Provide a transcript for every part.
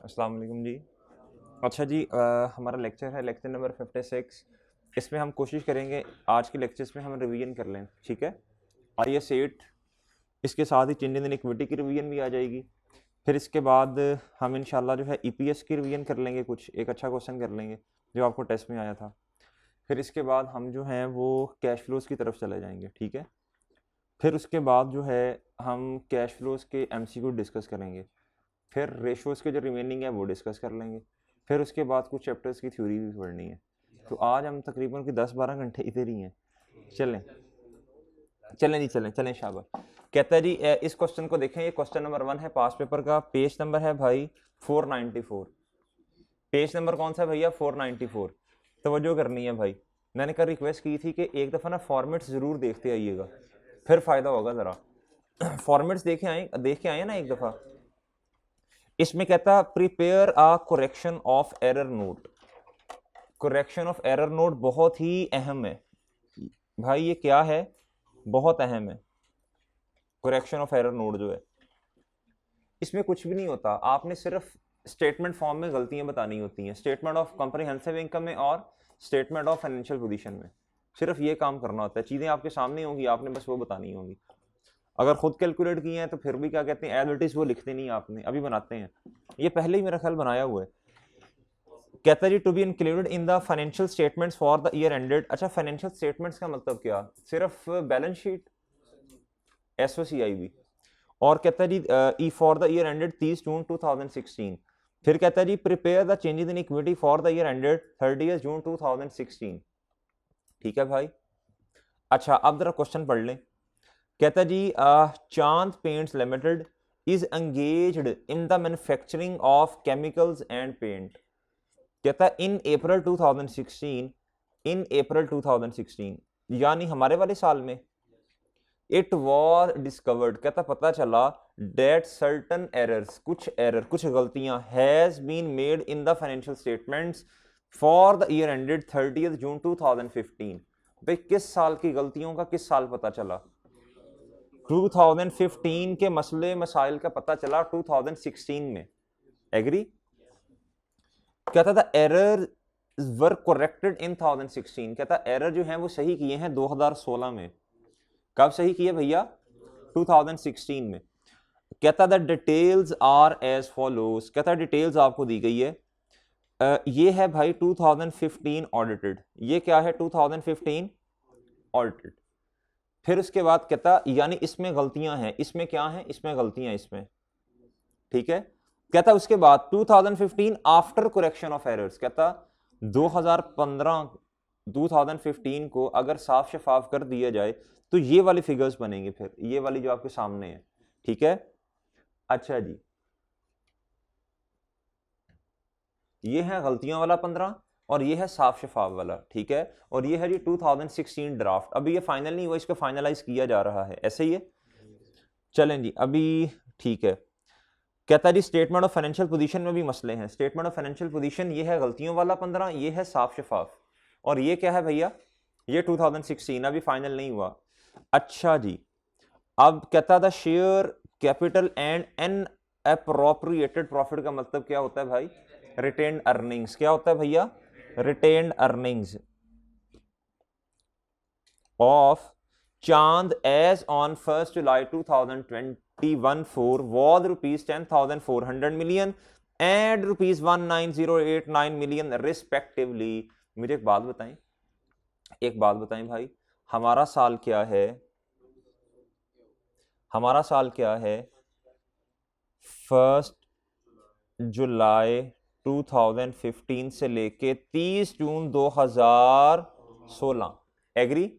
अस्सलाम वालेकुम जी। अच्छा जी, हमारा लेक्चर है लेक्चर नंबर 56। इसमें हम कोशिश करेंगे आज के लेक्चर्स में हम रिवीजन कर लें, ठीक है। IAS 8, इसके साथ ही चेंज इन इक्विटी की रिवीजन भी आ जाएगी। फिर इसके बाद हम इंशाल्लाह जो है EPS की रिवीजन कर लेंगे, कुछ एक अच्छा क्वेश्चन कर लेंगे जो आपको टेस्ट में आया था। फिर इसके बाद हम जो हैं वो कैश फ्लोज की तरफ चले जाएंगे, ठीक है। फिर उसके बाद जो है हम कैश फ्लोज के MCQ डिस्कस करेंगे। फिर रेशोज़ के जो रिमेनिंग है वो डिस्कस कर लेंगे। फिर उसके बाद कुछ चैप्टर्स की थ्योरी भी पढ़नी है। तो आज हम तकरीबन कि 10-12 घंटे इधर ही हैं। चलें चलें जी, चलें चलें शाबाश। कहता है जी, इस क्वेश्चन को देखें। ये क्वेश्चन नंबर 1 है पास पेपर का। पेज नंबर है भाई 494। पेज नंबर कौन सा है भैया? 494। तवज्जो करनी है भाई। मैंने कल रिक्वेस्ट की थी कि एक दफ़ा ना फॉर्मेट्स ज़रूर देखते आइएगा, फिर फ़ायदा होगा ज़रा। फॉर्मेट्स देख के आए ना एक दफ़ा। इसमें कहता prepare a correction of error note. Correction of error note बहुत ही अहम है भाई। ये क्या है? बहुत अहम है करेक्शन ऑफ एरर नोट जो है। इसमें कुछ भी नहीं होता, आपने सिर्फ स्टेटमेंट फॉर्म में गलतियां बतानी होती हैं, स्टेटमेंट ऑफ कॉम्प्रिहेंसिव इनकम में और स्टेटमेंट ऑफ फाइनेंशियल पोजीशन में। सिर्फ ये काम करना होता है, चीज़ें आपके सामने होंगी, आपने बस वो बतानी होंगी। अगर खुद कैलकुलेट किए हैं तो फिर भी क्या कहते हैं, एज इट इज वो लिखते नहीं, आपने अभी बनाते हैं। ये पहले ही मेरा ख्याल बनाया हुआ है। कहता है जी to be included in the financial statements for the year ended. अच्छा, फाइनेंशियल स्टेटमेंट्स का मतलब क्या? सिर्फ बैलेंस शीट, SOCI भी। और कहता है जी ई for the year ended 30 June 2016। फिर कहता है जी prepare the changes in equity for the year ended 30 June 2016। ठीक है भाई। अच्छा, अब जरा क्वेश्चन पढ़ लें। कहता है जी Chand paints limited is engaged in the manufacturing of chemicals and paint. कहता है इन अप्रैल 2016, इन अप्रैल 2016 यानी हमारे वाले साल में। इट वॉज डिस्कवर्ड, कहता पता चला, डेट सर्टन एरर्स, कुछ गलतियां has been made in the financial statements for the year ended 30 June 2015। भाई किस साल की गलतियों का किस साल पता चला? 2015 के मसले मसाइल का पता चला 2016 में। एग्री? कहता था एरर वर करेक्टेड इन 2016। कहता एरर जो है वो सही किए हैं 2016 में। कब सही किए भैया? 2016 में। कहता the details are as follows. कहता डिटेल्स आपको दी गई है। ये है भाई 2015 ऑडिटेड। ये क्या है? 2015 ऑडिटेड। फिर उसके बाद कहता यानी इसमें गलतियां हैं। इसमें क्या है? इसमें गलतियां इसमें, ठीक है। कहता उसके बाद 2015 आफ्टर करेक्शन ऑफ एरर्स। कहता 2015 को अगर साफ शफाफ कर दिया जाए तो ये वाली फिगर्स बनेंगे, फिर ये वाली जो आपके सामने है, ठीक है। अच्छा जी, ये है गलतियों वाला 15 और ये है साफ शफाफ वाला, ठीक है। और ये है जी 2016 ड्राफ्ट। अभी ये फाइनल नहीं हुआ, इसको फाइनलाइज किया जा रहा है, ऐसे ही है। चलें जी, अभी ठीक है। कहता है जी स्टेटमेंट ऑफ फाइनेंशियल पोजीशन में भी मसले हैं। स्टेटमेंट ऑफ फाइनेंशियल पोजीशन ये है गलतियों वाला 15, ये है साफ शफाफ, और ये क्या है भैया? ये 2016, अभी फाइनल नहीं हुआ। अच्छा जी, अब कहता था share capital and unappropriated profit का मतलब क्या होता है भाई? Retained earnings. क्या होता है भैया? Retained earnings of Chand as on 1 July 2021 4 was rupees 10,400 million and rupees 19,089 million respectively। मुझे एक बात बताएं भाई, हमारा साल क्या है? हमारा साल क्या है? 1 जुलाई 2015 से लेके 30 जून 2016। एग्री?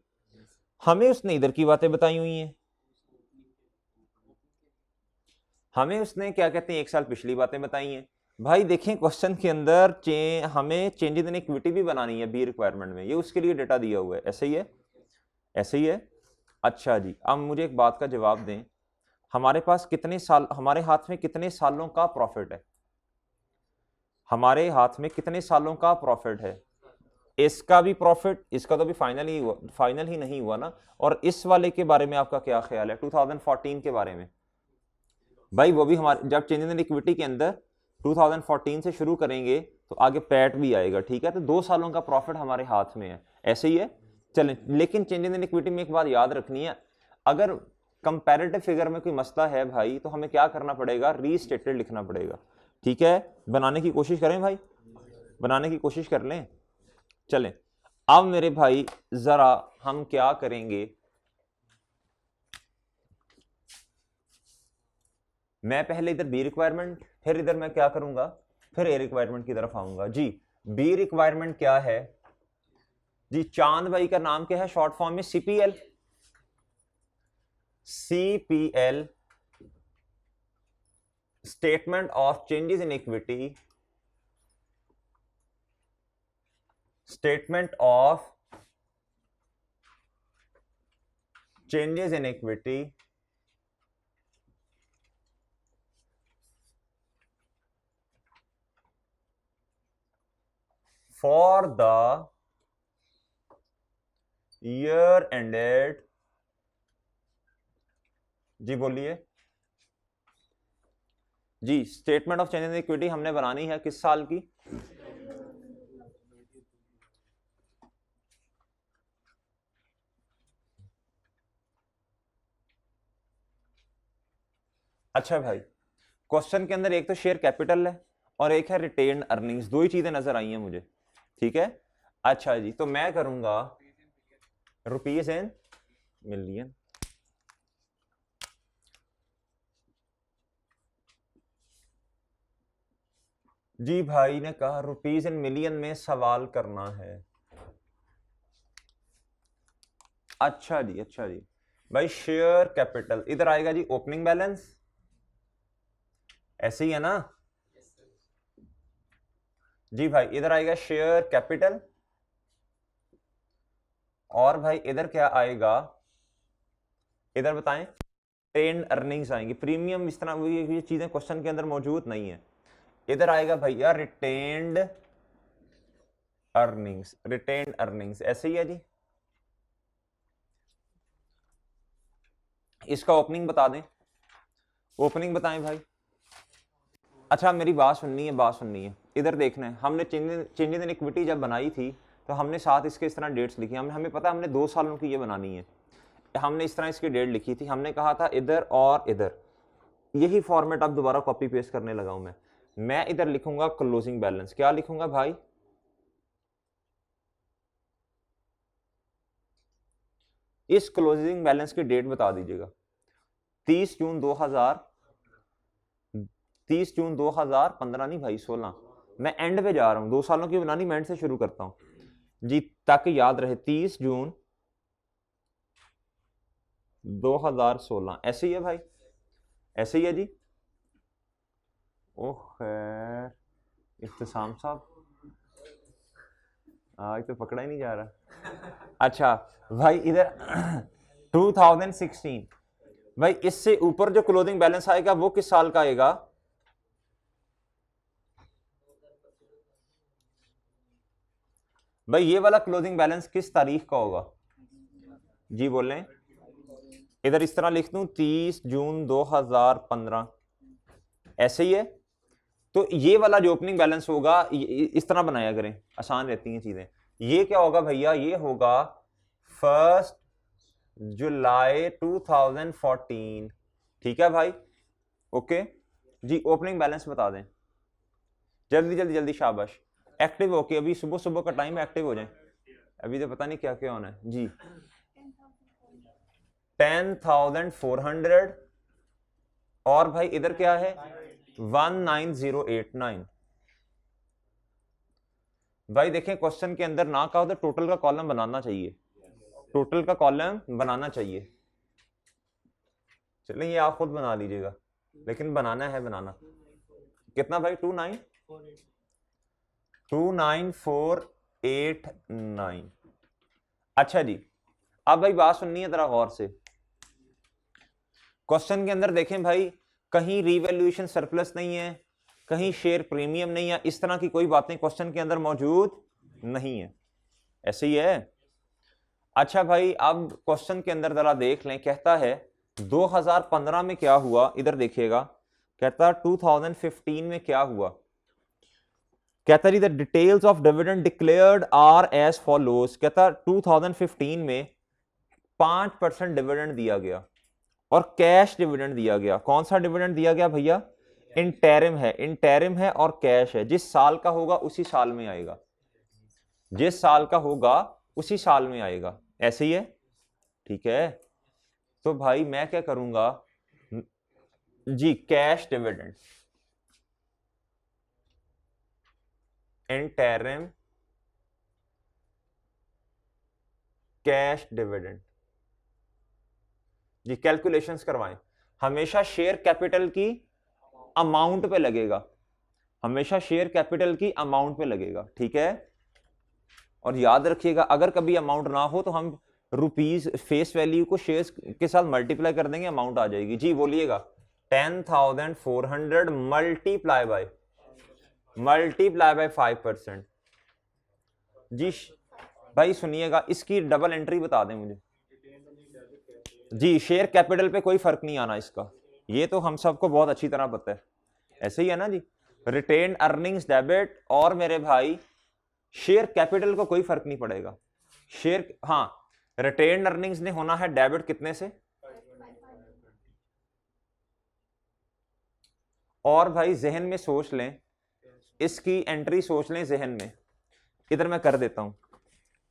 हमें उसने इधर की बातें बताई हुई हैं, हमें उसने क्या कहते हैं 1 साल पिछली बातें बताई हैं। भाई देखें क्वेश्चन के अंदर हमें चेंजेस इन इक्विटी भी बनानी है बी रिक्वायरमेंट में, ये उसके लिए डेटा दिया हुआ है। ऐसे ही है, ऐसे ही है। अच्छा जी, अब मुझे एक बात का जवाब दें, हमारे पास कितने साल, हमारे हाथ में कितने सालों का प्रॉफिट है? हमारे हाथ में कितने सालों का प्रॉफिट है? इसका भी प्रॉफिट, इसका तो भी फाइनल ही नहीं हुआ ना। और इस वाले के बारे में आपका क्या ख्याल है 2014 के बारे में? भाई वो भी हमारे जब चेंजेस इन इक्विटी के अंदर 2014 से शुरू करेंगे तो आगे पैट भी आएगा, ठीक है। तो 2 सालों का प्रॉफिट हमारे हाथ में है, ऐसे ही है। चलें, लेकिन चेंजेस इन इक्विटी में एक बात याद रखनी है, अगर कंपैरेटिव फिगर में कोई मसला है भाई तो हमें क्या करना पड़ेगा, रीस्टेटेड लिखना पड़ेगा, ठीक है। बनाने की कोशिश करें भाई, बनाने की कोशिश कर लें। चलें, अब मेरे भाई जरा हम क्या करेंगे, मैं पहले इधर बी रिक्वायरमेंट, फिर इधर मैं क्या करूंगा, फिर ए रिक्वायरमेंट की तरफ आऊंगा जी। बी रिक्वायरमेंट क्या है जी, चांद भाई का नाम क्या है शॉर्ट फॉर्म में, CPL. CPL statement of changes in equity, statement of changes in equity for the year ended, जी बोलिए जी। Statement of changes in equity हमने बनानी है किस साल की, अच्छा भाई, क्वेश्चन के अंदर एक तो शेयर कैपिटल है और एक है रिटेन्ड अर्निंग्स, दो ही चीजें नजर आई हैं मुझे, ठीक है। अच्छा जी, तो मैं करूंगा रुपीज इन मिलियन, जी भाई ने कहा रुपीज इन मिलियन में सवाल करना है। अच्छा जी, अच्छा जी भाई, शेयर कैपिटल इधर आएगा जी ओपनिंग बैलेंस, ऐसे ही है ना जी भाई। इधर आएगा शेयर कैपिटल, और भाई इधर क्या आएगा, इधर बताएं, रिटेन्ड अर्निंग्स आएंगी, प्रीमियम इस तरह ये चीजें क्वेश्चन के अंदर मौजूद नहीं है। इधर आएगा भैया रिटेन्ड अर्निंग्स, रिटेन्ड अर्निंग्स ऐसे ही है जी। इसका ओपनिंग बता दें, ओपनिंग बताएं भाई। अच्छा मेरी बात सुननी है, बात सुननी है, इधर देखना है। हमने चेंजेस इन इक्विटी जब बनाई थी तो हमने साथ इसके इस तरह डेट्स लिखी, हमें पता हमने 2 सालों की ये बनानी है, हमने इस तरह इसकी डेट लिखी थी, हमने कहा था इधर और इधर, यही फॉर्मेट अब दोबारा कॉपी पेस्ट करने लगा हूं मैं इधर लिखूंगा क्लोजिंग बैलेंस, क्या लिखूंगा भाई, इस क्लोजिंग बैलेंस की डेट बता दीजिएगा, 30 जून 2015 नहीं भाई 16, मैं एंड पे जा रहा हूं, 2 सालों की बनानी, मैं एंड से शुरू करता हूं जी ताकि याद रहे, 30 जून 2016 ऐसे ही है भाई, ऐसे ही है जी। ओह खैर इख्तिसाम साहब आज तो पकड़ा ही नहीं जा रहा। अच्छा भाई इधर 2016, भाई इससे ऊपर जो क्लोजिंग बैलेंस आएगा वो किस साल का आएगा, भाई ये वाला क्लोजिंग बैलेंस किस तारीख का होगा, जी बोल रहे हैं। इधर इस तरह लिख दूं 30 जून 2015 ऐसे ही है। तो ये वाला जो ओपनिंग बैलेंस होगा इस तरह बनाया करें, आसान रहती हैं चीजें। ये क्या होगा भैया, ये होगा 1 जुलाई 2014, ठीक है भाई, ओके जी। ओपनिंग बैलेंस बता दें, जल्दी जल्दी जल्दी, शाबाश, एक्टिव होके अभी सुबह सुबह का टाइम, एक्टिव हो जाए, अभी तो पता नहीं क्या क्या होना है जी। 10,400, और भाई इधर क्या है 19089। भाई देखें क्वेश्चन के अंदर ना कहा तो टोटल का कॉलम बनाना चाहिए, टोटल का कॉलम बनाना चाहिए। चलिए ये आप खुद बना लीजिएगा, लेकिन बनाना है, बनाना कितना भाई, 29489। अच्छा जी, अब भाई बात सुननी है जरा गौर से, क्वेश्चन के अंदर देखें भाई, कहीं रीवैल्यूएशन सरप्लस नहीं है, कहीं शेयर प्रीमियम नहीं है, इस तरह की कोई बातें क्वेश्चन के अंदर मौजूद नहीं है, ऐसे ही है। अच्छा भाई अब क्वेश्चन के अंदर जरा देख लें, कहता है 2015 में क्या हुआ, इधर देखिएगा कहता 2015 में क्या हुआ, कहता जी the details of dividend declared are as follows. कहता 2015 में 5% डिविडेंड दिया गया और कैश डिविडेंड दिया गया। कौन सा डिविडेंड दिया गया भैया, इंटरिम है, इंटरिम है और कैश है। जिस साल का होगा उसी साल में आएगा, जिस साल का होगा उसी साल में आएगा, ऐसे ही है, ठीक है। तो भाई मैं क्या करूंगा जी, cash dividend, interim cash dividend जी, कैलकुलेशंस करवाएं। हमेशा शेयर कैपिटल की अमाउंट पे लगेगा, हमेशा शेयर कैपिटल की अमाउंट पे लगेगा, ठीक है। और याद रखिएगा अगर कभी अमाउंट ना हो तो हम रुपीज फेस वैल्यू को शेयर्स के साथ मल्टीप्लाई कर देंगे, अमाउंट आ जाएगी। जी बोलिएगा 10,400 मल्टीप्लाई बाय 5%। जी भाई सुनिएगा, इसकी डबल एंट्री बता दें मुझे। जी शेयर कैपिटल पे कोई फर्क नहीं आना इसका, ये तो हम सबको बहुत अच्छी तरह पता है, ऐसे ही है ना जी। रिटेन अर्निंग्स डेबिट और मेरे भाई शेयर कैपिटल को कोई फर्क नहीं पड़ेगा। शेयर, हाँ रिटेन अर्निंग्स ने होना है डेबिट कितने से, और भाई जहन में सोच लें, इसकी एंट्री सोच लें जहन में, इधर मैं कर देता हूं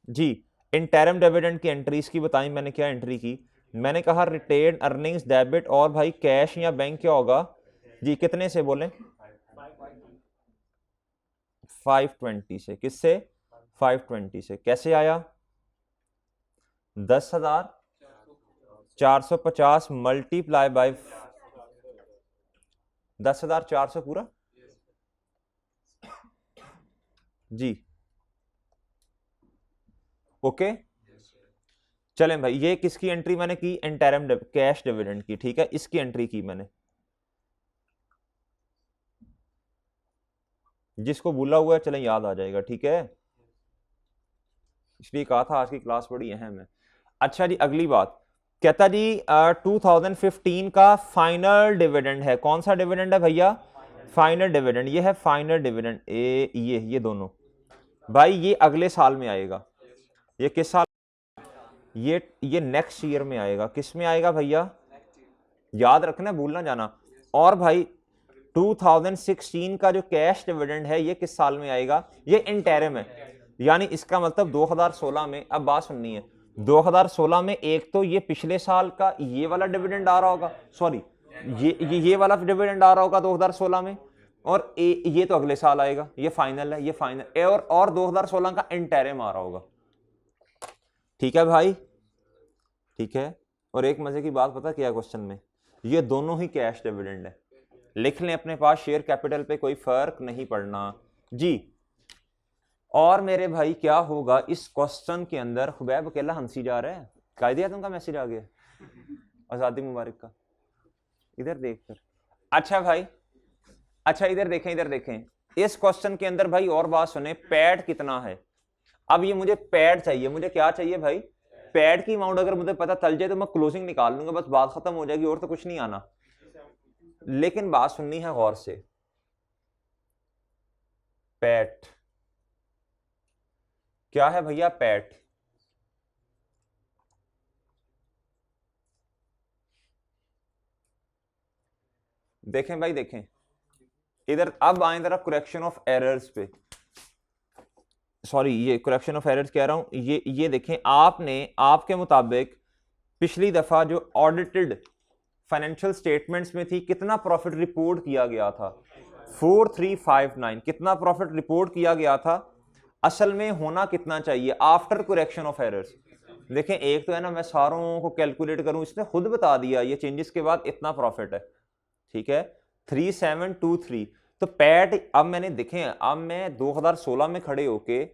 जी। इंटरिम डिविडेंड की एंट्रीज की बताई मैंने, क्या एंट्री की मैंने, कहा रिटेन अर्निंग्स डेबिट और भाई कैश या बैंक क्या होगा जी, कितने से बोले 520 से। किससे 520 से। कैसे आया 10,450 मल्टीप्लाई बाय 10,400 पूरा जी, ओके। चलें भाई, ये किसकी एंट्री मैंने की, इंटरिम कैश डिविडेंड की, ठीक है, इसकी एंट्री की मैंने। जिसको भूला हुआ है चलें याद आ जाएगा, ठीक है, इसलिए कहा था आज की क्लास बड़ी अहम है। अच्छा जी अगली बात, कहता जी 2015 का फाइनल डिविडेंड है। कौन सा डिविडेंड है भैया, फाइनल डिविडेंड, ये है फाइनल डिविडेंड, ये दोनों भाई ये अगले साल में आएगा। ये किस साल, ये नेक्स्ट ईयर में आएगा। किस में आएगा भैया, याद रखना, भूलना जाना। और भाई 2016 का जो कैश डिविडेंड है ये किस साल में आएगा, ये इंटरिम है, यानी इसका मतलब 2016 में। अब बात सुननी है, 2016 में एक तो ये पिछले साल का ये वाला डिविडेंड आ रहा होगा, सॉरी ये वाला डिविडेंड आ रहा होगा 2016 में, और ये तो अगले साल आएगा, ये फाइनल है, ये फाइनल, और 2016 का इंटरिम आ रहा होगा, ठीक है भाई, ठीक है। और एक मजे की बात पता क्या क्वेश्चन में, ये दोनों ही कैश डिविडेंड है, लिख लें अपने पास, शेयर कैपिटल पे कोई फर्क नहीं पड़ना जी। और मेरे भाई क्या होगा इस क्वेश्चन के अंदर, खुबैब अकेला हंसी जा रहा है, कायदे आजम का मैसेज आ गया आजादी मुबारक का, इधर देख कर। अच्छा भाई, अच्छा इधर देखें, इधर देखें, इस क्वेश्चन के अंदर भाई और बात सुने, पैड कितना है। अब ये मुझे पैड चाहिए, मुझे क्या चाहिए भाई, पैड की अमाउंट अगर मुझे पता चल जाए तो मैं क्लोजिंग निकाल लूंगा, बस बात खत्म हो जाएगी, और तो कुछ नहीं आना। लेकिन बात सुननी है गौर से, पैट क्या है भैया, पैट देखें भाई, देखें इधर। अब आए जरा करेक्शन ऑफ एरर्स पे, सॉरी ये करेक्शन ऑफ एरर्स कह रहा हूं, ये देखें, आपने आपके मुताबिक पिछली दफा जो ऑडिटेड फाइनेंशियल स्टेटमेंट्स में थी कितना प्रॉफिट रिपोर्ट किया गया था, 4359, कितना प्रॉफिट रिपोर्ट किया गया था, असल में होना कितना चाहिए आफ्टर करेक्शन ऑफ एरर्स। देखें एक तो है ना, मैं सारों को कैलकुलेट करूं, इसने खुद बता दिया ये चेंजेस के बाद इतना प्रॉफिट है, ठीक है 3723। तो पैट अब मैंने देखें, अब मैं 2016 में खड़े होके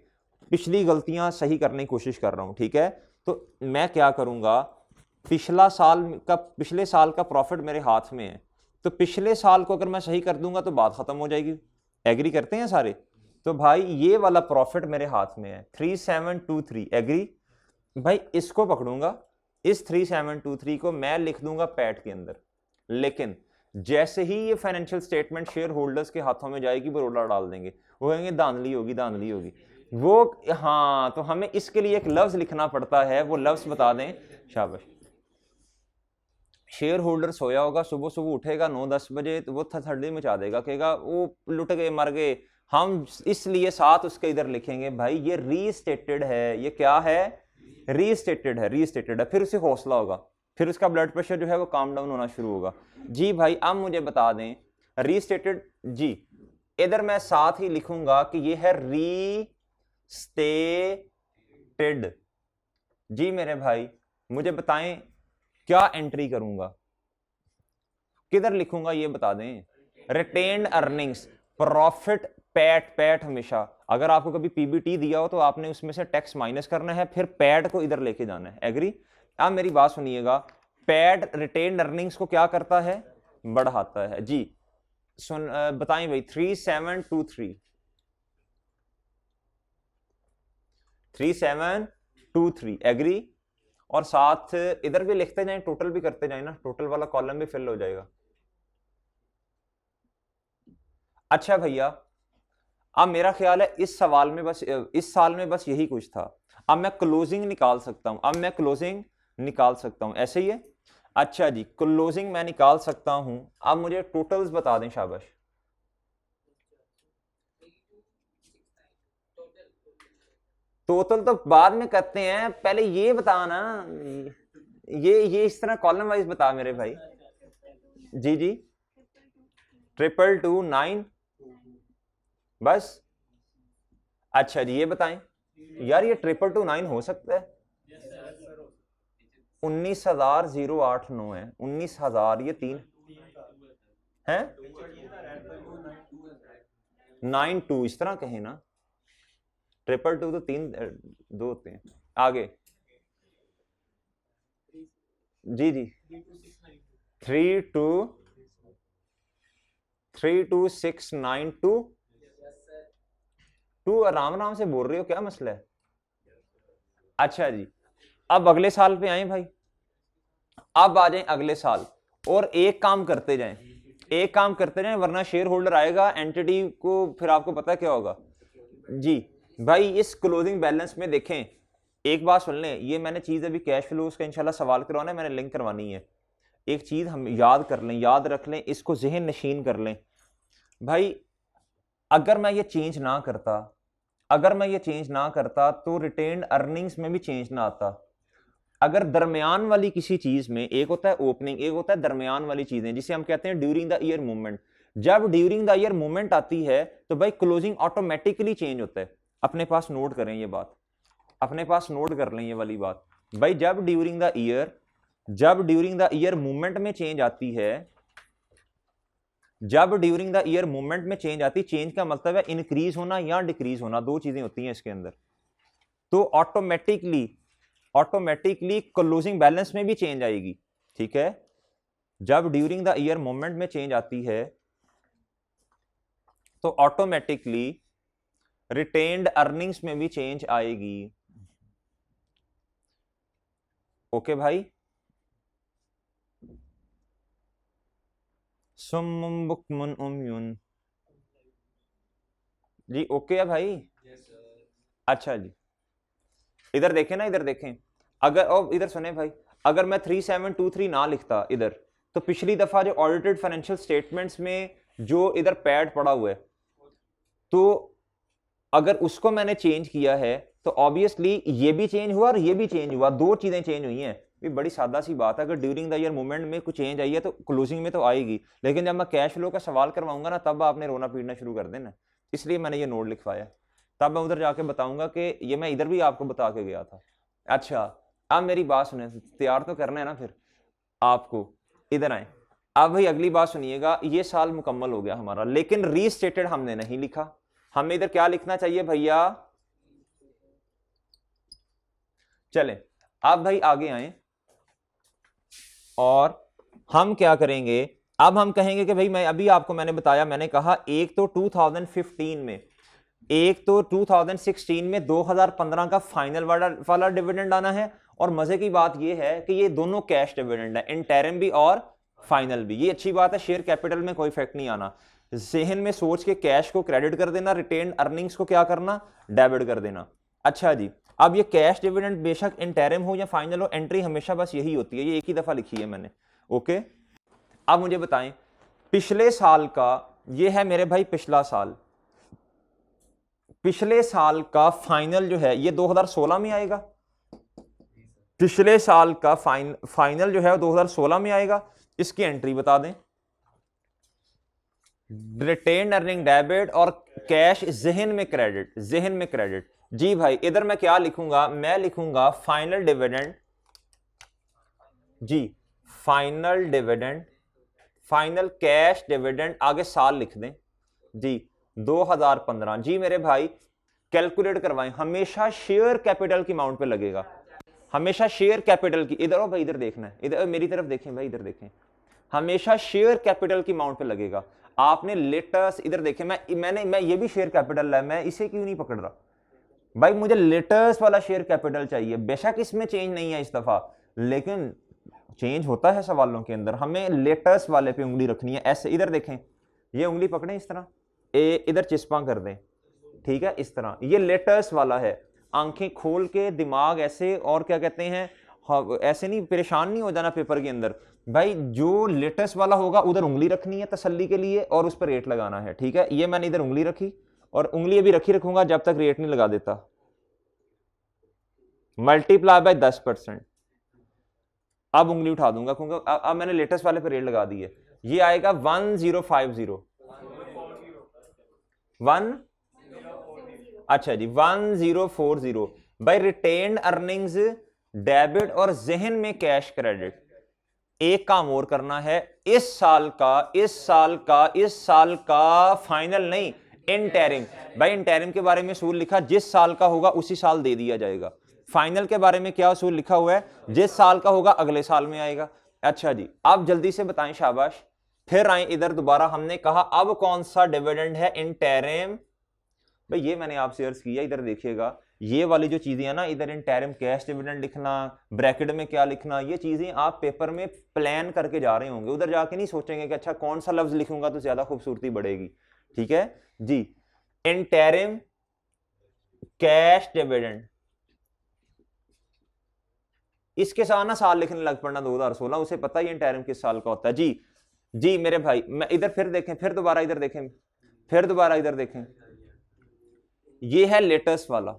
पिछली गलतियां सही करने की कोशिश कर रहा हूं, ठीक है। तो मैं क्या करूंगा, पिछले साल का प्रॉफिट मेरे हाथ में है, तो पिछले साल को अगर मैं सही कर दूंगा तो बात खत्म हो जाएगी, एग्री करते हैं सारे। तो भाई ये वाला प्रॉफिट मेरे हाथ में है 3723, एग्री भाई, इसको पकड़ूंगा, इस 3723 को मैं लिख दूंगा पैट के अंदर। लेकिन जैसे ही ये फाइनेंशियल स्टेटमेंट शेयर होल्डर्स के हाथों में जाएगी वो रोला डाल देंगे, वो कहेंगे धांधली होगी धांधली होगी वो। हाँ, तो हमें इसके लिए एक लफ्ज लिखना पड़ता है, वो लफ्ज बता दें। शाबाश। शेयर होल्डर सोया होगा, सुबह सुबह उठेगा 9-10 बजे तो वो थर्डी मचा देगा, कहेगा वो लुट गए मर गए। हम इसलिए साथ उसके इधर लिखेंगे भाई ये रीस्टेटेड है, ये क्या है, रीस्टेटेड है, रीस्टेटेड है। फिर उसे हौसला होगा, फिर उसका ब्लड प्रेशर जो है वो काम डाउन होना शुरू होगा। जी भाई अब मुझे बता दें रीस्टेटेड जी, इधर मैं साथ ही लिखूंगा कि ये है रीस्टेटेड। जी मेरे भाई मुझे बताएं क्या एंट्री करूंगा, किधर लिखूंगा ये बता दें। Retained earnings, profit, PAT, PAT हमेशा अगर आपको कभी पीबीटी दिया हो तो आपने उसमें से टैक्स माइनस करना है, फिर पैट को इधर लेके जाना है। एग्री? अब मेरी बात सुनिएगा, पैट रिटेन्ड अर्निंग्स को क्या करता है, बढ़ाता है। जी सुन बताएं भाई 3723 3723 एग्री? और साथ इधर भी लिखते जाएं, टोटल भी करते जाएं ना, टोटल वाला कॉलम भी फिल हो जाएगा। अच्छा भैया अब मेरा ख्याल है इस सवाल में बस इस साल में बस यही कुछ था। अब मैं क्लोजिंग निकाल सकता हूं, अब मैं क्लोजिंग निकाल सकता हूं, ऐसे ही है। अच्छा जी क्लोजिंग मैं निकाल सकता हूं, अब मुझे टोटल्स बता दें। शाबाश। टोटल तो बाद में करते हैं, पहले ये बताना, ये इस तरह कॉलम वाइज बता मेरे भाई। जी जी 222 बस। अच्छा जी ये बताएं यार, ये 222 हो सकता है? 19,089 है, 19,000 ये 3 है 92 इस तरह कहें ना, 222 तो 3 2 होते हैं। आगे जी जी 32692 टू आराम आराम से बोल रहे हो, क्या मसला है? अच्छा जी अब अगले साल पे आए भाई, अब आ जाएं अगले साल और एक काम करते जाएं, एक काम करते जाएं, वरना शेयर होल्डर आएगा एंटिटी को, फिर आपको पता क्या होगा। जी भाई इस क्लोजिंग बैलेंस में देखें, एक बात सुन लें, ये मैंने चीज अभी कैश फ्लो उसका इंशाल्लाह सवाल करवाना है, मैंने लिंक करवानी है। एक चीज हम याद कर लें, याद रख लें, इसको ज़हन नशीन कर लें भाई। अगर मैं ये चेंज ना करता, अगर मैं ये चेंज ना करता तो रिटेन्ड अर्निंग्स में भी चेंज ना आता। अगर दरमियान वाली किसी चीज में, एक होता है ओपनिंग, एक होता है दरमियान वाली चीजें जिसे हम कहते हैं ड्यूरिंग द ईयर मूवमेंट, जब ड्यूरिंग द ईयर मूवमेंट आती है तो भाई क्लोजिंग ऑटोमेटिकली चेंज होता है। अपने पास नोट करें ये बात, अपने पास नोट कर लें ये वाली बात भाई। जब ड्यूरिंग द ईयर मूवमेंट में चेंज आती है, जब ड्यूरिंग द ईयर मूवमेंट में चेंज आती, चेंज का मतलब है इंक्रीज होना या डिक्रीज होना, दो चीजें होती हैं इसके अंदर। तो ऑटोमेटिकली क्लोजिंग बैलेंस में भी चेंज आएगी, ठीक है। जब ड्यूरिंग द ईयर मूवमेंट में चेंज आती है तो ऑटोमेटिकली रिटेन्ड अर्निंग्स में भी चेंज आएगी। ओके भाई, सुम्मुम बुक्मुन उम्युन जी, ओके है भाई। अच्छा जी इधर देखें ना, इधर देखें, अगर और इधर सुने भाई, अगर मैं 3723 ना लिखता इधर, तो पिछली दफा जो ऑडिटेड फाइनेंशियल स्टेटमेंट्स में जो इधर पैड पड़ा हुआ है, तो अगर उसको मैंने चेंज किया है तो ऑब्वियसली ये भी चेंज हुआ और ये भी चेंज हुआ, दो चीजें चेंज हुई हैं। ये बड़ी सादा सी बात है, अगर ड्यूरिंग द ईयर मूवमेंट में कुछ चेंज आई है तो क्लोजिंग में तो आएगी, लेकिन जब मैं कैश फ्लो का सवाल करवाऊंगा ना तब आपने रोना पीटना शुरू कर देना, इसलिए मैंने ये नोट लिखवाया। तब मैं उधर जाके बताऊंगा कि ये मैं इधर भी आपको बता के गया था। अच्छा अब मेरी बात सुने, तैयार तो करना है ना फिर आपको, इधर आए। अब भाई अगली बात सुनिएगा, ये साल मुकम्मल हो गया हमारा, लेकिन रीस्टेटेड हमने नहीं लिखा। हमें इधर क्या लिखना चाहिए भैया? चलें अब भाई आगे आए और हम क्या करेंगे, अब हम कहेंगे कि भाई मैं अभी आपको मैंने बताया, मैंने कहा एक तो 2015 में, एक तो 2016 में 2015 का फाइनल वाला डिविडेंड आना है, और मजे की बात यह है कि ये दोनों कैश डिविडेंड है, इंटरिम भी और फाइनल भी। ये अच्छी बात है, शेयर कैपिटल में कोई इफेक्ट नहीं आना। जहन में सोच के कैश को क्रेडिट कर देना, रिटेन अर्निंग्स को क्या करना, डेबिट कर देना। अच्छा जी, अब ये कैश डिविडेंड बेशक इंटरिम हो या फाइनल हो, एंट्री हमेशा बस यही होती है, ये एक ही दफा लिखी है मैंने। ओके, अब मुझे बताएं पिछले साल का, ये है मेरे भाई पिछला साल, पिछले साल का फाइनल जो है ये 2016 में आएगा। पिछले साल का फाइनल जो है 2016 में आएगा। इसकी एंट्री बता दें, रिटेन अर्निंग डेबिट और कैश जहन में क्रेडिट, जहन में क्रेडिट। जी भाई इधर मैं क्या लिखूंगा, मैं लिखूंगा फाइनल डिविडेंड, जी final dividend, final cash dividend, आगे साल लिख दें जी 2015। जी मेरे भाई कैलकुलेट करवाएं, हमेशा शेयर कैपिटल की अमाउंट पे लगेगा, हमेशा शेयर कैपिटल की, इधर हो भाई, इधर देखना है, इधर मेरी तरफ देखें भाई, इधर देखें, हमेशा शेयर कैपिटल की अमाउंट पे लगेगा। आपने लेटेस्ट इधर देखें, मैं ये भी शेयर कैपिटल है, मैं इसे क्यों नहीं पकड़ रहा भाई, मुझे लेटेस्ट वाला शेयर कैपिटल चाहिए। बेशक इसमें चेंज नहीं है इस दफा, लेकिन चेंज होता है सवालों के अंदर, हमें लेटेस्ट वाले पे उंगली रखनी है। ऐसे इधर देखें, ये उंगली पकड़ें इस तरह, इधर चिस्पा कर दें, ठीक है, इस तरह, ये लेटेस्ट वाला है। आंखें खोल के दिमाग ऐसे, और क्या कहते हैं, ऐसे नहीं, परेशान नहीं हो जाना पेपर के अंदर भाई। जो लेटेस्ट वाला होगा उधर उंगली रखनी है तसल्ली के लिए, और उस पर रेट लगाना है, ठीक है। ये मैंने इधर उंगली रखी, और उंगली अभी रखूंगा जब तक रेट नहीं लगा देता। मल्टीप्लाई बाय 10%, अब उंगली उठा दूंगा क्योंकि अब मैंने लेटेस्ट वाले पे रेट लगा दी है। ये आएगा 1050 1, अच्छा जी 1040 बाय रिटेन्ड अर्निंग्स डेबिट और जहन में कैश क्रेडिट। एक काम और करना है, इस साल का फाइनल नहीं, इंटरिम। भाई इंटरिम के बारे में असूल लिखा, जिस साल का होगा उसी साल दे दिया जाएगा। फाइनल के बारे में क्या असूल लिखा हुआ है, जिस साल का होगा अगले साल में आएगा। अच्छा जी, अब जल्दी से बताएं, शाबाश। फिर आए इधर दोबारा, हमने कहा अब कौन सा डिविडेंड है, इंटरिम। भाई ये मैंने आपसे अर्ज किया, इधर देखिएगा, ये वाली जो चीजें हैं ना, इधर इंटरिम कैश डिविडेंड लिखना, ब्रैकेट में क्या लिखना, ये चीजें आप पेपर में प्लान करके जा रहे होंगे, उधर जाके नहीं सोचेंगे कि अच्छा कौन सा लफ्ज लिखूंगा तो ज्यादा खूबसूरती बढ़ेगी, ठीक है जी। इंटरिम कैश डिविडेंड, इसके साथ ना साल लिखने लग पड़ना 2016, उसे पता ही इंटरिम किस साल का होता है। जी जी मेरे भाई, मैं इधर फिर देखें, फिर दोबारा इधर देखें, फिर दोबारा इधर देखें, ये है लेटेस्ट वाला,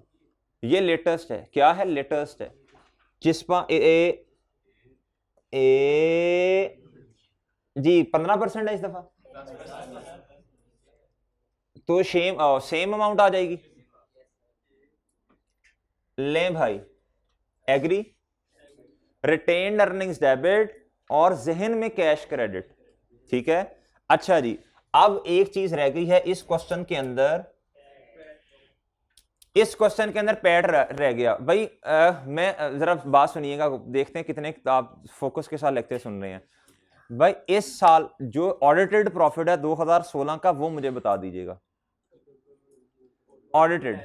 ये लेटेस्ट है, क्या है, लेटेस्ट है। चिस्पा जी 15% है इस दफा, तो सेम अमाउंट आ जाएगी। ले भाई, एग्री, रिटेन्ड अर्निंग्स डेबिट और जहन में कैश क्रेडिट, ठीक है। अच्छा जी, अब एक चीज रह गई है इस क्वेश्चन के अंदर, इस क्वेश्चन के अंदर पैड रह गया भाई। मैं जरा बात सुनिएगा, देखते हैं कितने आप फोकस के साथ लेक्चर सुन रहे हैं भाई। इस साल जो ऑडिटेड प्रॉफिट है 2016 का, वो मुझे बता दीजिएगा, ऑडिटेड।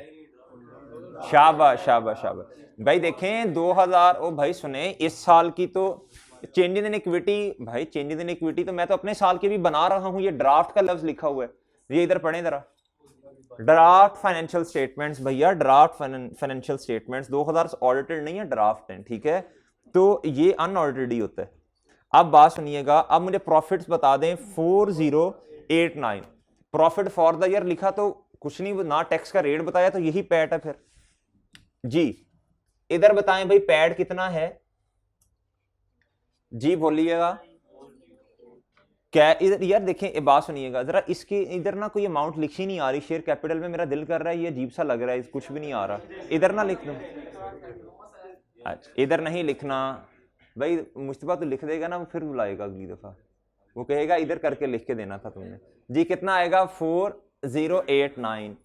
शाबाश शाबाश शाबाश भाई। देखें 2000, ओ भाई सुने, इस साल की तो चेंजेस इन इक्विटी, भाई चेंजेस इन इक्विटी तो मैं तो अपने साल के भी बना रहा हूं, ये ड्राफ्ट का लफ्ज लिखा हुआ है, ये इधर पढ़ें जरा, ड्राफ्ट फाइनेंशियल स्टेटमेंट्स भैया, ड्राफ्ट फाइनेंशियल स्टेटमेंट्स 2000 ऑडिटेड नहीं है, ड्राफ्ट है, ठीक है, तो ये अनऑडिटेड ही होता है। अब बात सुनिएगा, अब मुझे प्रॉफिट्स बता दें 4089, प्रॉफिट फॉर द ईयर लिखा तो कुछ नहीं, ना टैक्स का रेट बताया, तो यही पैट है फिर जी। इधर बताएं भाई पैड कितना है, जी बोलिएगा क्या। इधर यार देखें, बात सुनिएगा जरा, इसके इधर ना कोई अमाउंट लिखी नहीं आ रही शेयर कैपिटल में, मेरा दिल कर रहा है, ये अजीब सा लग रहा है, कुछ भी नहीं आ रहा, इधर ना लिख दूं। अच्छा इधर नहीं लिखना भाई, मुस्तफा तो लिख देगा ना, वो फिर बुलाएगा अगली दफा, वो कहेगा इधर करके लिख के देना था तुमने। जी कितना आएगा, 4089,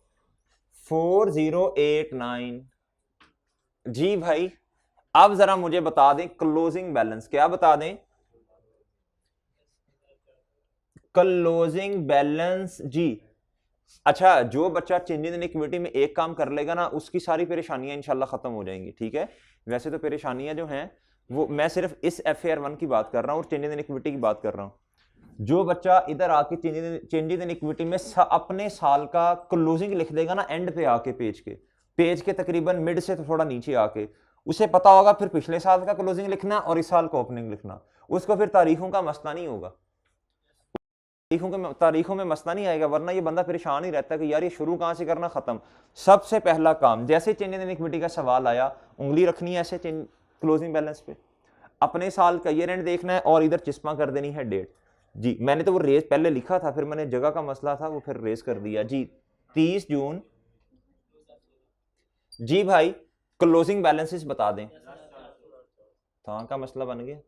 4089 जी भाई। अब जरा मुझे बता दें क्लोजिंग बैलेंस, क्या बता दें, क्लोजिंग बैलेंस जी। अच्छा, जो बच्चा चेंजेस इन इक्विटी में एक काम कर लेगा ना, उसकी सारी परेशानियां इंशाल्लाह खत्म हो जाएंगी, ठीक है। वैसे तो परेशानियां जो हैं वो मैं सिर्फ इस FAR1 की बात कर रहा हूँ और चेंजेस इन इक्विटी की बात कर रहा हूँ। जो बच्चा इधर आके चेंजेस इन इक्विटी में अपने साल का क्लोजिंग लिख देगा ना, एंड पे आके पेज के तकरीबन मिड से थोड़ा नीचे आके, उसे पता होगा फिर पिछले साल का क्लोजिंग लिखना और इस साल का ओपनिंग लिखना, उसको फिर तारीखों का मसला नहीं होगा, तारीखों में मसला नहीं आएगा। वरना ये बंदा परेशान ही रहता है कि यार ये शुरू कहां से करना, खत्म। सबसे पहला काम, जैसे चेंजेस इन इक्विटी का सवाल आया, उंगली रखनी है ऐसे क्लोजिंग बैलेंस पे, अपने साल का ईयर एंड देखना है और इधर चिस्मा कर देनी है डेट। जी मैंने तो वो रेस पहले लिखा था, फिर मैंने जगह का मसला था वो फिर रेस कर दिया जी। 30 जून। जी भाई क्लोजिंग बैलेंसेस बता दें, कहां का मसला बन गया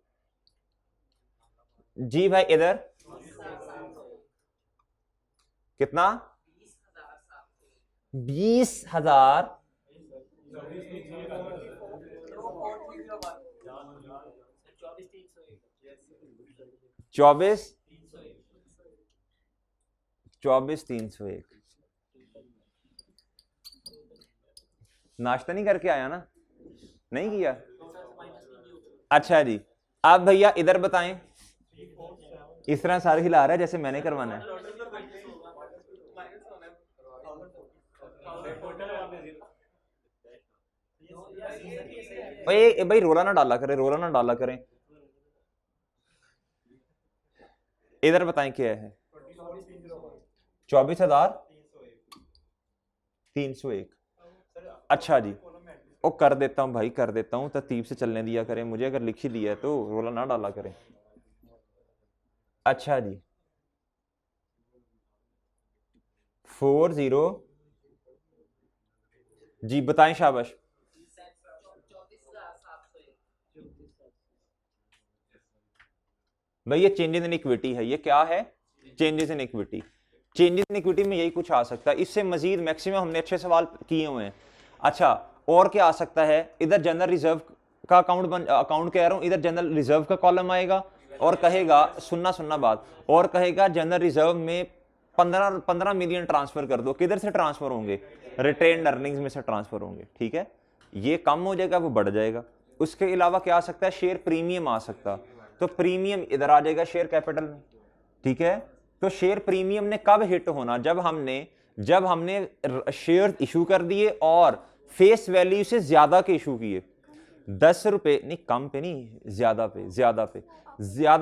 जी भाई। इधर कितना, 20,000। 24,301। नाश्ता नहीं करके आया ना, नहीं किया, अच्छा जी। आप भैया इधर बताएं, इस तरह सारे हिला रहा है जैसे मैंने करवाना है। भाई रोला ना डाला करें, रोला ना डाला करें। इधर बताएं क्या है, 24,301। अच्छा जी, ओ कर देता हूं भाई, कर देता हूं, तरतीब से चलने दिया करें मुझे, अगर लिख ही दिया है तो रोला ना डाला करें। अच्छा जी 40 जी, बताएं शाबाश। भाई ये चेंजेस इन इक्विटी है, ये क्या है, changes in equity. Changes in equity में यही कुछ आ सकता है, इससे मजीद मैक्सिमम हमने अच्छे सवाल किए हुए हैं। अच्छा और क्या आ सकता है, इधर जनरल रिजर्व का अकाउंट कह रहा हूं, इधर जनरल रिजर्व का कॉलम आएगा और कहेगा, सुनना बात, और कहेगा जनरल रिजर्व में 15 मिलियन ट्रांसफर कर दो। किधर से ट्रांसफर होंगे, रिटेन अर्निंग्स में से ट्रांसफर होंगे, ठीक है। ये कम हो जाएगा, वो बढ़ जाएगा। उसके अलावा क्या आ सकता है, शेयर प्रीमियम आ सकता, तो प्रीमियम इधर आ जाएगा शेयर कैपिटल में, ठीक है। तो शेयर प्रीमियम ने कब हिट होना, जब हमने शेयर इशू कर दिए और फेस वैल्यू से ज्यादा के इशू किए, 10 रुपए नहीं, कम पे नहीं, ज्यादा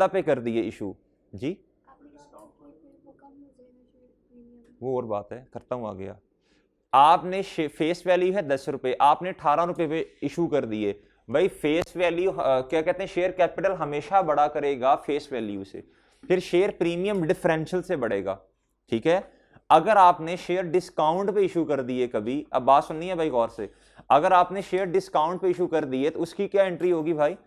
पे कर दिए इशू जी। वो और बात है, करता हूं आ गया। आपने फेस वैल्यू है 10 रुपए, आपने 18 रुपए पे इशू कर दिए। भाई फेस वैल्यू क्या कहते हैं, शेयर कैपिटल हमेशा बड़ा करेगा फेस वैल्यू से, फिर शेयर प्रीमियम डिफरेंशियल से बढ़ेगा, ठीक है। अगर आपने शेयर डिस्काउंट पे इशू कर दिए कभी, अब बात सुननी है भाई गौर से, अगर आपने शेयर डिस्काउंट पे इशू कर दिए तो उसकी क्या एंट्री होगी भाई,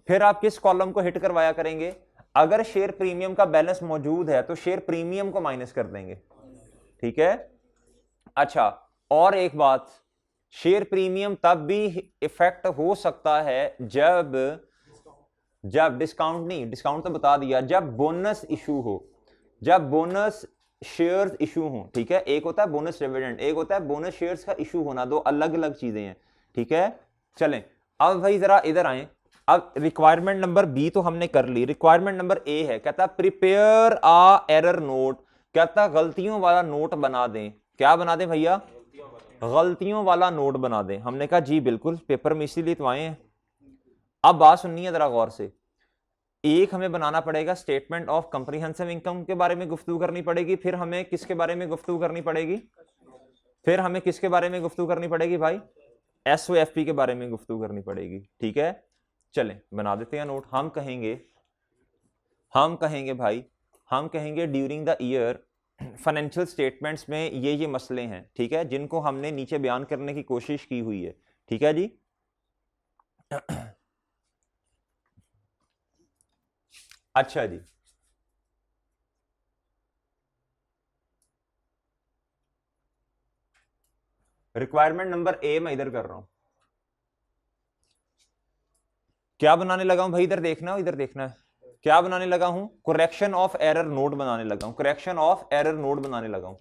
फिर आप किस कॉलम को हिट करवाया करेंगे, अगर शेयर प्रीमियम का बैलेंस मौजूद है तो शेयर प्रीमियम को माइनस कर देंगे, ठीक है। अच्छा और एक बात, शेयर प्रीमियम तब भी इफेक्ट हो सकता है जब डिस्काउंट नहीं, डिस्काउंट तो बता दिया, जब बोनस इशू हो, जब बोनस शेयर्स इशू हो, ठीक है। एक होता है बोनस डिविडेंड, एक होता है बोनस शेयर्स का इशू होना, दो अलग अलग चीजें हैं, ठीक है। चलें अब भाई जरा इधर आए। अब रिक्वायरमेंट नंबर बी तो हमने कर ली, रिक्वायरमेंट नंबर ए है, कहता प्रिपेयर आ एरर नोट, कहता गलतियों वाला नोट बना दें। क्या बना दें भैया, गलतियों वाला नोट बना दें। हमने कहा जी बिल्कुल, पेपर में इसीलिए तो आए हैं। अब बात सुननी है जरा गौर से, एक हमें बनाना पड़ेगा स्टेटमेंट ऑफ कंप्रीहेंसिव इनकम के बारे में गुफ्तगू करनी पड़ेगी, फिर हमें किसके बारे में गुफ्तगू करनी पड़ेगी, फिर हमें किसके बारे में गुफ्तगू करनी पड़ेगी भाई, SOFP के बारे में गुफ्तगू करनी पड़ेगी, ठीक है। चलें बना देते हैं नोट। हम कहेंगे भाई, हम कहेंगे during the year financial statements में ये मसले हैं, ठीक है, जिनको हमने नीचे बयान करने की कोशिश की हुई है, ठीक है जी। अच्छा जी, रिक्वायरमेंट नंबर ए मैं इधर कर रहा हूं, क्या बनाने लगा हूं भाई, इधर देखना है, इधर देखना है, क्या बनाने लगा हूं, करेक्शन ऑफ एरर नोट बनाने लगा हूं, करेक्शन ऑफ एरर नोट बनाने लगा हूं।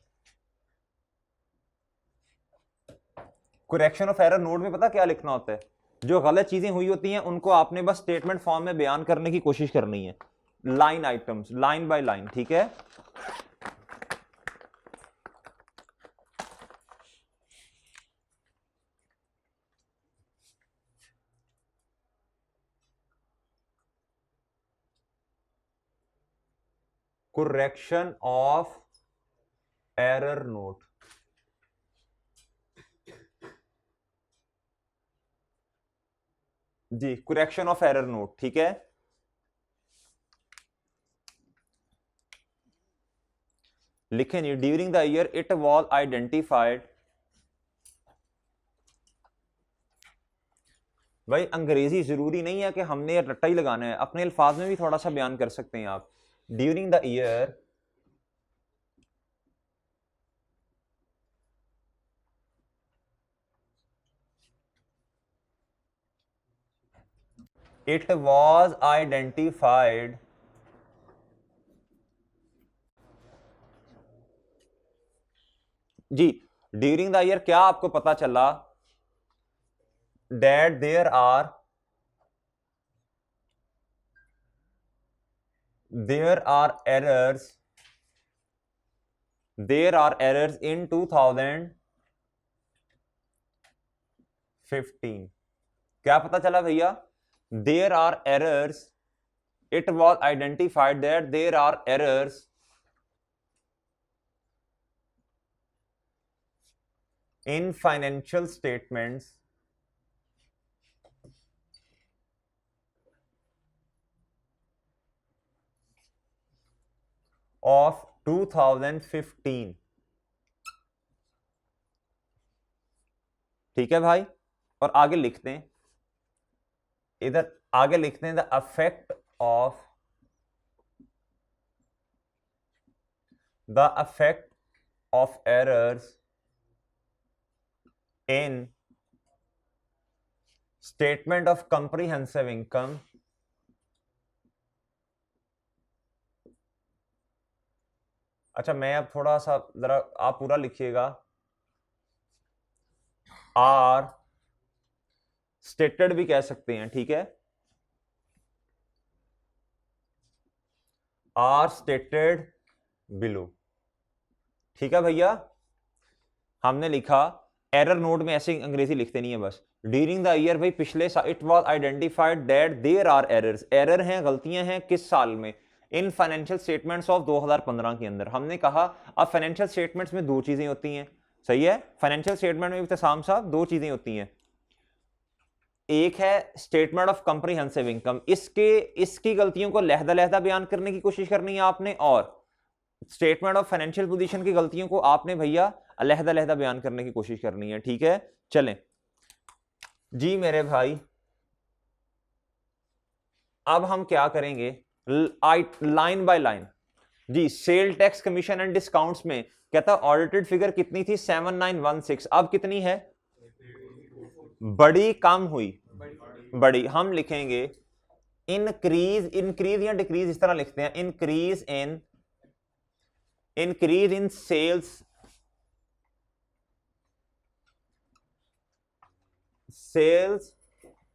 करेक्शन ऑफ एरर नोट में पता क्या लिखना होता है, जो गलत चीजें हुई होती हैं उनको आपने बस स्टेटमेंट फॉर्म में बयान करने की कोशिश करनी है, line items, line by line, ठीक है। correction of error note, ji correction of error note, ठीक है। लिखें जी, during the year it was identified, भाई अंग्रेजी जरूरी नहीं है कि हमने रट्टा ही लगाना है, अपने अल्फाज में भी थोड़ा सा बयान कर सकते हैं आप। During the year it was identified जी, ड्यूरिंग द ईयर क्या आपको पता चला, that there are errors in 2015। क्या पता चला भैया, there are errors, it was identified that there are errors in financial statements of 2015, ठीक है भाई। और आगे लिखते हैं, इधर आगे लिखते हैं, the affect of errors in statement of comprehensive income अच्छा, मैं अब थोड़ा सा जरा आप पूरा लिखिएगा, आर स्टेटेड भी कह सकते हैं, ठीक है, आर स्टेटेड बिलो, ठीक है भैया। हमने लिखा एरर नोट में ऐसे अंग्रेजी लिखते नहीं है बस, ड्यूरिंग द ईयर, भाई पिछले साल, it was identified that there are errors, error हैं, गलतियां हैं, किस साल में, इन फाइनेंशियल स्टेटमेंट्स ऑफ 2015 के अंदर। हमने कहा अब फाइनेंशियल स्टेटमेंट्स में दो चीजें होती हैं, सही है, फाइनेंशियल स्टेटमेंट में इब्तिसाम साहब दो चीजें होती हैं, एक है स्टेटमेंट ऑफ कंप्रीहेंसिव इनकम, इसकी गलतियों को लहदा बयान करने की कोशिश करनी है आपने, और स्टेटमेंट ऑफ फाइनेंशियल पोजीशन की गलतियों को आपने भैया अलहदा बयान करने की कोशिश करनी है, ठीक है। चलें जी मेरे भाई, अब हम क्या करेंगे, लाइन बाय लाइन जी। Sale tax commission and discounts में कहता ऑडिटेड फिगर कितनी थी, 7916, अब कितनी है, बड़ी कम हुई, बड़ी। हम लिखेंगे इंक्रीज या डिक्रीज, इस तरह लिखते हैं, इंक्रीज इन सेल्स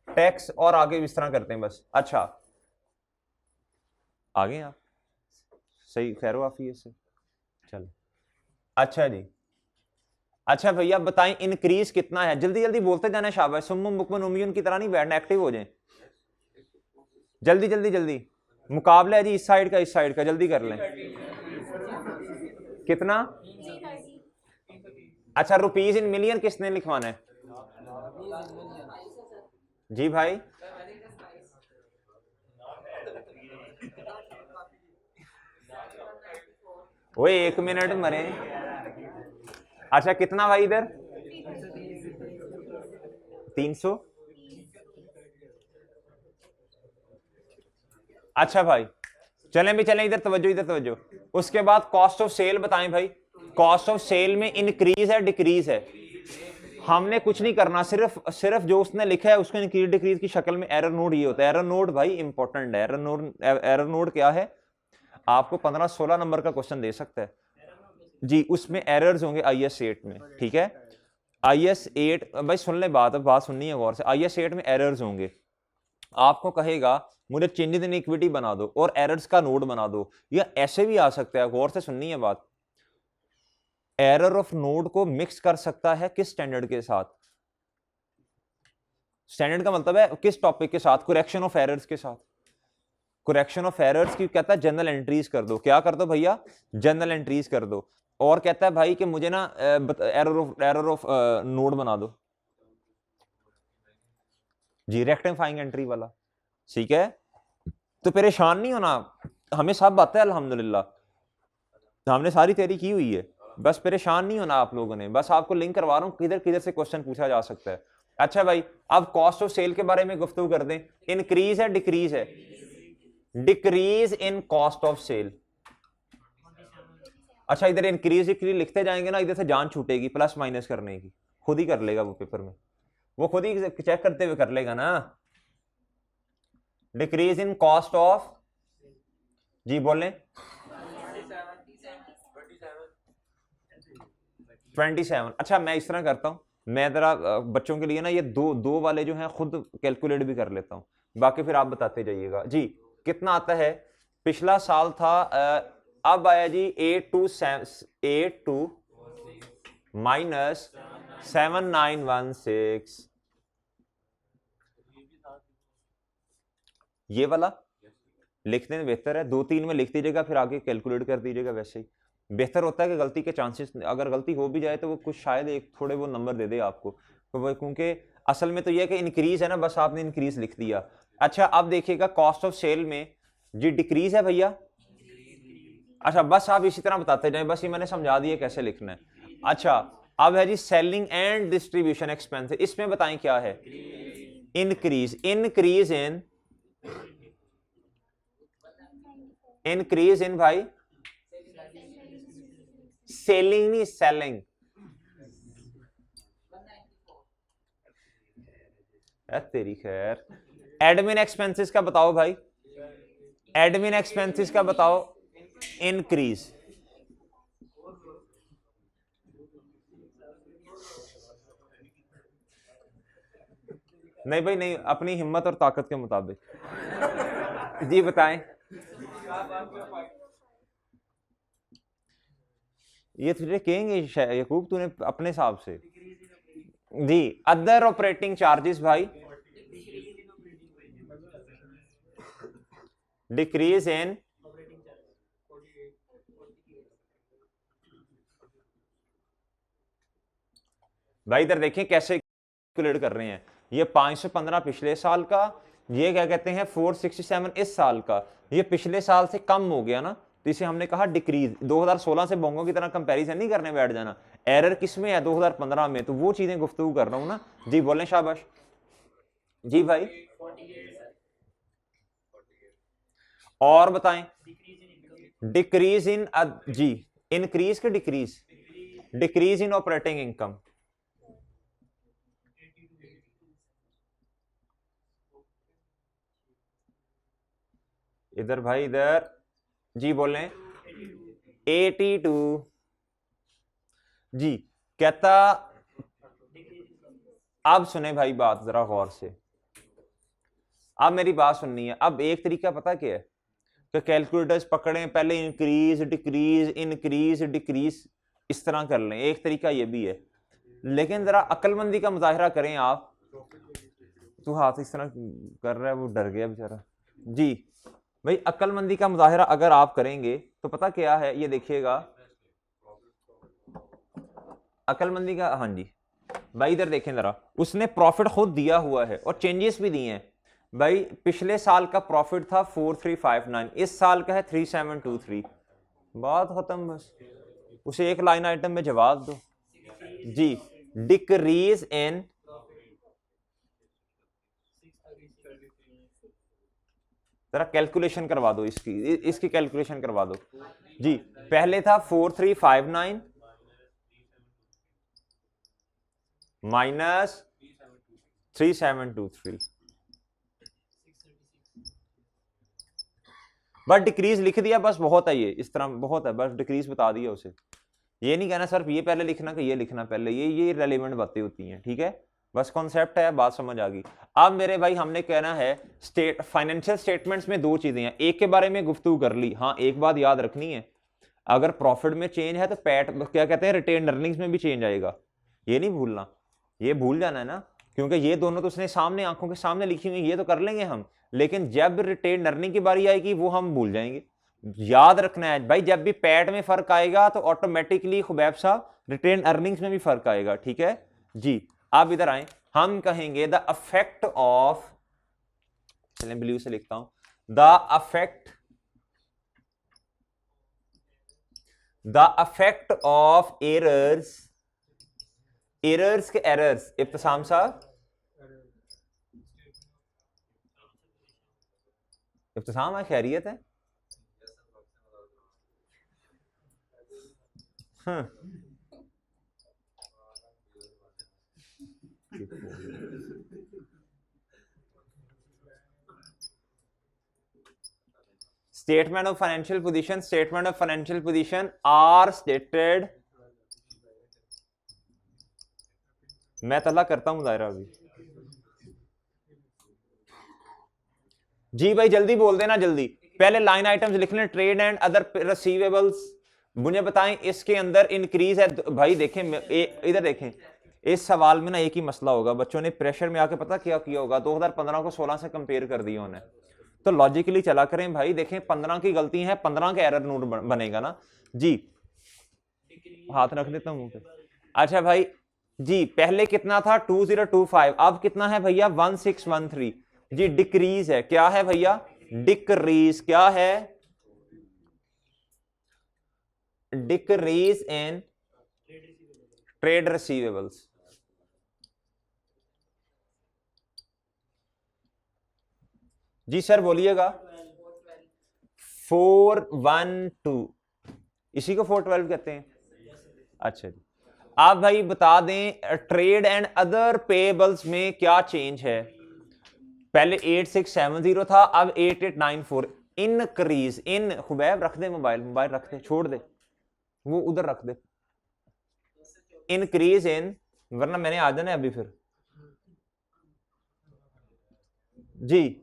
टैक्स, और आगे इस तरह करते हैं बस। अच्छा आगे आप सही खैर वाफी से चलो। अच्छा जी, अच्छा भैया बताएं इंक्रीज कितना है, जल्दी जल्दी बोलते जाना, शाबाश, सुम्मुम बुकमन उम्मीन की तरह नहीं बैठना, एक्टिव हो जाएं, जल्दी जल्दी जल्दी। मुकाबला है जी इस साइड का, जल्दी कर लें। कितना, अच्छा रुपीज इन मिलियन किसने लिखवाना है जी भाई, वो 1 मिनट मरे। अच्छा कितना भाई इधर, 300। अच्छा भाई चलें भी चलें, इधर तवज्जो। उसके बाद कॉस्ट ऑफ सेल बताएं भाई, कॉस्ट ऑफ सेल में इंक्रीज है डिक्रीज है, हमने कुछ नहीं करना, सिर्फ जो उसने लिखा है उसको इंक्रीज डिक्रीज की शक्ल में एरर नोट ये होता है। एरर नोट भाई इंपॉर्टेंट है, एरर नोट क्या है, आपको 15-16 नंबर का क्वेश्चन दे सकता है जी, उसमें एरर्स होंगे IS 8 में, ठीक है। IS8 भाई सुन ले बात, अब बात सुननी है गौर से। IS8 में एरर्स होंगे, आपको कहेगा मुझे चेंजेस इन इक्विटी बना दो और एरर्स का नोड बना दो, या ऐसे भी आ सकता है, गौर से सुननी है बात। एरर ऑफ नोड को मिक्स कर सकता है किस स्टैंडर्ड के साथ? स्टैंडर्ड का मतलब है किस टॉपिक के साथ? करेक्शन ऑफ एरर्स के साथ। करेक्शन ऑफ एरर्स की कहता है जनरल एंट्रीज कर दो। क्या कर दो भैया? जनरल एंट्रीज कर दो। और कहता है भाई कि मुझे ना एरर ऑफ नोड बना दो जी, रेक्टिफाइंग एंट्री वाला। ठीक है, तो परेशान नहीं होना, हमें सब आता है अल्हम्दुलिल्लाह, हमने सारी तैयारी की हुई है, बस परेशान नहीं होना आप लोगों ने। बस आपको लिंक करवा रहा हूं, किधर किधर से क्वेश्चन पूछा जा सकता है। अच्छा भाई, अब कॉस्ट ऑफ सेल के बारे में गुफ्तगू कर दें। इंक्रीज है डिक्रीज है? Decrease in cost of sale. अच्छा, इधर इंक्रीज डिक्रीज लिखते जाएंगे ना, इधर से जान छूटेगी प्लस माइनस करने की, खुद ही कर लेगा वो पेपर में, वो खुद ही चेक करते हुए कर लेगा ना। डिक्रीज इन कॉस्ट ऑफ, जी बोलें, 27। अच्छा मैं इस तरह करता हूं, मैं जरा बच्चों के लिए ना ये दो वाले जो हैं खुद कैलकुलेट भी कर लेता हूं, बाकी फिर आप बताते जाइएगा जी। कितना आता है? पिछला साल था अब आया जी 82 माइनस 7916, ये वाला लिखने में बेहतर है, 2-3 में लिख दीजिएगा, फिर आगे कैलकुलेट कर दीजिएगा। वैसे ही बेहतर होता है कि गलती के चांसेस, अगर गलती हो भी जाए तो वो कुछ शायद एक थोड़े वो नंबर दे दे आपको, क्योंकि असल में तो यह कि इंक्रीज है ना, बस आपने इंक्रीज लिख दिया। अच्छा अब देखिएगा कॉस्ट ऑफ सेल में जी डिक्रीज है भैया। अच्छा बस आप इसी तरह बताते जाए, बस ये मैंने समझा दिया कैसे लिखना है। अच्छा अब है जी सेलिंग एंड डिस्ट्रीब्यूशन एक्सपेंसेस, इसमें बताएं क्या है? इंक्रीज। इंक्रीज इन भाई सेलिंग नहीं सेलिंग, तेरी खैर। एडमिन एक्सपेंसेस का बताओ भाई, एडमिन एक्सपेंसेस का बताओ। इंक्रीज। नहीं भाई नहीं, अपनी हिम्मत और ताकत के मुताबिक जी बताएं। ये तुझे कहेंगे यकूब तूने अपने हिसाब से जी। अदर ऑपरेटिंग चार्जेस भाई, डिक्रीज इन, भाई इधर देखें कैसे कैलकुलेट कर रहे हैं। ये 515 पिछले साल का, ये क्या कहते हैं 467 इस साल का, ये पिछले साल से कम हो गया ना, तो इसे हमने कहा डिक्रीज। 2016 से बोंगो की तरह कंपैरिजन नहीं करने बैठ जाना। एरर किस में है? 2015 में, तो वो चीजें गुफ्तगू कर रहा हूं ना जी। बोलें शाबाश जी भाई। और बताएं। डिक्रीज इन जी, इंक्रीज के decrease? Decrease in operating income. इधर भाई इधर जी बोलें। 82 जी कहता। अब सुने भाई बात जरा गौर से, अब मेरी बात सुननी है। अब एक तरीका पता क्या है कि कैलकुलेटर्स पकड़ें, पहले इंक्रीज डिक्रीज इस तरह कर लें, एक तरीका ये भी है। लेकिन जरा अक्लमंदी का मुजाहरा करें आप। तू हाथ इस तरह कर रहा है, वो डर गया बेचारा जी। भाई अक्लमंदी का मुजाहरा अगर आप करेंगे तो पता क्या है, ये देखिएगा अक्लमंदी का। हाँ जी भाई इधर देखें जरा, उसने प्रॉफिट खुद दिया हुआ है और चेंजेस भी दिए हैं भाई। पिछले साल का प्रॉफिट था 4359, इस साल का है 3723, बात खत्म बस। उसे एक लाइन आइटम में जवाब दो जी। डिक्रीज इन, जरा कैलकुलेशन करवा दो इसकी कैलकुलेशन करवा दो जी। पहले था 4359 माइनस 3723, बस डिक्रीज लिख दिया, बस बहुत है ये, इस तरह बहुत है, बस डिक्रीज बता दिया उसे। ये नहीं कहना सर ये पहले लिखना कि ये लिखना पहले, ये रेलिवेंट बातें होती हैं, ठीक है। बस कॉन्सेप्ट है, बात समझ आ गई। अब मेरे भाई हमने कहना है फाइनेंशियल स्टेटमेंट्स में दो चीजें हैं, एक के बारे में गुफ्तगू कर ली, हाँ एक बात याद रखनी है, अगर प्रॉफिट में चेंज है तो पैट क्या कहते हैं रिटेन अर्निंग्स में भी चेंज आएगा, ये नहीं भूलना, ये भूल जाना है ना, क्योंकि ये दोनों तो उसने सामने आंखों के सामने लिखी हुई, ये तो कर लेंगे हम, लेकिन जब रिटेन अर्निंग की बारी आएगी वो हम भूल जाएंगे। याद रखना है भाई, जब भी पैट में फर्क आएगा तो ऑटोमेटिकली खुबैब साहब रिटेन अर्निंग्स में भी फर्क आएगा, ठीक है जी। आप इधर आए, हम कहेंगे द अफेक्ट ऑफ, चलें ब्लू से लिखता हूं, द अफेक्ट ऑफ एरर्स के एरर्स, इब्तिसाम साहब, इब्तिसाम है, खैरियत है, हाँ statement of financial position are stated, मैं तला करता हूं दायरा अभी जी भाई, जल्दी बोल देना जल्दी, पहले लाइन आइटम्स लिख लें, ट्रेड एंड अदर रिसीवेबल्स, मुझे बताएं इसके अंदर इंक्रीज है भाई, देखें इधर देखें, इस सवाल में ना एक ही मसला होगा, बच्चों ने प्रेशर में आके पता क्या किया होगा, 2015 को 16 से कंपेयर कर दिया उन्हें, तो लॉजिकली चला करें भाई, देखें 15 की गलती है, 15 का एरर नोट बनेगा ना जी, हाथ रख देता हूं। अच्छा भाई जी, पहले कितना था 2025, अब कितना है भैया 1613 जी, डिक्रीज है, क्या है भैया डिक्रीज, क्या है डिक्रीज इन ट्रेड रिसीवेबल्स, जी सर बोलिएगा 412, इसी को 412 कहते हैं, अच्छा जी। आप भाई बता दें ट्रेड एंड अदर पेबल्स में क्या चेंज है, पहले 8670 था, अब 8894, इनक्रीज, इन खुबैब रख दे, मोबाइल रख दे, छोड़ दे वो उधर रख दे, इंक्रीज इन, वरना मैंने आ जाना अभी फिर जी,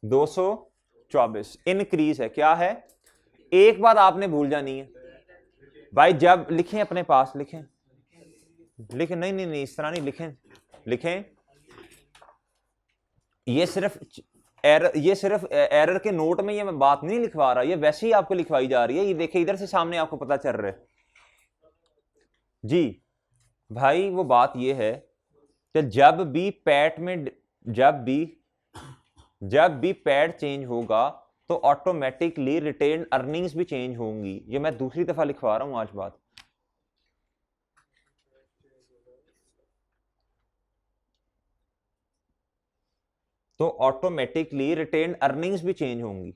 224 इंक्रीज है, क्या है, एक बात आपने भूल जानी है भाई, जब लिखें अपने पास लिखें, नहीं नहीं नहीं इस तरह नहीं लिखें, ये सिर्फ एरर के नोट में ये मैं बात नहीं लिखवा रहा, ये वैसे ही आपको लिखवाई जा रही है, ये देखिए इधर से सामने आपको पता चल रहा है जी भाई, वो बात ये है कि जब भी पैट में जब भी पैड चेंज होगा तो ऑटोमेटिकली रिटेन अर्निंग्स भी चेंज होंगी, ये मैं दूसरी दफा लिखवा रहा हूं आज बात, तो ऑटोमेटिकली रिटेन अर्निंग्स भी चेंज होंगी।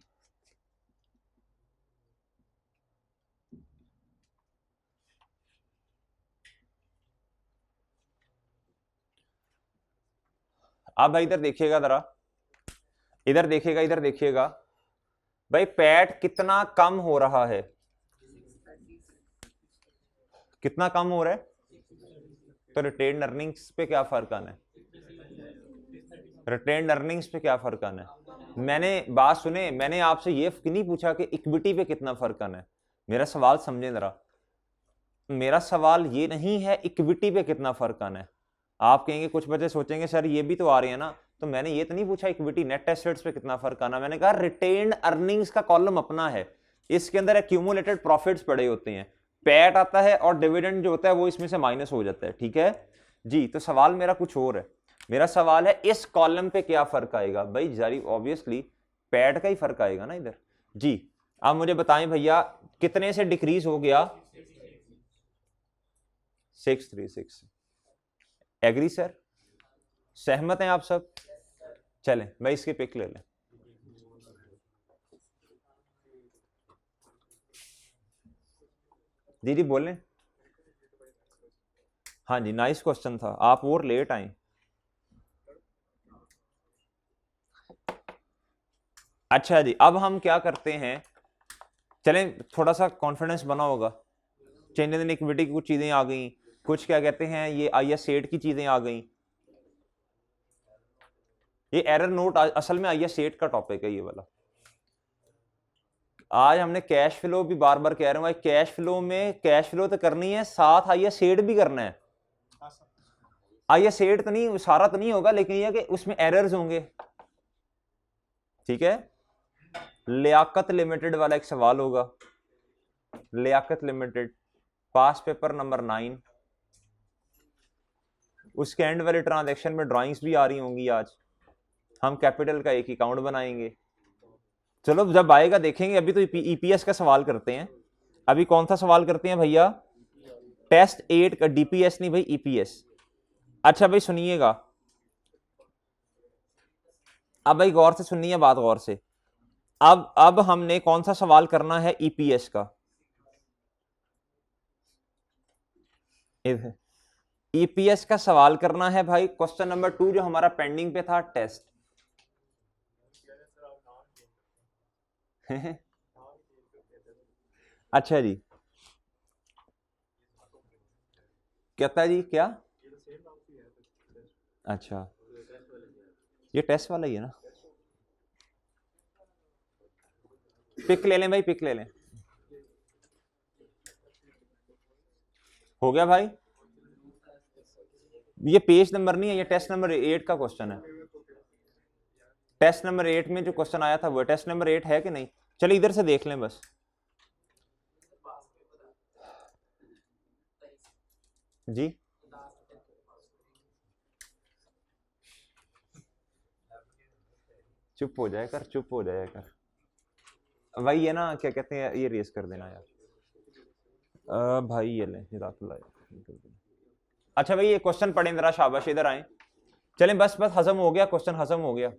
अब भाई इधर देखिएगा जरा, इधर देखिएगा भाई, पैट कितना कम हो रहा है, कितना कम हो रहा है, तो रिटेन अर्निंग्स पे क्या फर्क आना है, रिटेन अर्निंग्स पे क्या फर्क आना है, मैंने बात सुने, मैंने आपसे ये नहीं पूछा कि इक्विटी पे कितना फर्क आना है, मेरा सवाल समझे जरा, मेरा सवाल ये नहीं है इक्विटी पे कितना फर्क आना है, आप कहेंगे कुछ बच्चे सोचेंगे सर ये भी तो आ रही है ना, तो मैंने ये तो नहीं पूछा इक्विटी नेट एसेट्स पे कितना फर्क आना, मैंने कहा रिटेन्ड अर्निंग्स का कॉलम अपना है, इसके अंदर एक्यूमुलेटेड प्रॉफिट्स पड़े होते हैं, पैट आता है और डिविडेंड जो होता है वो इसमें से माइनस हो जाता है, ठीक है जी। तो सवाल मेरा कुछ और है, मेरा सवाल है इस कॉलम पे क्या फर्क आएगा, भाई जारी ऑब्वियसली पैट का ही फर्क आएगा ना इधर जी। आप मुझे बताएं भैया कितने से डिक्रीज हो गया, 636, एग्री सर, सहमत हैं आप सब, चलें भाई इसके पिक ले लें, दीदी बोलें, हाँ जी नाइस क्वेश्चन था, आप और लेट आए, अच्छा जी, अब हम क्या करते हैं, चलें थोड़ा सा कॉन्फिडेंस बना होगा, चेंज इन इक्विटी की कुछ चीजें आ गई, कुछ क्या कहते हैं ये IS8 की चीजें आ गई। ये एरर नोट असल में IS8 का टॉपिक है ये वाला। आज हमने कैश फ्लो भी बार बार कह रहे हैं भाई, कैश फ्लो में कैश फ्लो तो करनी है, साथ IS8 भी करना है। IS8 तो नहीं, सारा तो नहीं होगा, लेकिन यह कि उसमें एरर्स होंगे। ठीक है, लियाकत लिमिटेड वाला एक सवाल होगा, लियाकत लिमिटेड पास पेपर नंबर 9, उसके एंड वाले ट्रांजैक्शन में ड्राइंग्स भी आ रही होंगी। आज हम कैपिटल का एक अकाउंट बनाएंगे, चलो जब आएगा देखेंगे। अभी तो EPS का सवाल करते हैं। अभी कौन सा सवाल करते हैं भैया, टेस्ट 8 का, DPS नहीं भाई, EPS। अच्छा भाई सुनिएगा, अब भाई गौर से सुनिए बात गौर से। अब हमने कौन सा सवाल करना है EPS का, EPS का सवाल करना है भाई। क्वेश्चन नंबर 2 जो हमारा पेंडिंग पे था, टेस्ट। अच्छा जी, कहता जी क्या, अच्छा ये टेस्ट वाला ही है ना, पिक ले लें भाई, पिक ले लें। हो गया भाई, ये पेज नंबर नहीं है, ये टेस्ट नंबर 8 का क्वेश्चन है। टेस्ट नंबर 8 में जो क्वेश्चन आया था वो टेस्ट नंबर 8 है कि नहीं, चलिए इधर से देख लें बस। जी चुप हो जाए कर, चुप हो जाए कर भाई, ये ना क्या कहते हैं, ये रेस कर देना यार। भाई ये ले अच्छा भाई ये क्वेश्चन पढ़े जरा, शाबाश इधर आए। चलें बस बस हजम हो गया, क्वेश्चन हजम हो गया।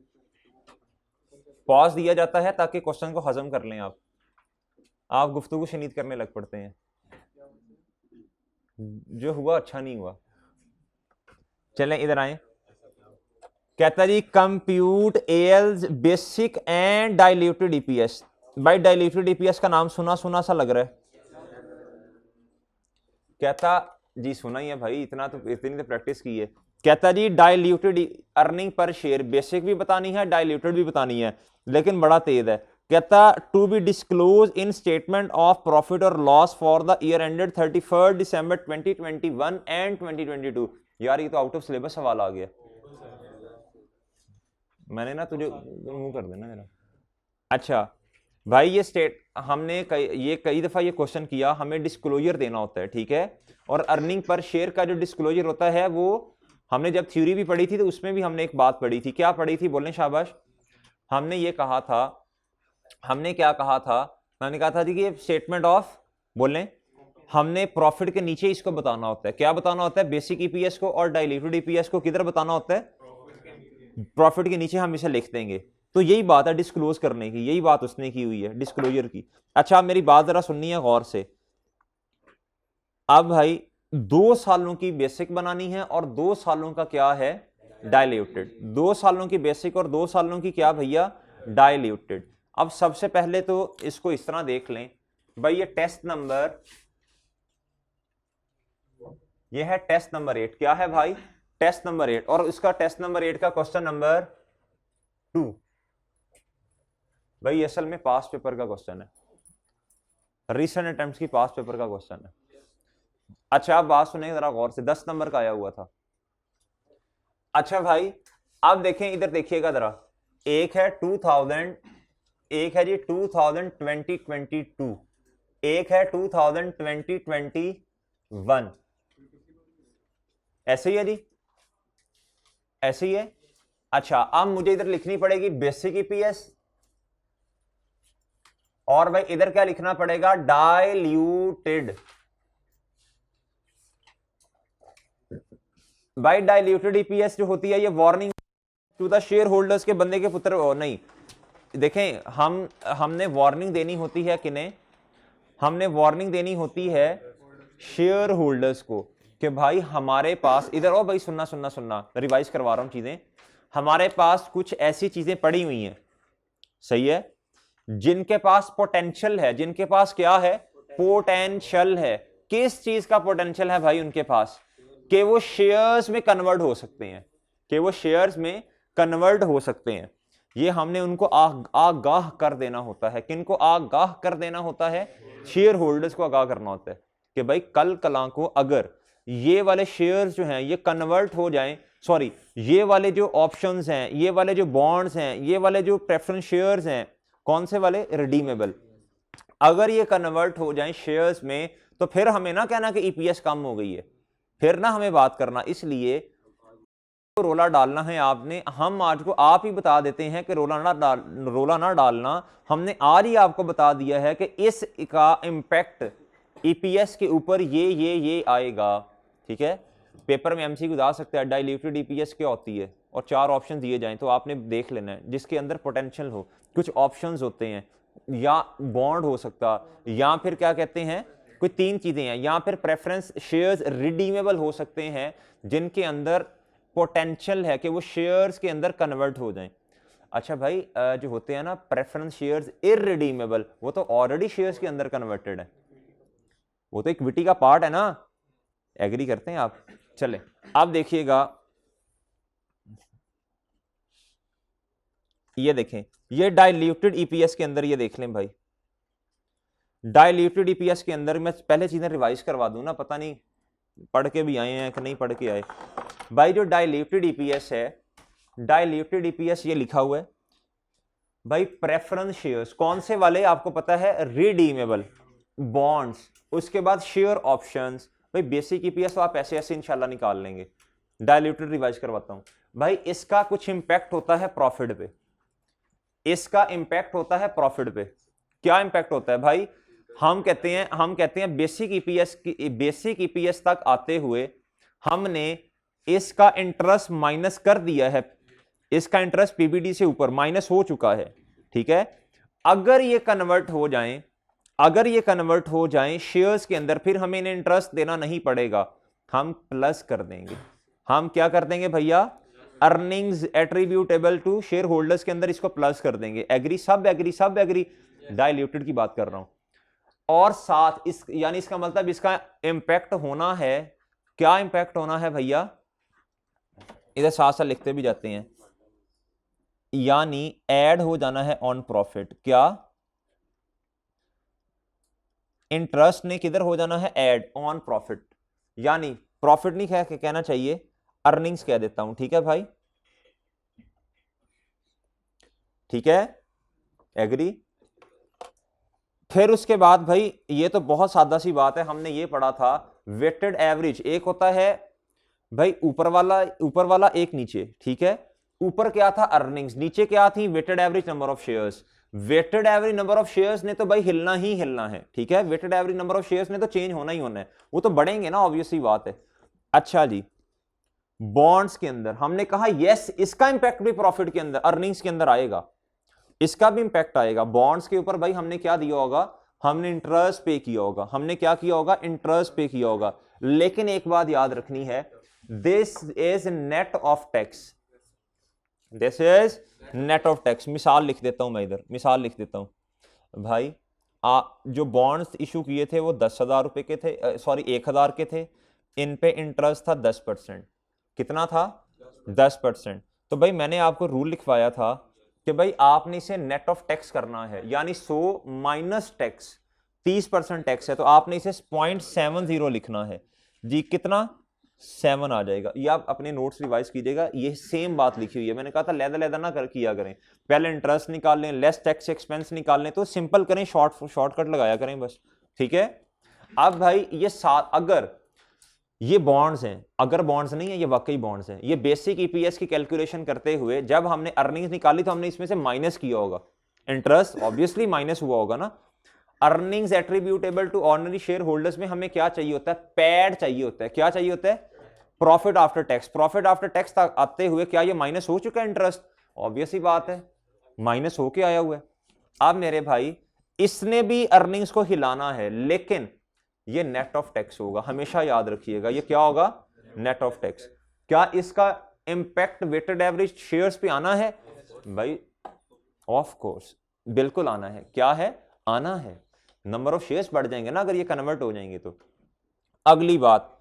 पॉज दिया जाता है ताकि क्वेश्चन को हजम कर लें। आप गुफ्तगू शनीद करने लग पड़ते हैं, जो हुआ अच्छा नहीं हुआ। चलें इधर आए, कहता जी compute AL's basic and diluted EPS। भाई डाइल्यूटेड EPS का नाम सुना सुना सा लग रहा है, कहता जी सुना ही है भाई, इतना तो इतनी तो प्रैक्टिस की है। कहता जी diluted earning per share, basic भी बतानी है डाइल्यूटेड भी बतानी है, लेकिन बड़ा तेज है। कहता to be disclose in statement of profit और loss for the year ended 31 December 2021 and 2022। यार ये तो आउट ऑफ सिलेबस सवाल आ गया, मैंने ना तुझे मुंह कर देना जरा। अच्छा भाई ये स्टेट हमने कई दफा ये क्वेश्चन किया, हमें डिस्क्लोजर देना होता है, ठीक है। और अर्निंग पर शेयर का जो डिस्क्लोजर होता है वो हमने जब थ्योरी भी पढ़ी थी तो उसमें भी हमने एक बात पढ़ी थी। क्या पढ़ी थी बोलें शाबाश। हमने ये कहा था, हमने क्या कहा था, मैंने कहा था जी कि स्टेटमेंट ऑफ, बोलें, हमने प्रॉफिट के नीचे इसको बताना होता है। क्या बताना होता है, बेसिक EPS को और डाइल्यूटेड EPS को किधर बताना होता है, प्रॉफिट के नीचे हम इसे लिख देंगे। तो यही बात है डिस्क्लोज करने की, यही बात उसने की हुई है डिस्क्लोजर की। अच्छा मेरी बात जरा सुननी है गौर से। अब भाई 2 सालों की बेसिक बनानी है और 2 सालों का क्या है, डाइल्यूटेड। 2 सालों की बेसिक और 2 सालों की क्या भैया, डाइल्यूटेड। अब सबसे पहले तो इसको इस तरह देख लें भाई, ये टेस्ट नंबर, ये है टेस्ट नंबर 8। क्या है भाई, टेस्ट नंबर 8, और इसका टेस्ट नंबर 8 का क्वेश्चन नंबर 2। भाई असल में पास पेपर का क्वेश्चन है, रीसेंट अटेम्प्ट्स की पास पेपर का क्वेश्चन है। अच्छा आप बात सुनेंगे जरा गौर से, 10 नंबर का आया हुआ था। अच्छा भाई अब देखें, इधर देखिएगा जरा, एक है 2000, एक है जी 2022, एक है 2021। ऐसे ही है जी, ऐसे ही है। अच्छा अब मुझे इधर लिखनी पड़ेगी बेसिक EPS, और भाई इधर क्या लिखना पड़ेगा, डाइल्यूटेड। भाई डाइल्यूटेड EPS जो होती है ये warning to the shareholders के बंदे के पुत्र नहीं, देखें हमने वार्निंग देनी होती है किन्हें, हमने वार्निंग देनी होती है शेयर होल्डर्स को कि भाई हमारे पास, इधर ओ भाई सुनना सुनना सुनना, रिवाइज करवा रहा हूं चीजें। हमारे पास कुछ ऐसी चीजें पड़ी हुई हैं, सही है, जिनके पास पोटेंशियल है, जिनके पास क्या है, पोटेंशियल है। किस चीज का पोटेंशियल है भाई उनके पास, कि वो शेयर्स में कन्वर्ट हो सकते हैं, कि वो शेयर्स में कन्वर्ट हो सकते हैं। ये हमने उनको आगाह कर देना होता है। किनको आगाह कर देना होता है, शेयर होल्डर्स को आगाह करना होता है कि भाई कल कला को अगर ये वाले शेयर्स जो हैं ये कन्वर्ट हो जाएं, सॉरी ये वाले जो ऑप्शंस हैं, ये वाले जो बॉन्ड्स हैं, ये वाले जो प्रेफरेंस शेयर्स हैं, कौन से वाले, रिडीमेबल, अगर ये कन्वर्ट हो जाएं शेयर्स में, तो फिर हमें ना कहना कि ईपीएस कम हो गई है, फिर ना हमें बात करना। इसलिए रोला डालना है आपने, हम आज को आप ही बता देते हैं कि रोला ना डालना। हमने आज ही आपको बता दिया है कि इस का इम्पैक्ट ईपीएस के ऊपर ये आएगा। ठीक है, पेपर में एमसीक्यू आ सकता है, डाइल्यूटेड ईपीएस क्या होती है, और 4 ऑप्शन दिए जाएं तो आपने देख लेना है, जिसके अंदर पोटेंशियल हो। कुछ ऑप्शंस होते हैं, या बॉन्ड हो सकता, या फिर क्या कहते हैं, कोई 3 चीजें हैं, या फिर प्रेफरेंस शेयर्स रिडीमेबल हो सकते हैं, जिनके अंदर पोटेंशियल है कि वो शेयर्स के अंदर कन्वर्ट हो जाएं। अच्छा भाई, जो होते हैं ना प्रेफरेंस शेयर्स इररिडीमेबल, वो तो ऑलरेडी शेयर्स के अंदर कन्वर्टेड है, वो तो इक्विटी का पार्ट है ना। एग्री करते हैं आप? चले आप देखिएगा, ये देखें, ये डाइल्यूटेड ईपीएस के अंदर, ये देख लें भाई, डाइल्यूटेड ईपीएस के अंदर, मैं पहले चीजें रिवाइज करवा दूं ना, पता नहीं पढ़ के भी आए हैं कि नहीं पढ़ के आए भाई। जो डाइल्यूटेड ईपीएस है, डाइल्यूटेड ईपीएस ये लिखा हुआ है भाई, प्रेफरेंस शेयर्स कौन से वाले आपको पता है, रिडीमेबल, बॉन्ड्स, उसके बाद शेयर ऑप्शंस। भाई बेसिक ईपीएस तो आप ऐसे ऐसे इंशाल्लाह निकाल लेंगे, डाइल्यूटेड रिवाइज करवाता हूं भाई। इसका कुछ इंपैक्ट होता है प्रॉफिट पे, इसका इंपैक्ट होता है प्रॉफिट पे। क्या इंपैक्ट होता है भाई, हम कहते हैं बेसिक ईपीएस तक आते हुए हमने इसका इंटरेस्ट माइनस कर दिया है, इसका इंटरेस्ट पीबीडी से ऊपर माइनस हो चुका है। ठीक है, अगर ये कन्वर्ट हो जाएं, अगर ये कन्वर्ट हो जाएं शेयर्स के अंदर, फिर हमें इन्हें इंटरेस्ट देना नहीं पड़ेगा, हम प्लस कर देंगे। हम क्या कर देंगे भैया, earnings attributable to shareholders के अंदर इसको प्लस कर देंगे। एग्री, सब एग्री, सब एग्री। डाइल्यूटेड की बात कर रहा हूं। और साथ इस, यानी इसका मतलब इसका इंपैक्ट होना है, क्या इंपैक्ट होना है भैया, इधर साथ साथ लिखते भी जाते हैं, यानी ऐड हो जाना है ऑन प्रॉफिट। क्या, इंटरेस्ट ने किधर हो जाना है, ऐड ऑन प्रॉफिट, यानी प्रॉफिट नहीं कहना चाहिए, अर्निंग्स कह देता हूं। ठीक है भाई, ठीक है, एग्री। फिर उसके बाद भाई, ये तो बहुत सादा सी बात है, हमने ये पढ़ा था वेटेड एवरेज, एक होता है भाई ऊपर वाला एक नीचे। ठीक है, ऊपर क्या था, अर्निंग्स, नीचे क्या थी, weighted average number of shares. Weighted average number of shares ने तो भाई हिलना ही हिलना है। ठीक है, weighted average number of shares ने तो चेंज होना ही होना है, वो तो बढ़ेंगे ना, ऑब्वियस सी बात है। अच्छा जी, बॉन्ड्स के अंदर हमने कहा यस, इसका इंपैक्ट भी प्रॉफिट के अंदर, अर्निंग्स के अंदर आएगा, इसका भी इंपैक्ट आएगा। बॉन्ड्स के ऊपर भाई हमने क्या दिया होगा, हमने इंटरेस्ट पे किया होगा, हमने क्या किया होगा, इंटरेस्ट पे किया होगा। लेकिन एक बात याद रखनी है, this is net of tax, this is net of tax. मिसाल लिख देता हूं मैं, इधर मिसाल लिख देता हूं भाई। जो बॉन्ड्स इशू किए थे वो 10,000 रुपए के थे, सॉरी 1,000 के थे, इन पे इंटरेस्ट था 10%। कितना था, 10%। तो भाई मैंने आपको रूल लिखवाया था कि भाई आपने इसे नेट ऑफ टैक्स करना है, यानी 100 माइनस टैक्स, 30% टैक्स है, तो आपने इसे 0.70 लिखना है जी। कितना, 7 आ जाएगा। ये आप अपने नोट्स रिवाइज कीजिएगा, ये सेम बात लिखी हुई है। मैंने कहा था लैदा ना किया करें, पहले इंटरेस्ट निकाल लें, लेस टैक्स एक्सपेंस निकाल लें, तो सिंपल करें, शॉर्टकट लगाया करें बस। ठीक है, अब भाई ये अगर ये बॉन्ड्स हैं, अगर बॉन्ड्स नहीं है, ये वाकई बॉन्ड्स हैं, ये बेसिक ईपीएस की कैलकुलेशन करते हुए जब हमने अर्निंग्स निकाली तो हमने इसमें से माइनस किया होगा, इंटरेस्ट ऑब्वियसली माइनस हुआ होगा ना। Earnings attributable to ordinary shareholders में हमें क्या चाहिए होता है, पैड चाहिए होता है। क्या चाहिए होता है, profit after tax. Profit after tax तक आते हुए क्या ये माइनस हो चुका है इंटरेस्ट, ऑब्वियस ही बात है, माइनस होके आया हुआ है। अब मेरे भाई इसने भी अर्निंग्स को हिलाना है, लेकिन ये नेट ऑफ टैक्स होगा, हमेशा याद रखिएगा, ये क्या होगा, नेट ऑफ टैक्स। क्या इसका इंपैक्ट वेटेड एवरेज शेयर्स पे आना है भाई, ऑफ कोर्स बिल्कुल आना है। क्या है? आना है। नंबर ऑफ शेयर्स बढ़ जाएंगे ना अगर ये कन्वर्ट हो जाएंगे तो। अगली बात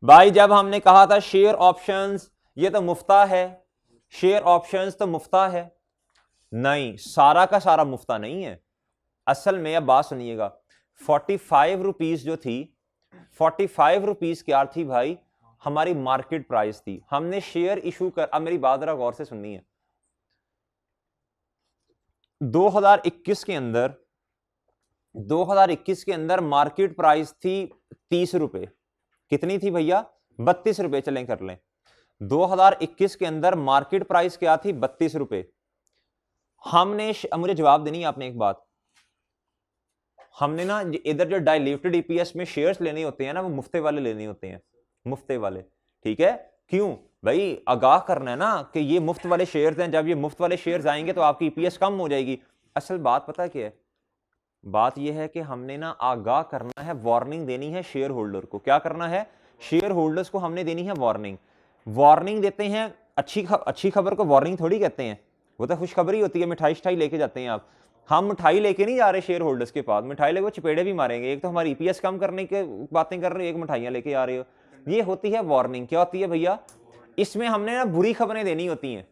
भाई, जब हमने कहा था शेयर ऑप्शंस ये तो मुफ्ता है, शेयर ऑप्शंस तो मुफ्ता है, नहीं सारा का सारा मुफ्ता नहीं है। असल में अब बात सुनिएगा, 45 रुपीज जो थी, 45 रुपीज क्या थी भाई? हमारी मार्केट प्राइस थी। हमने शेयर इशू कर, अब मेरी बात जरा गौर से सुननी है, 2021 के अंदर 2021 के अंदर मार्केट प्राइस थी 30 रुपए। कितनी थी भैया? 32 रुपए। चलें कर लें, 2021 के अंदर मार्केट प्राइस क्या थी? 32 रुपए। हमने मुझे जवाब देनी है आपने एक बात, हमने ना इधर जो डाइल्यूटेड ईपीएस में शेयर्स लेने होते हैं ना, वो मुफ्ते वाले लेने होते हैं, मुफ्ते वाले। ठीक है? क्यों भाई? आगाह करना है ना कि ये मुफ्त वाले शेयर्स हैं, जब ये मुफ्त वाले शेयर्स आएंगे तो आपकी ईपीएस कम हो जाएगी। असल बात पता क्या है? बात यह है कि हमने ना आगाह करना है, वार्निंग देनी है शेयर होल्डर को। क्या करना है? शेयर होल्डर्स को हमने देनी है वार्निंग। वार्निंग देते हैं, अच्छी खबर को वार्निंग थोड़ी कहते हैं, वो तो खुशखबरी होती है। मिठाई शिठाई लेके जाते हैं आप, हम मिठाई लेके नहीं जा रहे शेयर होल्डर्स के पास, मिठाई लेके वो चपेड़े भी मारेंगे। एक तो हमारी ईपीएस कम करने के बातें कर रहे हो, एक मिठाइयां लेके आ रहे हो। ये होती है वार्निंग। क्या होती है भैया? इसमें हमने ना बुरी खबरें देनी होती हैं,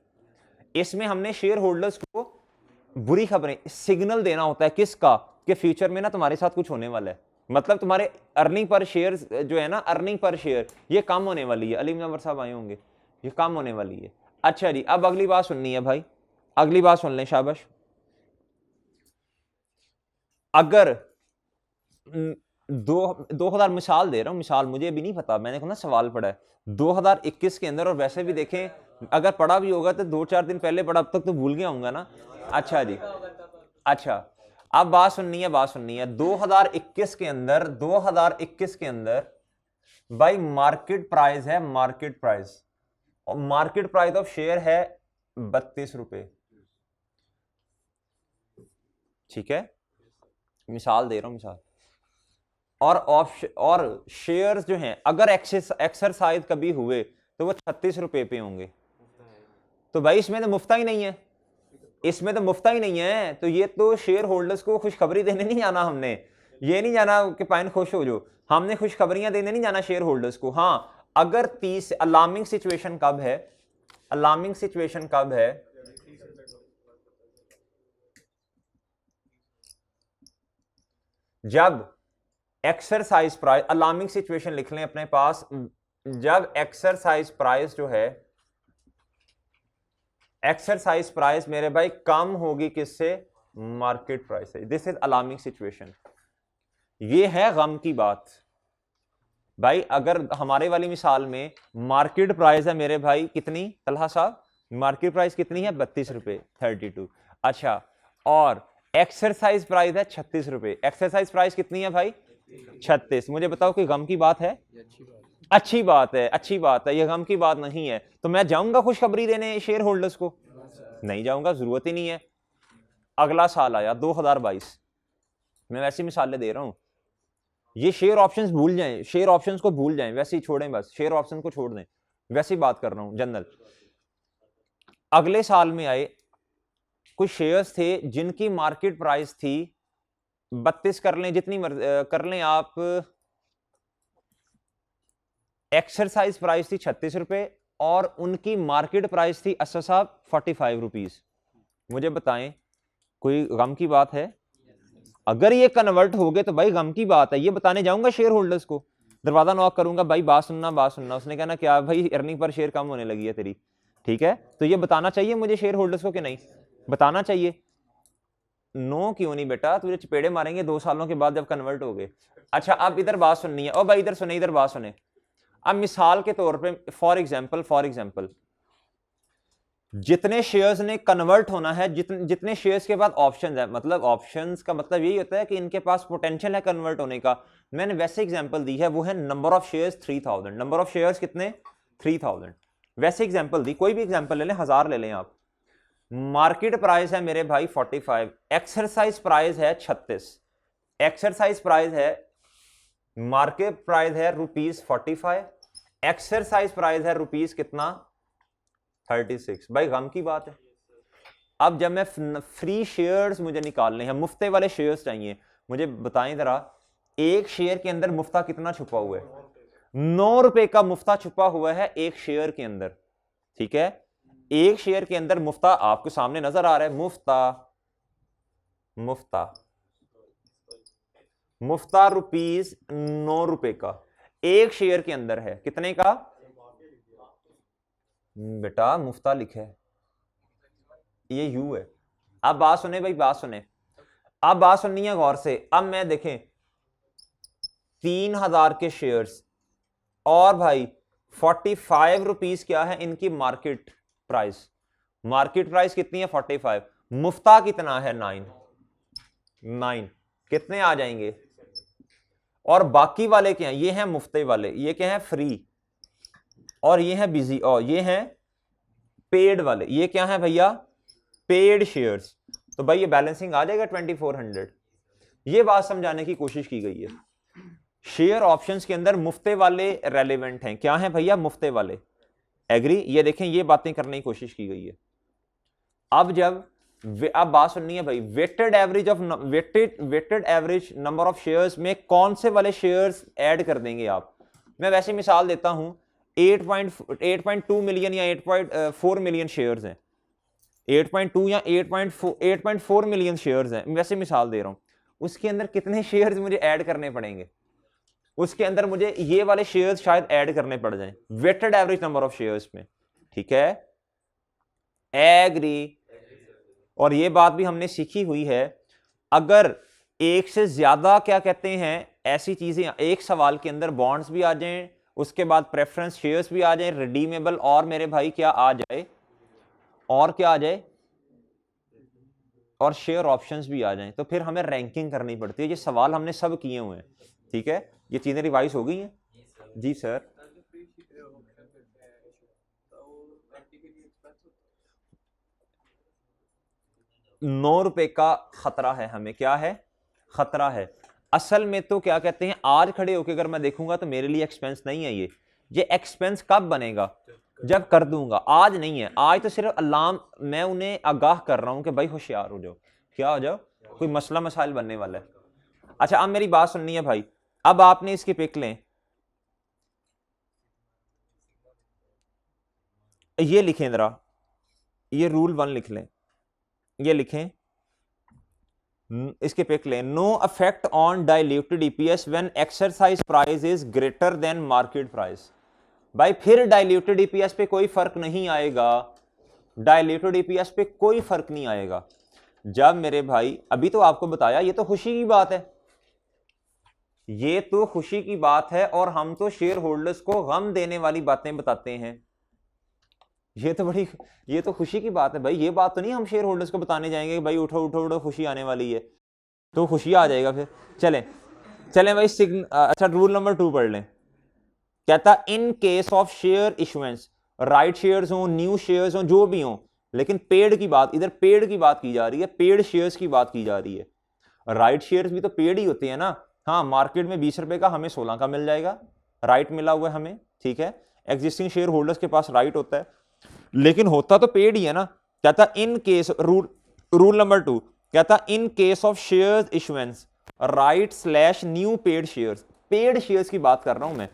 इसमें हमने शेयर होल्डर्स को बुरी खबरें, सिग्नल देना होता है। किसका? कि फ्यूचर में ना तुम्हारे साथ कुछ होने वाला है, मतलब तुम्हारे अर्निंग पर शेयर जो है ना, अर्निंग पर शेयर ये कम होने वाली है। अली मुनव्वर साहब आए होंगे, ये कम होने वाली है। अच्छा जी, अब अगली बात सुननी है भाई, अगली बात सुन लें, शाबाश। अगर 2000 मिसाल दे रहा हूं, मिसाल, मुझे भी नहीं पता, मैंने कहा ना सवाल पढ़ा है 2021 के अंदर, और वैसे भी देखें अगर पढ़ा भी होगा तो 2-4 दिन पहले पढ़ा, अब तक तो भूल गया होऊंगा ना। अच्छा जी, अच्छा अब बात सुननी है, बात सुननी है। 2021 के अंदर, 2021 के अंदर भाई मार्केट प्राइस है, मार्केट प्राइस, और मार्केट प्राइस ऑफ शेयर है 32 रुपए। ठीक है, मिसाल दे रहा हूं, मिसाल। और ऑप्शन और शेयर्स जो हैं अगर एक्सरसाइज कभी हुए तो वो 36 रुपए पे होंगे। तो भाई इसमें तो मुफ्ता ही नहीं है, इसमें तो मुफ्ता ही नहीं है। तो ये तो शेयर होल्डर्स को खुशखबरी देने नहीं जाना हमने, ये नहीं जाना कि पाइन खुश हो जो, हमने खुशखबरियां देने नहीं जाना शेयर होल्डर्स को। हाँ, अगर 30, अलार्मिंग सिचुएशन कब है? अलार्मिंग सिचुएशन कब है? जब एक्सरसाइज प्राइस, अलार्मिंग सिचुएशन लिख लें अपने पास, जब एक्सरसाइज प्राइस जो है, एक्सरसाइज प्राइस मेरे भाई कम होगी किससे? मार्केट प्राइस से। This is alarming situation. ये है गम की बात भाई। अगर हमारे वाली मिसाल में मार्केट प्राइस है मेरे भाई कितनी, तलहा साहब, मार्केट प्राइस कितनी है? 32 रुपए, 32। अच्छा, और एक्सरसाइज प्राइस है 36 रुपए। एक्सरसाइज प्राइस कितनी है भाई? 36। मुझे बताओ कोई गम की बात है? अच्छी बात है, अच्छी बात है, ये गम की बात नहीं है। तो मैं जाऊंगा खुशखबरी देने शेयर होल्डर्स को? नहीं जाऊंगा, जरूरत ही नहीं है। अगला साल आया 2022, मैं वैसी मिसालें दे रहा हूं। ये शेयर ऑप्शंस भूल जाएं, शेयर ऑप्शंस को भूल जाएं, वैसे ही छोड़ें, बस शेयर ऑप्शन को छोड़ दें, वैसी बात कर रहा हूं जनरल। अगले साल में आए कुछ शेयर्स थे जिनकी मार्केट प्राइस थी 32, कर लें जितनी कर लें आप, एक्सरसाइज प्राइस थी 36 रुपए और उनकी मार्केट प्राइस थी असद साहब 45 रुपीज। मुझे बताएं कोई गम की बात है? अगर ये कन्वर्ट हो गए तो भाई गम की बात है। ये बताने जाऊंगा शेयर होल्डर्स को, दरवाजा नॉक करूंगा, भाई बात सुनना, बात सुनना। उसने कहना क्या भाई, अर्निंग पर शेयर कम होने लगी है तेरी। ठीक है, तो ये बताना चाहिए मुझे शेयर होल्डर्स को कि नहीं बताना चाहिए? नो क्यों नहीं बेटा, तुझे चपेड़े मारेंगे 2 सालों के बाद जब कन्वर्ट हो गए। अच्छा, अब इधर बात सुननी है, ओ भाई इधर सुने, इधर बात सुने। अब मिसाल के तौर पे, फॉर एग्जांपल जितने शेयर्स ने कन्वर्ट होना है, जितने शेयर्स के बाद ऑप्शंस है, मतलब ऑप्शंस का मतलब यही होता है कि इनके पास पोटेंशियल है कन्वर्ट होने का। मैंने वैसे एग्जांपल दी है, वो है number of shares 3000। Number of shares कितने? 3000। वैसे एग्जांपल दी, कोई भी एग्जांपल ले लें, 1000 ले लें आप। मार्केट प्राइस है मेरे भाई 45, एक्सरसाइज प्राइस है 36। एक्सरसाइज प्राइस है, मार्केट प्राइस है ₹45, एक्सरसाइज प्राइस है रुपीस कितना? 36। भाई गम की बात है, अब जब मैं फ्री शेयर्स मुझे निकालने हैं, मुफ्ते वाले शेयर्स चाहिए, मुझे बताएं जरा एक शेयर के अंदर मुफ्ता कितना छुपा हुआ है? 9 रुपए का मुफ्ता छुपा हुआ है एक शेयर के अंदर, ठीक है। एक शेयर के अंदर मुफ्ता आपके सामने नजर आ रहा है, मुफ्ता मुफ्ता मुफ्ता रुपीस 9 रुपए का एक शेयर के अंदर है। कितने का बेटा? मुफ्ता लिखा है, ये यू है। अब बात सुने भाई, बात सुने, अब बात सुननी है गौर से। अब मैं देखें 3000 के शेयर्स और भाई 45 रुपीस क्या है इनकी मार्केट प्राइस। मार्केट प्राइस कितनी है? 45। मुफ्ता कितना है? 9। कितने आ जाएंगे? और बाकी वाले क्या हैं? ये हैं मुफ्ते वाले, ये क्या है? फ्री। और ये है बिजी, और ये है पेड वाले। ये क्या है भैया? Paid shares. तो भाई ये बैलेंसिंग आ जाएगा 2400। ये बात समझाने की कोशिश की गई है। शेयर ऑप्शंस के अंदर मुफ्ते वाले रेलेवेंट हैं। क्या हैं भैया? मुफ्ते वाले। एग्री? ये देखें, ये बातें करने की कोशिश की गई है। अब बात सुननी है भाई, weighted average number of shares में कौन से वाले शेयर्स ऐड कर देंगे आप? मैं वैसे मिसाल देता हूं, 8.2 मिलियन या 8.4 मिलियन शेयर्स हैं, 8.2 या 8.4 मिलियन शेयर्स हैं, वैसे मिसाल दे रहा हूं। उसके अंदर कितने शेयर्स मुझे ऐड करने पड़ेंगे? उसके अंदर मुझे ये वाले शेयर्स शायद ऐड करने पड़ जाएं weighted average number of shares में, ठीक है। एग्री? और ये बात भी हमने सीखी हुई है, अगर एक से ज्यादा क्या कहते हैं ऐसी चीजें एक सवाल के अंदर बॉन्ड्स भी आ जाएं, उसके बाद प्रेफरेंस शेयर्स भी आ जाएं, रिडीमेबल, और मेरे भाई क्या आ जाए, और क्या आ जाए, और शेयर ऑप्शंस भी आ जाएं, तो फिर हमें रैंकिंग करनी पड़ती है। ये सवाल हमने सब किए हुए हैं, ठीक है। ये चीजें रिवाइज हो गई हैं जी सर। 9 रुपए का खतरा है हमें। क्या है? खतरा है। असल में तो क्या कहते हैं, आज खड़े होकर अगर मैं देखूंगा तो मेरे लिए एक्सपेंस नहीं है। ये एक्सपेंस कब बनेगा? जब कर दूंगा। आज नहीं है। आज तो सिर्फ अलार्म, मैं उन्हें आगाह कर रहा हूं कि भाई होशियार हो जाओ। क्या हो जाओ? कोई मसला मसाइल बनने वाला है। अच्छा, अब मेरी बात सुननी है भाई। अब आपने इसकी पिक लें, ये लिखें जरा, ये रूल 1 लिख लें, ये लिखें, इसके पिक लें। No effect on diluted EPS when exercise price is greater than market price. भाई फिर डाइल्यूटेड ईपीएस पे कोई फर्क नहीं आएगा। डाइल्यूटेड ईपीएस पे कोई फर्क नहीं आएगा। जब मेरे भाई, अभी तो आपको बताया, ये तो खुशी की बात है, ये तो खुशी की बात है, और हम तो शेयर होल्डर्स को गम देने वाली बातें बताते हैं। ये तो खुशी की बात है भाई। ये बात तो नहीं हम शेयर होल्डर्स को बताने जाएंगे कि भाई उठो उठो उठो खुशी आने वाली है, तो खुशी आ जाएगा फिर। चलें भाई, अच्छा रूल नंबर 2 पढ़ लें। कहता in case of share issuance, right shares हो, न्यू शेयर्स हो, जो भी हो, लेकिन पेड की बात, इधर पेड की बात की जा रही है, पेड शेयर्स की बात की जा रही है। राइट शेयर्स भी तो पेड ही होते हैं ना। हाँ, मार्केट में 20 रुपए का हमें 16 का मिल जाएगा, राइट मिला हुआ है हमें, ठीक है। एग्जिस्टिंग शेयर होल्डर्स के पास राइट होता है, लेकिन होता तो पेड ही है ना। कहता इन केस, रूल नंबर 2 कहता in case of shares issuance, right slash new paid shares, paid shares की बात कर रहा हूं मैं,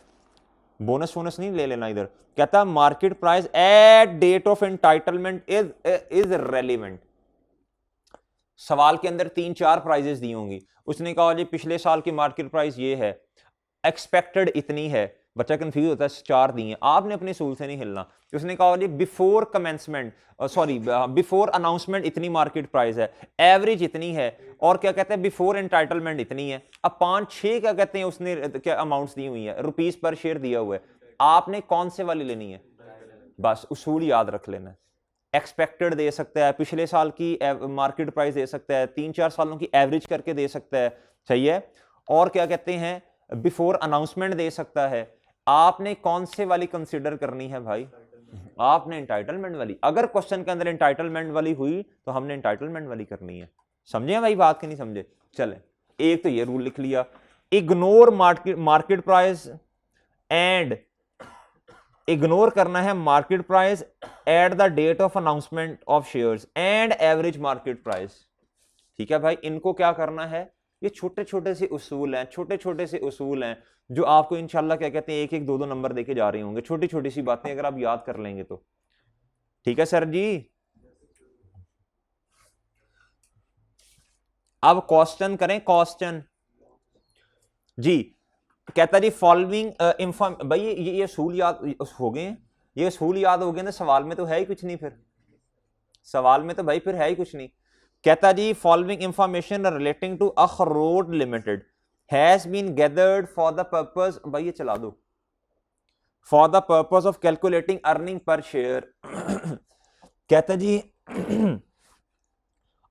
बोनस वोनस नहीं ले लेना इधर। कहता market price at date of entitlement is relevant. सवाल के अंदर 3-4 प्राइजेस दी होंगी, उसने कहा जी पिछले साल की मार्केट प्राइस ये है, एक्सपेक्टेड इतनी है, बच्चा कंफ्यूज होता है, 4 दिए, आपने अपने सूल से नहीं हिलना। उसने कहा जी बिफोर कमेंसमेंट, बिफोर अनाउंसमेंट इतनी मार्केट प्राइस है, एवरेज इतनी है, और क्या कहते हैं बिफोर एंटाइटलमेंट इतनी है। अब 5-6 क्या कहते हैं उसने क्या अमाउंट्स दी हुई है, रुपीस पर शेयर दिया हुआ है, आपने कौन से वाली लेनी है? बस उसूल याद रख लेना। एक्सपेक्टेड दे सकता है, पिछले साल की मार्केट प्राइस दे सकता है, 3-4 सालों की एवरेज करके दे सकता है, सही है। और क्या कहते हैं बिफोर अनाउंसमेंट दे सकता है। आपने कौन से वाली कंसीडर करनी है भाई? आपने एंटाइटलमेंट वाली। अगर क्वेश्चन के अंदर एंटाइटलमेंट वाली हुई तो हमने एंटाइटलमेंट वाली करनी है। समझे भाई बात कि नहीं समझे? चले, एक तो ये रूल लिख लिया, ignore market price and, ignore करना है market price at the date of announcement of shares and average market price. ठीक है भाई, इनको क्या करना है, ये छोटे छोटे से उसूल हैं, छोटे छोटे से उसूल हैं जो आपको इंशाल्लाह क्या कहते हैं एक एक दो दो नंबर देके जा रहे होंगे, छोटी छोटी सी बातें अगर आप याद कर लेंगे तो। ठीक है सर जी। अब क्वेश्चन करें, क्वेश्चन जी। कहता जी फॉलोइंग इंफॉर्म, भाई ये असूल याद हो गए हैं, ये असूल याद हो गए ना, सवाल में तो है ही कुछ नहीं, फिर सवाल में तो भाई फिर है ही कुछ नहीं। कहता जी following information relating to Akhrot Limited has been gathered for the purpose, भाई ये चला दो, for the purpose of calculating earning per share. कहता जी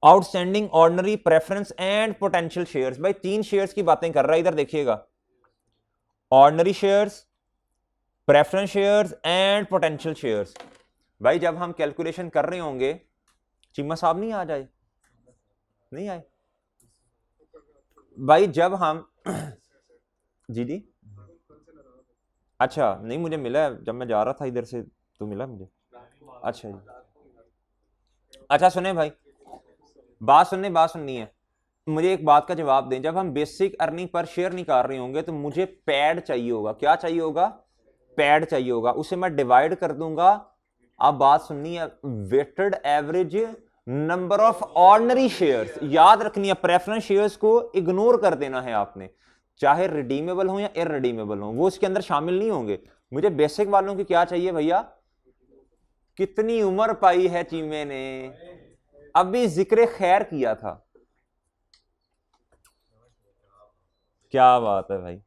outstanding ordinary preference and potential shares, भाई 3 शेयर्स की बातें कर रहा है, इधर देखिएगा, ordinary shares, preference shares and potential shares. भाई जब हम कैलकुलेशन कर रहे होंगे, चीमा साहब नहीं आ जाए, नहीं आए भाई, जब हम जी जी, अच्छा नहीं मुझे मिला है जब मैं जा रहा था इधर से तो मिला मुझे। अच्छा जी, अच्छा सुने भाई, बात सुननी है, मुझे एक बात का जवाब दें, जब हम बेसिक अर्निंग पर शेयर निकाल रहे होंगे तो मुझे पैड चाहिए होगा, क्या चाहिए होगा, पैड चाहिए होगा, उसे मैं डिवाइड कर दूंगा, आप बात सुननी है, weighted average number of ordinary shares, याद रखनी है, प्रेफरेंस शेयर्स को इग्नोर कर देना है आपने, चाहे रिडीमेबल हो या इररिडीमेबल हो, वो उसके अंदर शामिल नहीं होंगे। मुझे बेसिक वालों की क्या चाहिए भैया, कितनी उम्र पाई है चीमे ने, अभी जिक्र खैर किया था, क्या बात है भाई,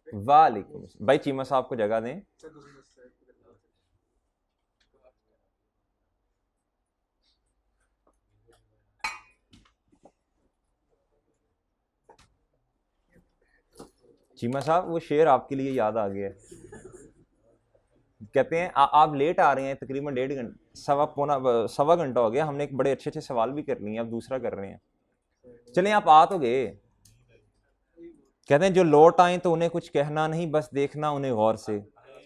वालेकुम भाई, चीमा साहब को जगह दें। चीमा साहब वो शेर आपके लिए याद आ गया है, कहते हैं आप लेट आ रहे हैं, तकरीबन 1.5 घंटा सवा घंटा हो गया, हमने एक बड़े अच्छे अच्छे सवाल भी कर लिए, अब दूसरा कर रहे हैं, चलें आप आ तो गए। कहते हैं जो लौट आए तो उन्हें कुछ कहना नहीं, बस देखना उन्हें गौर से,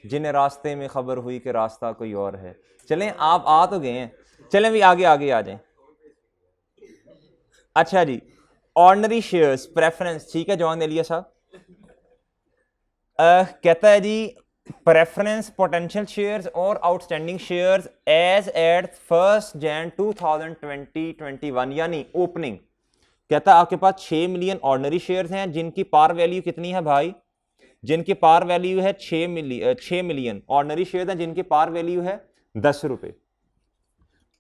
जिन्हें रास्ते में खबर हुई कि रास्ता कोई और है। चलें आप आ तो गए हैं, चलें भी आगे आगे आ जाएं। अच्छा जी, ऑर्डिनरी शेयर्स प्रेफरेंस, ठीक है जवान एलिया साहब, कहता है जी प्रेफरेंस पोटेंशियल शेयर्स और outstanding shares as at 1 Jan 2020-21 यानी ओपनिंग। कहता है आपके पास 6 मिलियन ऑर्डिनरी शेयर्स हैं जिनकी पार वैल्यू कितनी है भाई, जिनकी पार वैल्यू है 6 मिलियन ऑर्डिनरी शेयर हैं जिनकी पार वैल्यू है 10 रुपए।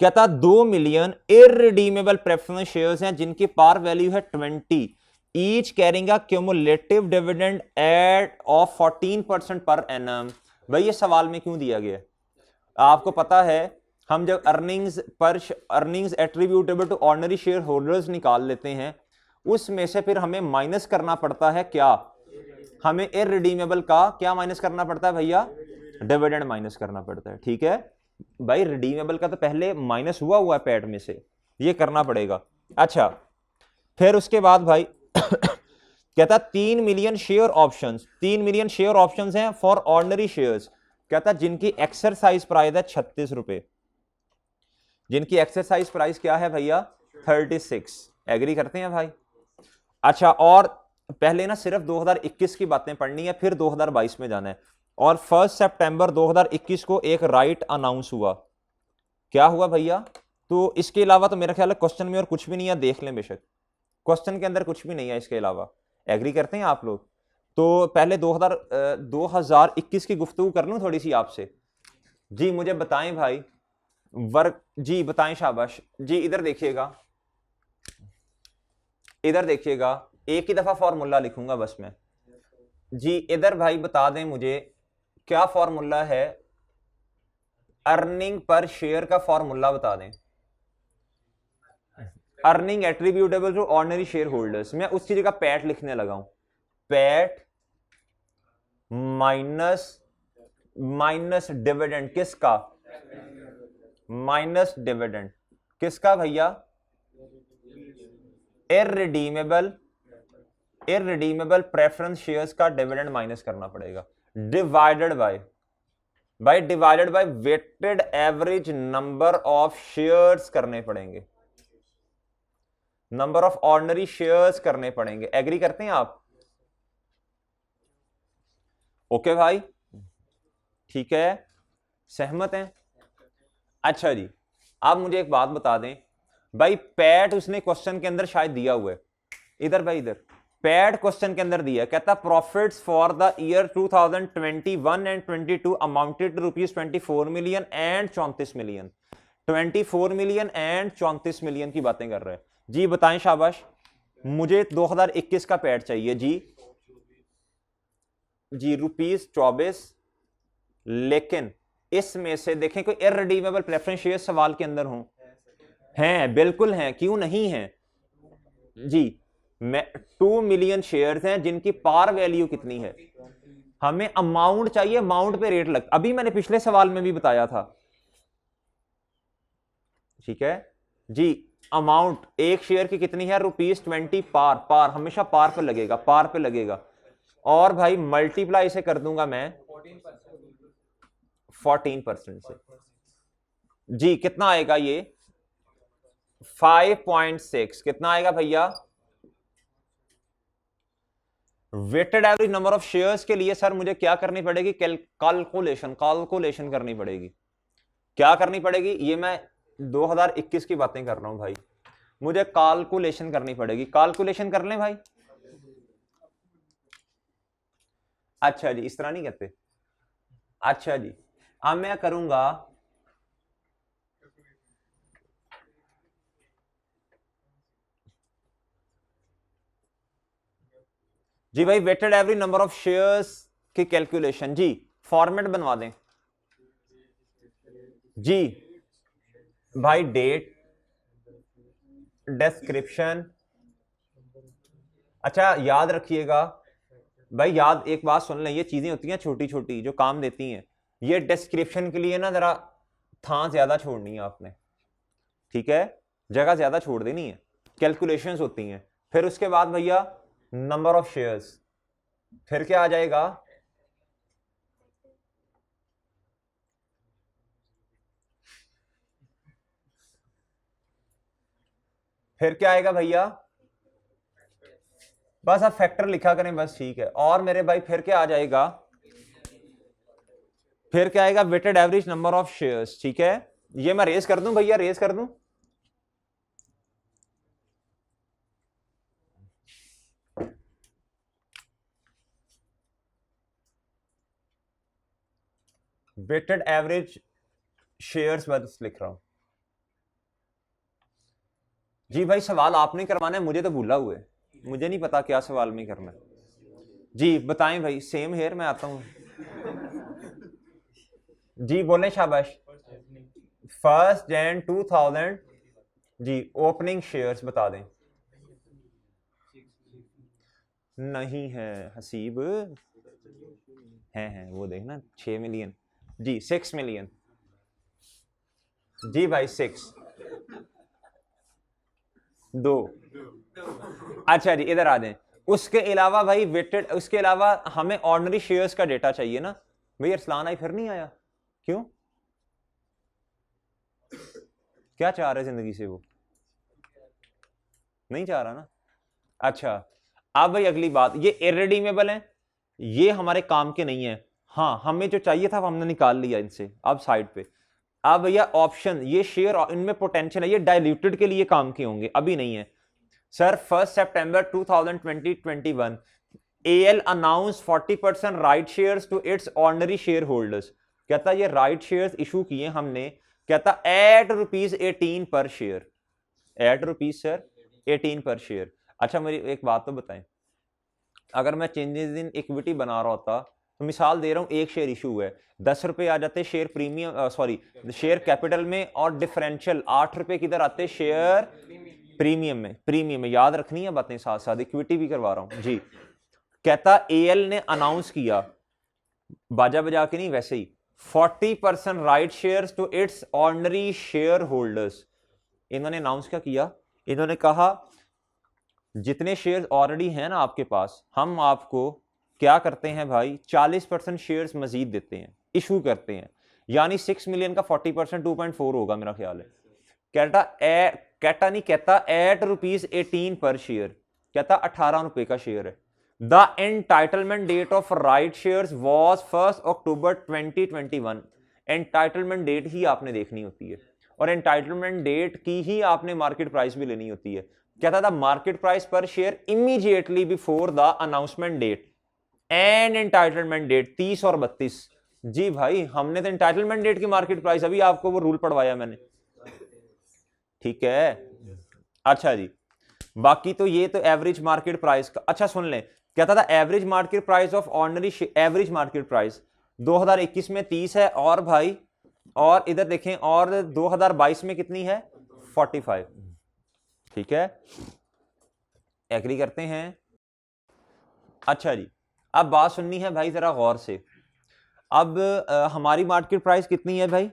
कहता 2 मिलियन इररिडीमेबल प्रेफरेंस शेयर्स हैं जिनकी पार वैल्यू है 20, each carrying a cumulative dividend at of 14% per annum. भाई ये सवाल में क्यों दिया गया, आपको पता है हम जब earnings attributable to ordinary shareholders निकाल लेते हैं, उसमें से फिर हमें माइनस करना पड़ता है क्या, हमें इररिडीमेबल का क्या माइनस करना पड़ता है भैया, डिविडेंड माइनस करना पड़ता है। ठीक है भाई, रिडीमेबल का तो पहले माइनस हुआ है पैड में से, ये करना पड़ेगा। अच्छा फिर उसके बाद भाई कहता 3 million share options, 3 million share options हैं फॉर ऑर्डिनरी शेयर्स, कहता जिनकी एक्सरसाइज प्राइस है 36 रुपए, जिनकी एक्सरसाइज प्राइस क्या है भैया 36, एग्री करते हैं भाई। अच्छा और पहले ना सिर्फ 2021 की बातें पढ़नी है, फिर 2022 में जाना है, और 1 सितंबर 2021 को एक राइट अनाउंस हुआ, क्या हुआ भैया, तो इसके अलावा तो मेरा ख्याल है क्वेश्चन में और कुछ भी नहीं है, देख लें बेशक क्वेश्चन के अंदर कुछ भी नहीं है इसके अलावा, एग्री करते हैं आप लोग। तो पहले 2021 की गुफ्तगू कर लूं थोड़ी सी आपसे, जी मुझे बताएं भाई, वर्क जी बताएं, शाबाश जी, इधर देखिएगा, इधर देखिएगा, एक ही दफा फॉर्मूला लिखूंगा बस मैं, जी इधर भाई बता दें मुझे क्या फॉर्मूला है, अर्निंग पर शेयर का फॉर्मूला बता दें, earning attributable to ordinary shareholders, मैं उसकी जगह पैट लिखने लगा हूं, पैट माइनस डिविडेंड, किसका, माइनस डिविडेंड किसका भैया, इररिडीमेबल इररिडीमेबल प्रेफरेंस शेयर्स का डिविडेंड माइनस करना पड़ेगा, divided by weighted average number of shares करने पड़ेंगे, नंबर ऑफ ऑर्डिनरी शेयर्स करने पड़ेंगे। एग्री करते हैं आप? ओके भाई, ठीक है, सहमत हैं? अच्छा जी, आप मुझे एक बात बता दें भाई, पैट उसने क्वेश्चन के अंदर शायद दिया हुआ है, इधर भाई इधर, पैट क्वेश्चन के अंदर दिया, कहता profits for the year 2021 and 22 amounted to ₹24 million and 34 million, 24 million and 34 million की बातें कर रहे हैं जी। बताएं, शाबाश, मुझे 2021 का पैट चाहिए जी, ₹24, लेकिन इसमें से देखें कोई इररिडीमेबल प्रेफरेंस शेयर सवाल के अंदर हो? हैं, बिल्कुल हैं, क्यों नहीं है जी। 2 मिलियन शेयर्स हैं जिनकी पार वैल्यू कितनी है, हमें अमाउंट चाहिए, अमाउंट पे रेट लग, अभी मैंने पिछले सवाल में भी बताया था, ठीक है जी। अमाउंट एक शेयर की कितनी है, ₹20 पार हमेशा पार पे लगेगा, पार पे लगेगा, और भाई मल्टीप्लाई से कर दूंगा मैं 14% से जी। कितना आएगा ये? 5.6। कितना आएगा भैया? Weighted average number of shares के लिए सर मुझे क्या करनी पड़ेगी? कैलकुलेशन करनी पड़ेगी। क्या करनी पड़ेगी? ये मैं 2021 की बातें कर रहा हूं भाई, मुझे कैलकुलेशन करनी पड़ेगी। कैलकुलेशन कर लें भाई? अच्छा जी, इस तरह नहीं कहते। अच्छा जी, अब मैं करूंगा, जी भाई weighted average number of shares की कैलकुलेशन जी, फॉर्मेट बनवा दें जी भाई, डेट, डिस्क्रिप्शन। अच्छा याद रखिएगा भाई, याद एक बात सुन लें, ये चीजें होती हैं छोटी छोटी जो काम देती हैं, ये डिस्क्रिप्शन के लिए ना जरा था ज्यादा छोड़नी है आपने, ठीक है, जगह ज्यादा छोड़ देनी है, कैलकुलेशंस होती हैं। फिर उसके बाद भैया नंबर ऑफ शेयर्स, फिर क्या आ जाएगा? फिर क्या आएगा भैया? बस आप फैक्टर लिखा करें बस, ठीक है। और मेरे भाई फिर क्या आ जाएगा? फिर क्या आएगा? Weighted average number of shares, ठीक है। ये मैं रेस कर दूं भैया, रेस कर दूं? वेटेड एवरेज शेयर्स बस लिख रहा हूं जी। भाई सवाल आपने करवाना है, मुझे तो भूला हुआ है, मुझे नहीं पता क्या सवाल में करना है जी। बताएं भाई, सेम हेयर, मैं आता हूं जी, बोलें शाबाश। 1 Jan 2000 जी, ओपनिंग शेयर्स बता दें। नहीं है हसीब, है वो देखना, 6 मिलियन जी, 6 मिलियन जी भाई, 6 2। अच्छा जी, इधर आ जाएं। उसके अलावा भाई वेटेड, उसके अलावा हमें ऑर्डिनरी शेयर्स का डेटा चाहिए ना भाई। अरसलान आई फिर नहीं आया, क्यों? क्या चाह रहे जिंदगी से वो? नहीं चाह रहा ना। अच्छा, अब भाई अगली बात, ये इररिडीमेबल है, ये हमारे काम के नहीं है। हाँ, हमें जो चाहिए था वो हमने निकाल लिया इनसे, अब साइड पे। अब भैया ऑप्शन, ये शेयर इनमें पोटेंशियल है, ये डाइल्यूटेड के लिए काम के होंगे, अभी नहीं है sir. 1 September 2021 AL announce 40% right shares to its ordinary shareholders. कहता ये राइट शेयर्स इशू किए हमने, कहता एट ₹18 पर शेयर, एट रुपीज सर 18 पर शेयर। अच्छा मेरी एक बात तो बताएं, अगर मैं चेंजेस इन इक्विटी बना रहा होता, तो मिसाल दे रहा हूं, एक शेयर इशू है, 10 रुपए आ जाते share premium, sorry share capital में, और डिफरेंशियल 8 रुपए किधर आते शेयर प्रीमियम में। याद रखनी है बातें, साथ साथ इक्विटी भी करवा रहा हूं जी। कहता AL ने अनाउंस किया, बाजा बजा के नहीं, वैसे ही 40% right shares to its ordinary shareholders. इन्होंने अनाउंस क्या किया? इन्होंने कहा जितने शेयर्स ऑलरेडी हैं ना आपके पास, हम आपको क्या करते हैं भाई, 40% शेयर्स मजीद देते हैं, इशू करते हैं, यानी 6 मिलियन का 40% 2.4 होगा मेरा ख्याल है। कहता नहीं कहता एट ₹18 पर शेयर, कहता 18 रुपए का शेयर है। The entitlement date of right shares was 1 October 2021। Entitlement date ही आपने देखनी होती है, और एंटाइटलमेंट डेट की ही आपने मार्केट प्राइस भी लेनी होती है। कहता था market price per share immediately before the announcement date and entitlement date 30 और 32। जी भाई, हमने तो एंटाइटलमेंट डेट की मार्केट प्राइस, अभी आपको वो रूल पढ़वाया मैंने, ठीक है। अच्छा जी, बाकी तो ये तो एवरेज मार्केट प्राइस का। अच्छा सुन लें, कहता था average market price of ordinary, average market price 2021 में 30 है, और भाई और इधर देखें, और 2022 में कितनी है, 45। ठीक है, एग्री करते हैं। अच्छा जी, अब बात सुननी है भाई जरा गौर से। अब हमारी मार्केट प्राइस कितनी है भाई,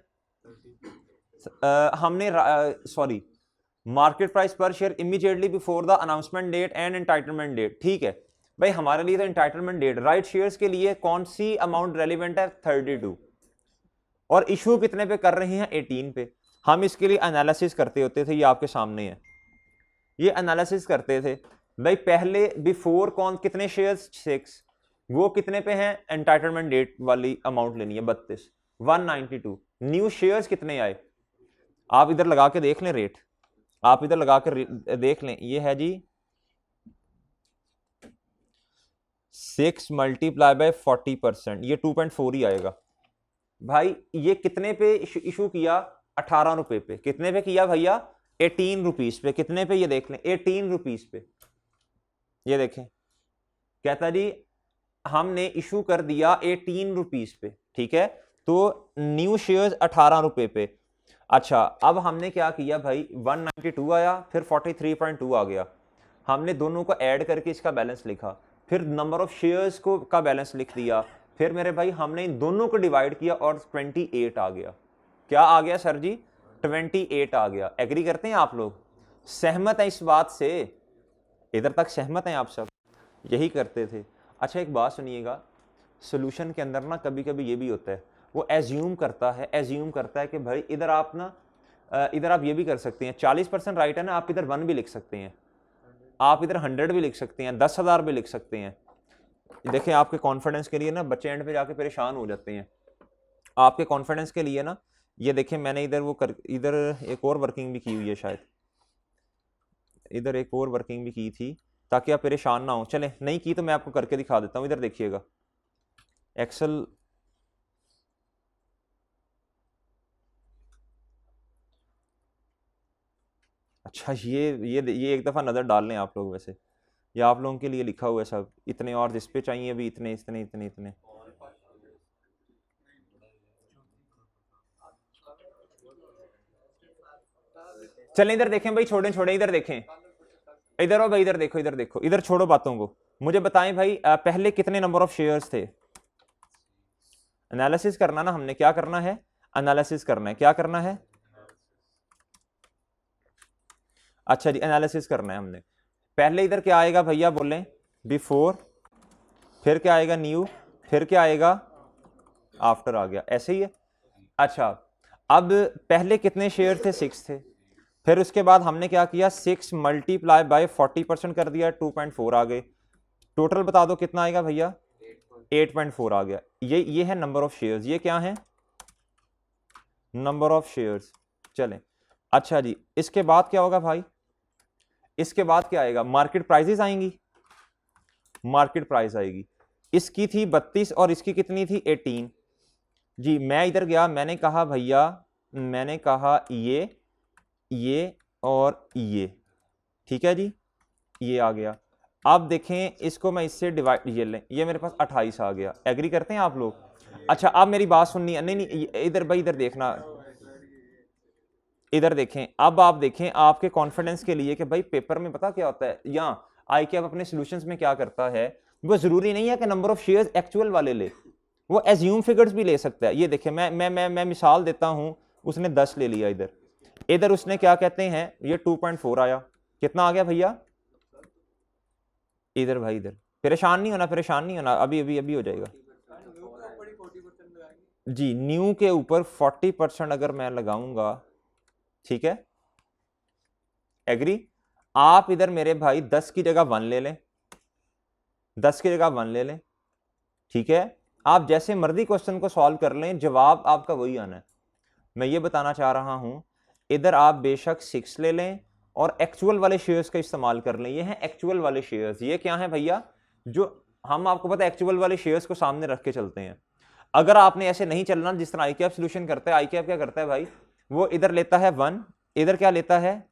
हमने sorry, market price per share immediately before the announcement date and entitlement date. ठीक है भाई, हमारे लिए तो एंटाइटलमेंट डेट राइट शेयर्स के लिए कौन सी अमाउंट रेलिवेंट है, 32, और इशू कितने पे कर रहे हैं, 18 पे। हम इसके लिए एनालिसिस करते होते थे, ये आपके सामने है, ये एनालिसिस करते थे भाई। पहले बिफोर कौन कितने शेयर्स, 6, वो कितने पे हैं, एंटाइटलमेंट डेट वाली अमाउंट लेनी है 32, 192। न्यू शेयर्स कितने आए, आप इधर लगा के देख लें रेट, आप इधर लगा कर देख लें, ये है जी 6 मल्टीप्लाई बाय 40%, ये 2.4 ही आएगा भाई। ये कितने पे इशू किया, 18 रुपए पे। कितने पे किया भैया, 18 रुपीज पे। कितने पे, ये देख लें, 18 रुपीज पे। ये देखें, कहता जी हमने इशू कर दिया 18 रुपीज पे, ठीक है, तो न्यू शेयर्स 18 रुपए पे। अच्छा, अब हमने क्या किया भाई, 192 आया, फिर 43.2 आ गया, हमने दोनों को ऐड करके इसका बैलेंस लिखा, फिर नंबर ऑफ शेयर्स को का बैलेंस लिख दिया, फिर मेरे भाई हमने इन दोनों को डिवाइड किया और 28 आ गया। क्या आ गया सर जी, 28 आ गया। एग्री करते हैं आप लोग, सहमत है इस बात से, इधर तक सहमत हैं आप सब, यही करते थे। अच्छा एक बात सुनिएगा, सोल्यूशन के अंदर ना कभी कभी ये भी होता है, वो एज्यूम करता है कि भाई इधर आप ना, इधर आप ये भी कर सकते हैं, 40% राइट है ना, आप इधर 1 भी लिख सकते हैं, आप इधर 100 भी लिख सकते हैं, 10,000 भी लिख सकते हैं। देखें, आपके कॉन्फिडेंस के लिए ना बच्चे एंड पे जाके परेशान हो जाते हैं। आपके कॉन्फिडेंस के लिए ना, ये देखें मैंने इधर वो कर, इधर एक और वर्किंग भी की हुई है, शायद इधर एक और वर्किंग भी की थी, ताकि आप परेशान ना हो। चले, नहीं की तो मैं आपको करके दिखा देता हूँ, इधर देखिएगा एक्सेल। अच्छा, ये एक दफ़ा नज़र डाल लें आप लोग, वैसे ये आप लोगों के लिए लिखा हुआ है सब, इतने और जिस पे चाहिए अभी इतने इतने इतने इतने। चलें इधर देखें भाई, छोड़ें छोड़ें, इधर देखें, इधर हो भाई, इधर देखो, इधर देखो, इधर छोड़ो बातों को, मुझे बताएं भाई पहले कितने नंबर ऑफ शेयर्स थे। एनालिसिस करना ना, हमने क्या करना है, एनालिसिस करना है, क्या करना है, अच्छा जी एनालिसिस करना है हमने। पहले इधर क्या आएगा भैया, बोलें बिफोर, फिर क्या आएगा न्यू, फिर क्या आएगा आफ्टर, आ गया, ऐसे ही है। अच्छा, अब पहले कितने शेयर थे, 6 थे, फिर उसके बाद हमने क्या किया, 6 मल्टीप्लाई बाय 40% कर दिया, 2.4 आ गए। टोटल बता दो कितना आएगा भैया, 8.4 आ गया। ये है नंबर ऑफ शेयर्स, ये क्या है, नंबर ऑफ शेयर्स। चलें, अच्छा जी, इसके बाद क्या होगा भाई, इसके बाद क्या आएगा, मार्केट प्राइसेस आएंगी, मार्केट प्राइस आएगी। इसकी थी 32 और इसकी कितनी थी, 18 जी। मैं इधर गया, मैंने कहा भैया, मैंने कहा ये और ये, ठीक है जी, ये आ गया। अब देखें इसको मैं इससे डिवाइड, ये लें, ये मेरे पास 28 आ गया। एग्री करते हैं आप लोग। अच्छा, अब मेरी बात सुननी है, नहीं नहीं इधर भाई, इधर देखना, इधर देखें, अब आप देखें आपके कॉन्फिडेंस के लिए कि भाई पेपर में पता क्या होता है, या आई के अपने सॉल्यूशंस में क्या करता है, वो जरूरी नहीं है कि नंबर ऑफ शेयर्स एक्चुअल वाले ले, वो एज्यूम फिगर्स भी ले सकता है। ये देखें, मैं मिसाल देता हूं, उसने 10 ले लिया, इधर इधर उसने क्या कहते हैं, ये 2.4 आया, कितना आ गया भैया, इधर भाई इधर, परेशान नहीं होना, परेशान नहीं होना, अभी अभी अभी हो जाएगा जी। न्यू के ऊपर 40% अगर मैं लगाऊंगा, ठीक है, एग्री। आप इधर मेरे भाई 10 की जगह 1 ले लें, 10 की जगह 1 ले लें, ठीक है। आप जैसे मर्जी क्वेश्चन को सॉल्व कर लें, जवाब आपका वही आना है। मैं ये बताना चाह रहा हूं, इधर आप बेशक 6 ले लें और एक्चुअल वाले शेयर्स का इस्तेमाल कर लें। ये हैं एक्चुअल वाले शेयर्स। ये क्या है भैया, जो हम आपको पता है एक्चुअल वाले शेयर्स को सामने रख के चलते हैं। अगर आपने ऐसे नहीं चलना जिस तरह आईकैप सोल्यूशन करता है, आईकैप क्या करता है भाई, वो इधर लेता है 1, इधर क्या लेता है,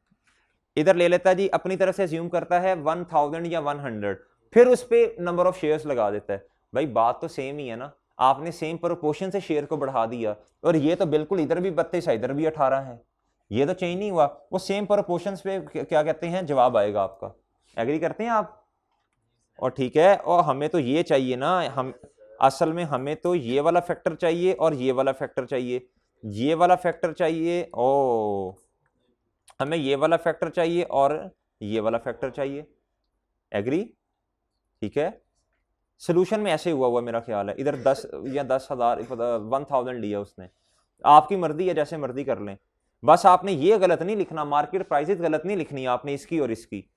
इधर ले लेता है जी, अपनी तरफ से अज्यूम करता है 1000 या 100, फिर उस पर नंबर ऑफ शेयर्स लगा देता है। भाई बात तो सेम ही है ना, आपने सेम प्रोपोर्शन से शेयर को बढ़ा दिया, और ये तो बिल्कुल इधर भी 32 है इधर भी 18 है, ये तो चेंज नहीं हुआ। वो सेम प्रोपोर्शन पे क्या कहते हैं, जवाब आएगा आपका। एग्री करते हैं आप? और ठीक है, और हमें तो ये चाहिए ना, हम असल में हमें तो ये वाला फैक्टर चाहिए और ये वाला फैक्टर चाहिए, ये वाला फैक्टर चाहिए, ओ हमें ये वाला फैक्टर चाहिए और ये वाला फैक्टर चाहिए। एग्री? ठीक है। सोल्यूशन में ऐसे हुआ मेरा ख्याल है, इधर 10 या 10,000 1000 लिया उसने, आपकी मर्जी है, जैसे मर्जी कर लें। बस आपने ये गलत नहीं लिखना, मार्केट प्राइसेस गलत नहीं लिखनी आपने, इसकी और इसकी।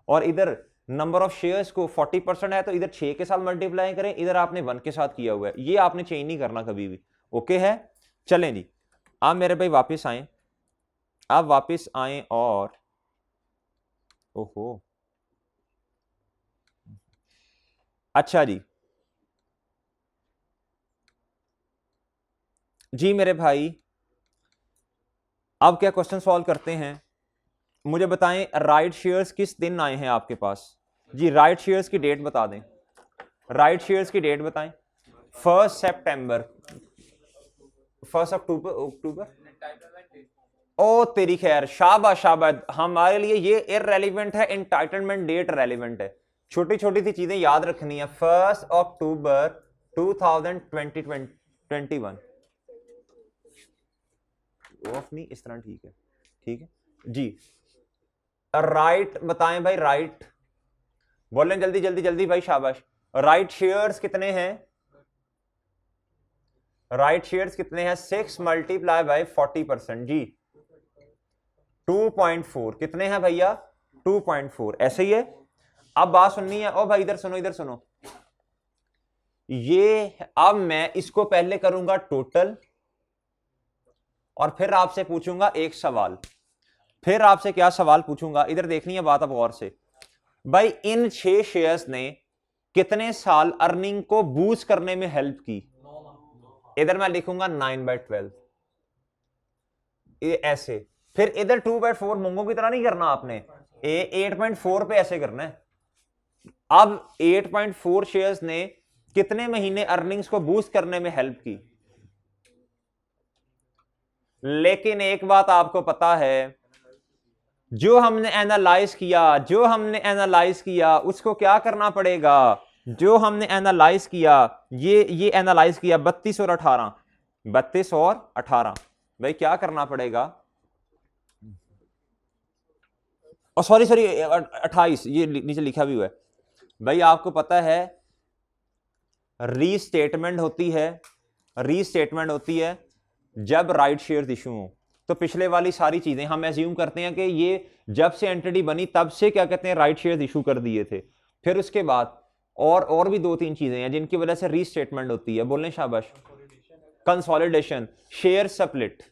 और इधर नंबर ऑफ शेयर्स को 40% है तो इधर 6 के साथ मल्टीप्लाई करें, इधर आपने 1 के साथ किया हुआ है, ये आपने चेंज नहीं करना कभी भी। ओके है? चलें जी, आप मेरे भाई वापस आए, आप वापस आए और ओहो अच्छा जी, जी मेरे भाई अब क्या क्वेश्चन सॉल्व करते हैं, मुझे बताएं राइट शेयर्स किस दिन आए हैं आपके पास जी, राइट शेयर्स की डेट बता दें, राइट शेयर्स की डेट बताएं। 1 सितंबर, 1 अक्टूबर, अक्टूबर, ओ तेरी खैर, शाबाश शाबाश, हमारे लिए ये इररेलेवेंट है, एंटाइटलमेंट डेट रेलेवेंट है। छोटी छोटी सी चीजें याद रखनी है। 1 अक्टूबर 2021 ऑफ नहीं, इस तरह ठीक है, ठीक है जी। राइट बताएं भाई, राइट बोलें जल्दी जल्दी जल्दी भाई, शाबाश। राइट शेयर्स कितने हैं, राइट शेयर्स कितने हैं, 6 मल्टीप्लाई बाय 40% जी, 2.4 कितने हैं भैया, 2.4, ऐसे ही है। अब बात सुननी है, ओ भाई इधर सुनो, इधर सुनो, ये अब मैं इसको पहले करूंगा टोटल, और फिर आपसे पूछूंगा एक सवाल। फिर आपसे क्या सवाल पूछूंगा, इधर देखनी है बात अब गौर से भाई, इन 6 शेयर्स ने कितने साल अर्निंग को बूस्ट करने में हेल्प की, इधर मैं लिखूंगा 9/12, ऐसे। फिर इधर 2/4 मूंगों की तरह नहीं करना आपने, 8.4 पे ऐसे करना है। अब 8.4 शेयर्स ने कितने महीने अर्निंग्स को बूस्ट करने में हेल्प की, लेकिन एक बात आपको पता है, जो हमने एनालाइज किया, जो हमने एनालाइज किया उसको क्या करना पड़ेगा, जो हमने एनालाइज किया, ये एनालाइज किया 32 और 18, 32 और 18, भाई क्या करना पड़ेगा, और सॉरी सॉरी 28, ये नीचे लिखा भी हुआ है भाई। आपको पता है रीस्टेटमेंट होती है, रीस्टेटमेंट होती है जब राइट शेयर्स इशू हो। तो पिछले वाली सारी चीजें हम एज्यूम करते हैं कि ये जब से एंटिटी बनी तब से क्या कहते हैं राइट शेयर्स इशू कर दिए थे। फिर उसके बाद और भी 2-3 चीजें हैं जिनकी वजह से रीस्टेटमेंट होती है, बोलने शाबाश। कंसोलिडेशन, शेयर स्प्लिट,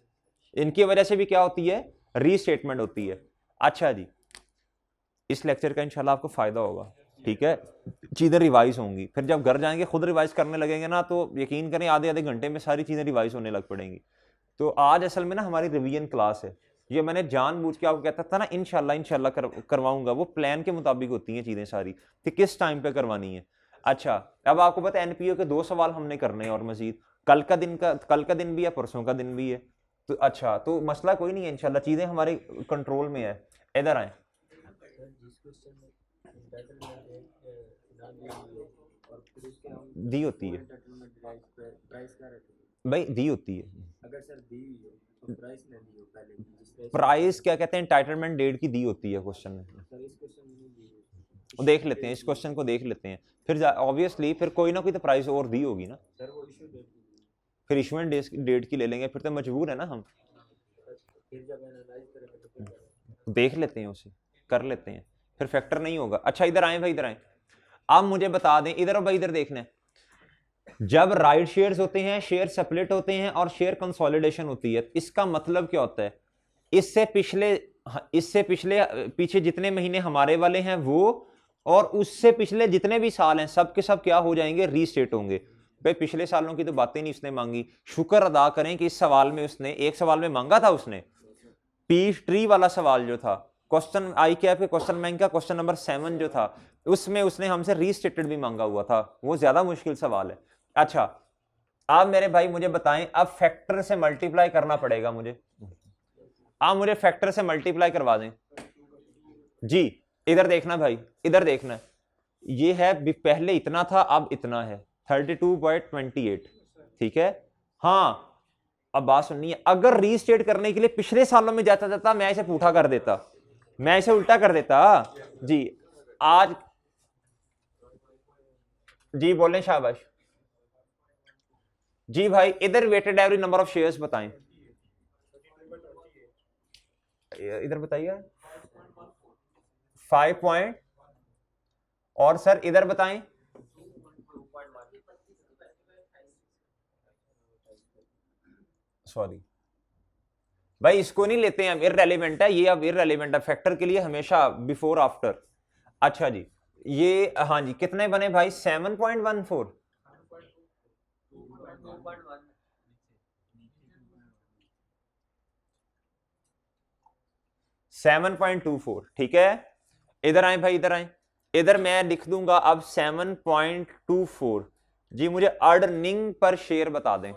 इनकी वजह से भी क्या होती है, रीस्टेटमेंट होती है। अच्छा जी, इस लेक्चर का इंशाल्लाह आपको फायदा होगा, ठीक है, चीजें रिवाइज होंगी। फिर जब घर जाएंगे खुद रिवाइज करने लगेंगे ना, तो यकीन करें आधे आधे घंटे में सारी चीजें रिवाइज होने लग पड़ेंगी। तो आज असल में ना हमारी रिवीजन क्लास है, ये मैंने जानबूझ के आपको कहता था ना इंशाल्लाह इंशाल्लाह करवाऊंगा, वो प्लान के मुताबिक होती हैं चीजें सारी कि किस टाइम पे करवानी है। अच्छा, अब आपको पता है एनपीओ के 2 सवाल हमने करने हैं और मजीद कल का दिन भी है, परसों का दिन भी है। तो अच्छा, तो मसला कोई नहीं है, इंशाल्लाह चीजें हमारे कंट्रोल में है। इधर आए, दी होती है भाई, दी होती है। अगर सर दी तो प्राइस ना दी हो पहले, प्राइस क्या कहते हैं, एंटाइटलमेंट डेट की दी होती है क्वेश्चन में। देख लेते हैं, इस क्वेश्चन को देख लेते हैं, फिर ऑब्वियसली फिर कोई ना कोई तो प्राइस और दी होगी ना, फिर इशुएंट डेट की ले लेंगे, फिर तो मजबूर है ना हम, देख लेते हैं उसे, कर लेते हैं, फिर फैक्टर नहीं होगा। अच्छा इधर आए भाई, इधर आए, आप मुझे बता दें, इधर और भाई इधर देखना है, जब राइट शेयर्स होते हैं, शेयर स्प्लिट होते हैं और शेयर कंसोलिडेशन होती है, इसका मतलब क्या होता है, इससे पिछले पीछे जितने महीने हमारे वाले हैं वो, और उससे पिछले जितने भी साल हैं सब के सब क्या हो जाएंगे, रीस्टेट होंगे। भाई पिछले सालों की तो बातें नहीं उसने मांगी, शुक्र अदा करें कि इस सवाल में उसने एक सवाल में मांगा था, उसने पी ट्री वाला सवाल जो था, क्वेश्चन आई कैप के क्वेश्चन बैंक का क्वेश्चन नंबर 7 जो था, उसमें उसने हमसे रीस्टेटेड भी मांगा हुआ था, वो ज्यादा मुश्किल सवाल है। अच्छा आप मेरे भाई मुझे बताएं, अब फैक्टर से मल्टीप्लाई करना पड़ेगा मुझे, आप मुझे फैक्टर से मल्टीप्लाई करवा दें जी। इधर देखना भाई, इधर देखना, ये है पहले इतना था अब इतना है 32.28, ठीक है। हाँ अब बात सुननी है, अगर रीस्टेट करने के लिए पिछले सालों में जाता जाता मैं इसे पूठा कर देता, मैं इसे उल्टा कर देता जी। आज जी बोलें शाबाश जी भाई, इधर weighted average number of shares बताएं, इधर बताइए 5 पॉइंट, और सर इधर बताएं सॉरी भाई इसको नहीं लेते हैं हम, इररेलेवेंट है ये, अब इररेलेवेंट है फैक्टर के लिए हमेशा बिफोर आफ्टर। अच्छा जी ये हाँ जी कितने बने भाई 7.14, 7.24, ठीक है। इधर आए भाई, इधर आए, इधर मैं लिख दूंगा अब 7.24 जी। मुझे अर्निंग पर शेयर बता दें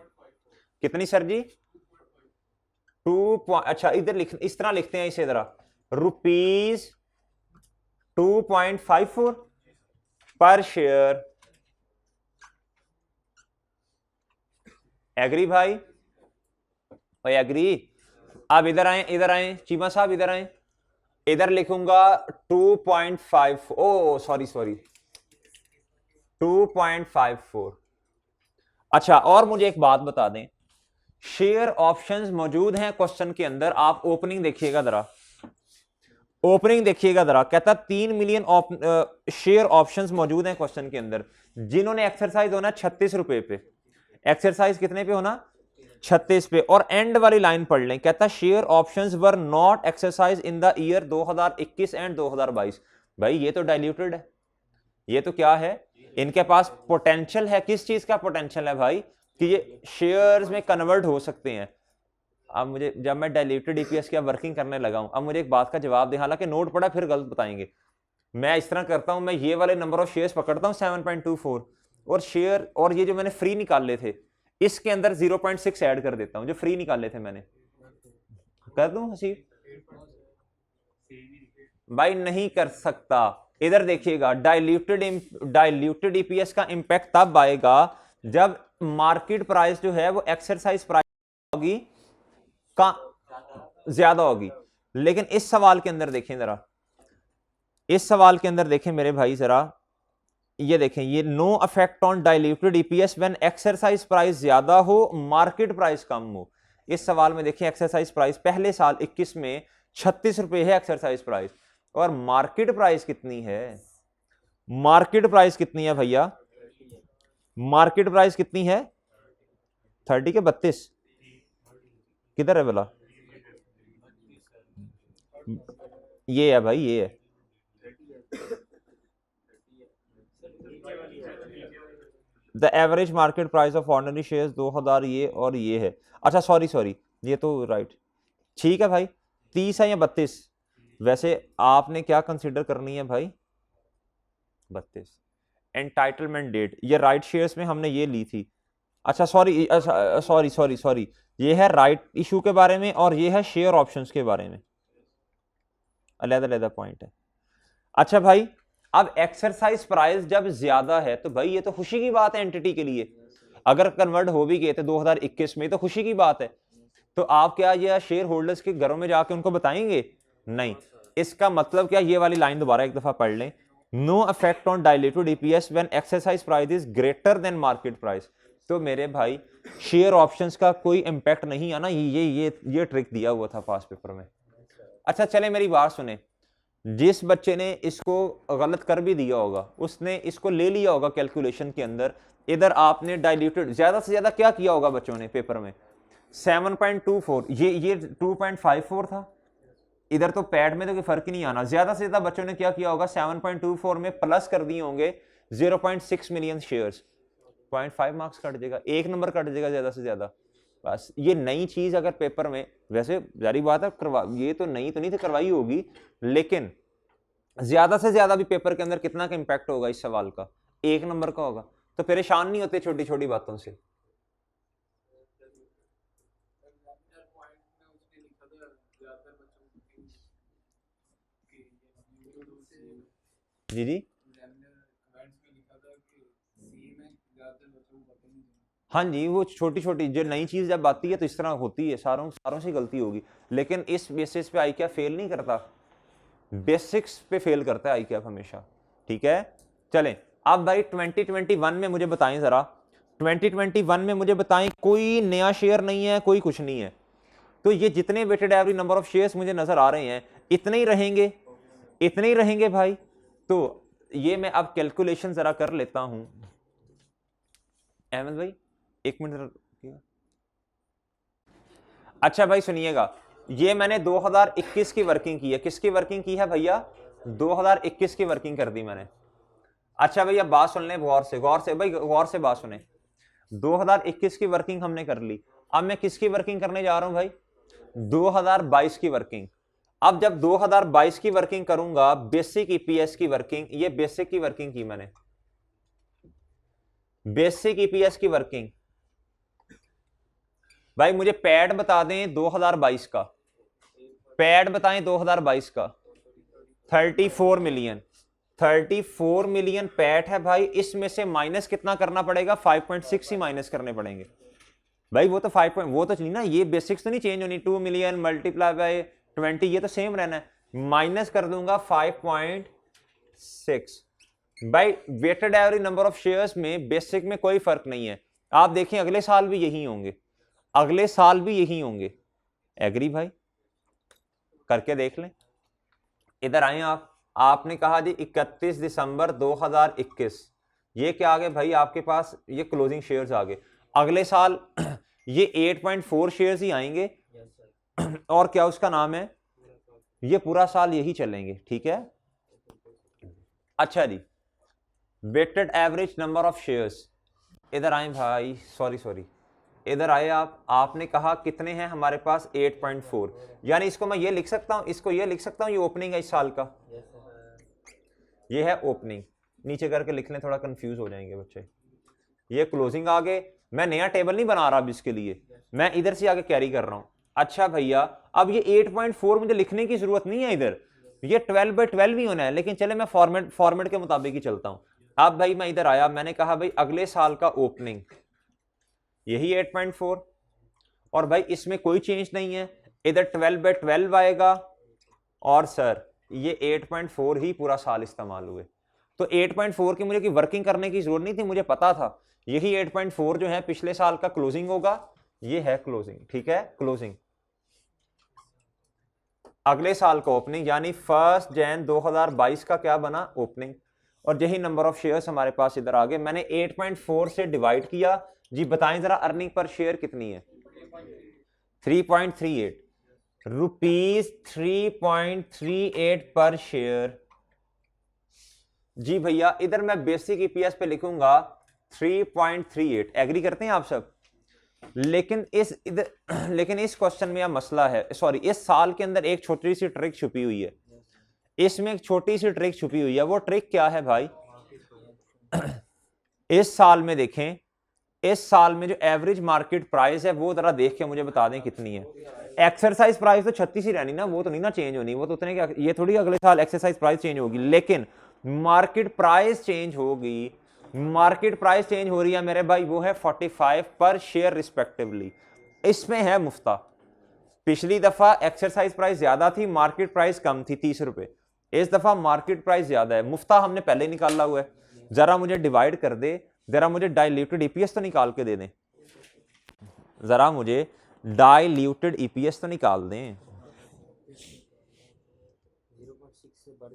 कितनी सर जी, 2, अच्छा इधर लिख, इस तरह लिखते हैं इसे जरा, रुपीज 2.54 पर शेयर, एग्री भाई, एग्री। अब इधर आए, इधर आए चीमा साहब, इधर आए, इधर लिखूंगा 2.5, ओ सॉरी 2.54। अच्छा और मुझे एक बात बता दें, शेयर ऑप्शंस मौजूद हैं क्वेश्चन के अंदर, आप ओपनिंग देखिएगा जरा, ओपनिंग देखिएगा जरा, कहता 3 मिलियन शेयर ऑप्शंस मौजूद हैं क्वेश्चन के अंदर, जिन्होंने एक्सरसाइज होना 36 रुपए पे, एक्सरसाइज कितने पे होना 36 पे, और एंड वाली लाइन पढ़ लें, कहता share options were not exercise in the year 2021 and 2022। भाई ये तो डाइल्यूटेड है, ये तो क्या है, इनके पास पोटेंशियल है, किस चीज का पोटेंशियल है भाई, कि ये शेयर्स में कन्वर्ट हो सकते हैं। अब मुझे, जब मैं डाइल्यूटेड ईपीएस की वर्किंग करने लगा हूं, अब मुझे एक बात का जवाब दें, हालांकि नोट पढ़ा फिर गलत बताएंगे, मैं इस तरह करता हूं, मैं ये वाले नंबर ऑफ शेयर्स पकड़ता हूं 7.24, और शेयर और ये जो मैंने फ्री निकाले थे इसके अंदर 0.6 ऐड कर देता हूं, जो फ्री निकाले थे मैंने, कर दूं हसीब भाई, नहीं कर सकता। इधर देखिएगा, डाइल्यूटेड ईपीएस का इंपैक्ट तब आएगा जब मार्केट प्राइस जो है वो एक्सरसाइज प्राइस होगी का ज्यादा होगी। लेकिन इस सवाल के अंदर देखें जरा, इस सवाल के अंदर देखें मेरे भाई जरा, ये देखें, ये no effect on diluted EPS when exercise price ज्यादा हो मार्केट प्राइस कम हो। इस सवाल में देखिए एक्सरसाइज प्राइस पहले साल 21 में 36 रुपए है एक्सरसाइज प्राइस, और मार्केट प्राइस कितनी है, मार्केट प्राइस कितनी है भैया, मार्केट प्राइस कितनी है 30 के 32, किधर है बोला, ये है भाई, ये है the average market price of ordinary shares 2000, ये और ये है, अच्छा सॉरी ये तो राइट, ठीक है भाई 30 है या 32, वैसे आपने क्या कंसीडर करनी है भाई 32। एंटाइटलमेंट डेट, ये राइट शेयर्स में हमने ये ली थी, अच्छा सॉरी ये है राइट इशू के बारे में, और ये है शेयर ऑप्शंस के बारे में, अलग-अलग पॉइंट है। अच्छा भाई अब एक्सरसाइज प्राइस जब ज्यादा है तो भाई ये तो खुशी की बात है एंटिटी के लिए, अगर कन्वर्ट हो भी गए थे 2021 में तो खुशी की बात है। तो आप क्या ये शेयर होल्डर्स के घरों में जाके उनको बताएंगे, नहीं। इसका मतलब क्या, ये वाली लाइन दोबारा एक दफा पढ़ लें, no effect on diluted EPS when exercise price is greater than market price. तो मेरे भाई शेयर ऑप्शंस का कोई इंपैक्ट नहीं आना, ये ट्रिक दिया हुआ था पास पेपर में। अच्छा चले मेरी बात सुने, जिस बच्चे ने इसको गलत कर भी दिया होगा उसने इसको ले लिया होगा कैलकुलेशन के अंदर, इधर आपने डाइल्यूटेड ज्यादा से ज्यादा क्या किया होगा बच्चों ने पेपर में 7.24, ये 2.54 था, इधर तो पैड में तो कोई फर्क ही नहीं आना, ज्यादा से ज्यादा बच्चों ने क्या किया होगा 7.24 में प्लस कर दिए होंगे 0.6 मिलियन शेयर्स, 0.5 मार्क्स कट जाएगा, 1 नंबर कट जाएगा ज्यादा से ज्यादा। बस ये नई चीज अगर पेपर में, वैसे जारी बात है ये तो नई तो नहीं थी, करवाई होगी, लेकिन ज्यादा से ज्यादा भी पेपर के अंदर कितना का इंपैक्ट होगा इस सवाल का, 1 नंबर का होगा। तो परेशान नहीं होते छोटी छोटी बातों से। जी जी हाँ जी, वो छोटी छोटी जो नई चीज जब आती है तो इस तरह होती है, सारों से गलती होगी, लेकिन इस बेसिस पे आई क्या फेल नहीं करता, बेसिक्स पे फेल करता है आई क्या हमेशा। ठीक है चलें, अब भाई 2021 में मुझे बताएं जरा, 2021 में मुझे बताएं कोई नया शेयर नहीं है, कोई कुछ नहीं है, तो ये जितने weighted average number of shares मुझे नजर आ रहे हैं इतने ही रहेंगे, इतने ही रहेंगे भाई। तो ये मैं अब कैलकुलेशन जरा कर लेता हूं, अहमद भाई 1 मिनट। अच्छा भाई सुनिएगा, ये मैंने 2021 की वर्किंग की है, किसकी वर्किंग की है भैया, 2021 की वर्किंग कर दी मैंने। अच्छा भैया बात सुन लें गौर से भाई, गौर से बात सुने, 2021 की वर्किंग हमने कर ली, अब मैं किसकी वर्किंग करने जा रहा हूं भाई, 2022 की वर्किंग। अब जब 2022 की वर्किंग करूंगा, बेसिक ईपीएस की वर्किंग, ये बेसिक की वर्किंग की मैंने, बेसिक ईपीएस की वर्किंग। भाई मुझे पैड बता दें 2022 का, पैड बताएं 2022 का, 34 मिलियन, 34 मिलियन पैट है भाई, इसमें से माइनस कितना करना पड़ेगा, 5.6 ही माइनस करने पड़ेंगे भाई, वो तो 5 वो तो नहीं ना, ये बेसिक्स तो नहीं चेंज होनी, 2 मिलियन मल्टीप्लाई बाय 20 ये तो सेम रहना है, माइनस कर दूंगा 5.6। भाई weighted average number of shares में बेसिक में कोई फर्क नहीं है, आप देखें अगले साल भी यही होंगे, अगले साल भी यही होंगे, एग्री भाई, करके देख लें। इधर आए आप, आपने कहा जी 31 दिसंबर 2021, ये क्या आ गए भाई आपके पास, ये क्लोजिंग शेयर्स आ गए, अगले साल ये 8.4 शेयर्स ही आएंगे और क्या उसका नाम है, ये पूरा साल यही चलेंगे। ठीक है अच्छा जी, weighted average number of shares, इधर आए भाई, सॉरी इधर आए आप, आपने कहा कितने हैं हमारे पास 8.4, यानी इसको मैं ये लिख सकता हूं, इसको ये लिख सकता हूं, ये ओपनिंग है इस साल का, ये है ओपनिंग, नीचे करके लिख लें, थोड़ा कंफ्यूज हो जाएंगे बच्चे, ये क्लोजिंग आ गए, मैं नया टेबल नहीं बना रहा अब इसके लिए, मैं इधर से आगे कैरी कर रहा हूं। अच्छा भैया अब ये 8.4 मुझे लिखने की जरूरत नहीं है इधर, ये 12/12 ही होना है, लेकिन चले मैं फॉर्मेट के मुताबिक ही चलता हूं। अब भाई मैं इधर आया, मैंने कहा भाई अगले साल का ओपनिंग यही 8.4, और भाई इसमें कोई चेंज नहीं है, इधर 12/12 आएगा, और सर ये 8.4 ही पूरा साल इस्तेमाल हुए, तो 8.4 की मुझे की वर्किंग करने की जरूरत नहीं थी, मुझे पता था यही 8.4 जो है पिछले साल का क्लोजिंग होगा, ये है क्लोजिंग। ठीक है क्लोजिंग, अगले साल का ओपनिंग, यानी 1 जनवरी 2022 का क्या बना, ओपनिंग, और यही नंबर ऑफ शेयर्स हमारे पास इधर आ गए, मैंने 8.4 से डिवाइड किया जी, बताएं जरा अर्निंग पर शेयर कितनी है, 3.38 रुपीज, 3.38 पर शेयर जी भैया। इधर मैं बेसिक ईपीएस पे लिखूंगा 3.38, एग्री करते हैं आप सब, लेकिन इस क्वेश्चन में यह मसला है, सॉरी इस साल के अंदर एक छोटी सी ट्रिक छुपी हुई है, इसमें एक छोटी सी ट्रिक छुपी हुई है, वो ट्रिक क्या है भाई, इस साल में देखें, इस साल में जो एवरेज मार्केट प्राइस है वो जरा देख के मुझे बता दें कितनी है, एक्सरसाइज प्राइस तो 36 ही रहनी ना, वो तो नहीं ना चेंज होनी, वो तो उतने क्या, ये थोड़ी अगले साल एक्सरसाइज प्राइस चेंज होगी, लेकिन मार्केट प्राइस चेंज होगी, मार्केट प्राइस चेंज हो रही है मेरे भाई, वो है 45 पर शेयर रिस्पेक्टिवली, इसमें है मुफ्ता। पिछली दफा एक्सरसाइज प्राइस ज्यादा थी, मार्केट प्राइस कम थी 30 रुपए, इस दफा मार्केट प्राइस ज्यादा है, मुफ्ता हमने पहले निकाला हुआ है, जरा मुझे डिवाइड कर दे, जरा मुझे डाइल्यूटेड ईपीएस तो निकाल के दे दें, जरा मुझे डाइल्यूटेड ईपीएस तो निकाल दें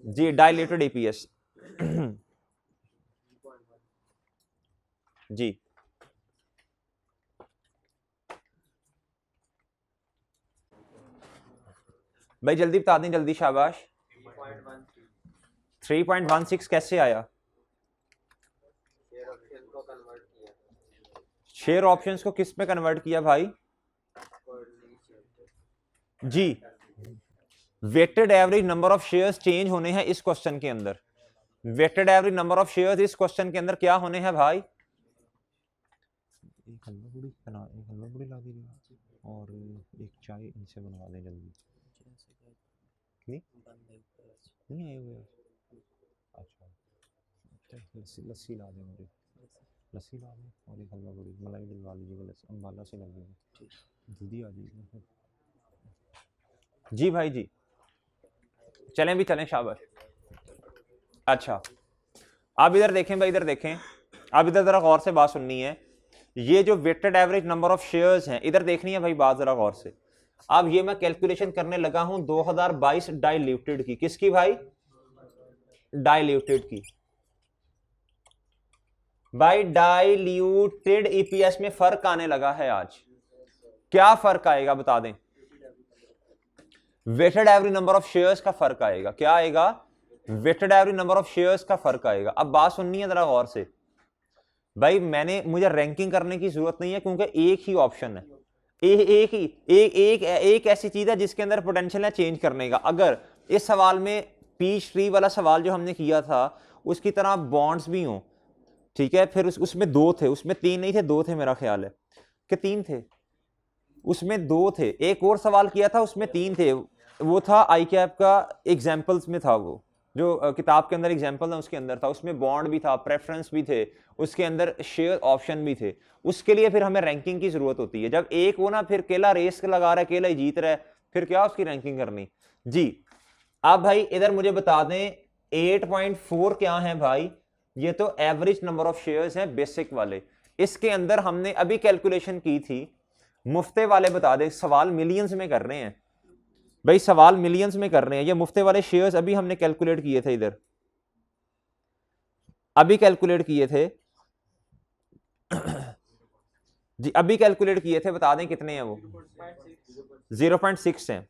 जी, डाइल्यूटेड ईपीएस जी। भाई जल्दी बता दें, जल्दी शाबाश। 3.16 कैसे आया? शेयर ऑप्शंस को किस में कन्वर्ट किया भाई? जी, weighted average number of shares change होने हैं इस क्वेश्चन के अंदर। Weighted average number of shares इस क्वेश्चन के अंदर क्या होने हैं भाई? एक हलवा पूड़ी ला दीजिए और एक चाय इनसे बनवा दें जल्दी। नहीं आए हुए? अच्छा, लस्सी ला दें मुझे, लस्सी ला दें और एक हलवा पूड़ी मलाई डलवा लीजिएगा, लस्सी अम्बाला से लगेगा, जल्दी आ जाइएगा जी भाई जी। चलें भी चलें, शाबाश। अच्छा, अब इधर देखें भाई, इधर देखें, अब इधर जरा गौर से बात सुननी है। ये जो weighted average number of shares हैं, इधर देखनी है भाई बात जरा गौर से। अब ये मैं कैलकुलेशन करने लगा हूं 2022 डाइल्यूटेड की, किसकी भाई? डाइल्यूटेड की। भाई डाइल्यूटेड ईपीएस में फर्क आने लगा है आज। क्या फर्क आएगा बता दें? Weighted average number of shares का फर्क आएगा। क्या आएगा? Weighted average number of shares का फर्क आएगा। अब बात सुननी है जरा गौर से भाई, मुझे रैंकिंग करने की जरूरत नहीं है क्योंकि एक ही ऑप्शन है, एक ऐसी चीज है जिसके अंदर पोटेंशियल है चेंज करने का। अगर इस सवाल में पीच ट्री वाला सवाल जो हमने किया था उसकी तरह बॉन्ड्स भी हों, ठीक है, फिर उसमें 2 थे, उसमें 3 नहीं थे, 2 थे, मेरा ख्याल है कि 3 थे, उसमें 2 थे। एक और सवाल किया था उसमें 3 थे, वो था आई कैप का एग्जाम्पल्स में था, वो जो किताब के अंदर एग्जाम्पल है उसके अंदर था, उसमें बॉन्ड भी था, प्रेफरेंस भी थे, उसके अंदर शेयर ऑप्शन भी थे। उसके लिए फिर हमें रैंकिंग की जरूरत होती है। जब एक वो ना फिर केला रेस लगा रहा है, केला ही जीत रहा है, फिर क्या उसकी रैंकिंग करनी जी। अब भाई इधर मुझे बता दें 8.4 क्या है भाई? ये तो एवरेज नंबर ऑफ शेयर्स हैं बेसिक वाले। इसके अंदर हमने अभी कैलकुलेशन की थी, मुफ्ते वाले बता दें, सवाल मिलियंस में कर रहे हैं भाई, सवाल मिलियंस में कर रहे हैं। ये मुफ्ते वाले शेयर्स अभी हमने कैलकुलेट किए थे, इधर अभी कैलकुलेट किए थे जी, अभी कैलकुलेट किए थे, बता दें कितने हैं वो? 0.6 हैं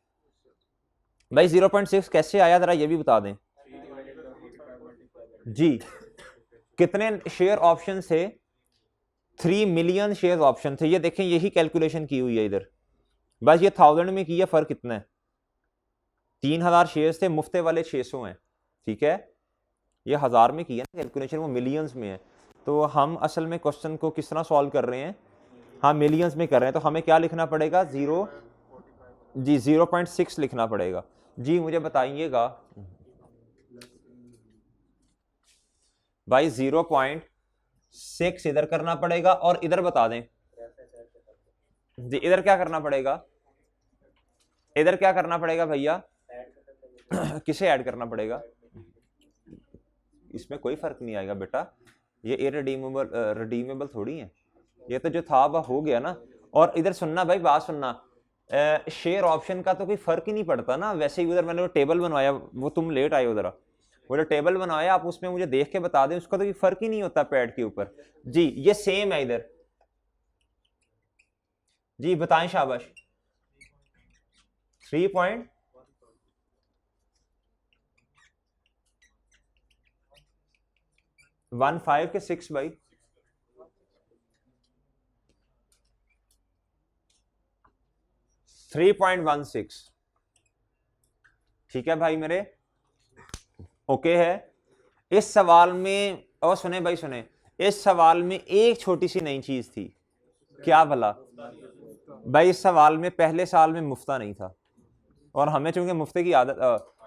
भाई। 0.6 कैसे आया जरा ये भी बता दें जी। कितने शेयर ऑप्शन थे? 3 मिलियन शेयर ऑप्शन थे। ये देखें, यही कैलकुलेशन की हुई है इधर, बस ये 1000 में किया, फर्क कितना है? 3000 शेयर्स थे, मुफ्ते वाले 600 हैं, ठीक है। ये 1000 में किया ना कैलकुलेशन, वो मिलियंस में है। तो हम असल में क्वेश्चन को किस तरह सॉल्व कर रहे हैं? हाँ, मिलियंस में कर रहे हैं, तो हमें क्या लिखना पड़ेगा? 0.6 लिखना पड़ेगा जी। मुझे बताइएगा भाई, 0.6 इधर करना पड़ेगा और इधर बता दें जी, इधर क्या करना पड़ेगा? इधर क्या करना पड़ेगा भैया? किसे ऐड करना पड़ेगा? इसमें कोई फर्क नहीं आएगा बेटा, ये इररिडीमेबल रिडीमेबल थोड़ी है, ये तो जो था वह हो गया ना। और इधर सुनना भाई, बात सुनना, शेयर ऑप्शन का तो कोई फर्क ही नहीं पड़ता ना। वैसे ही उधर मैंने वो टेबल बनवाया, वो तुम लेट आए उधर, वो जो टेबल बनाया आप उसमें मुझे देख के बता दें, उसका तो कोई फर्क ही नहीं होता पैड के ऊपर जी। ये सेम है इधर जी, बताएं शाबाश। 3.15 के 6 भाई, 3.16, ठीक है भाई मेरे, ओके है। इस सवाल में, और सुने भाई सुने, इस सवाल में एक छोटी सी नई चीज थी, क्या भला भाई? इस सवाल में पहले साल में मुफ्ता नहीं था, और हमें चूंकि मुफ्ते की आदत,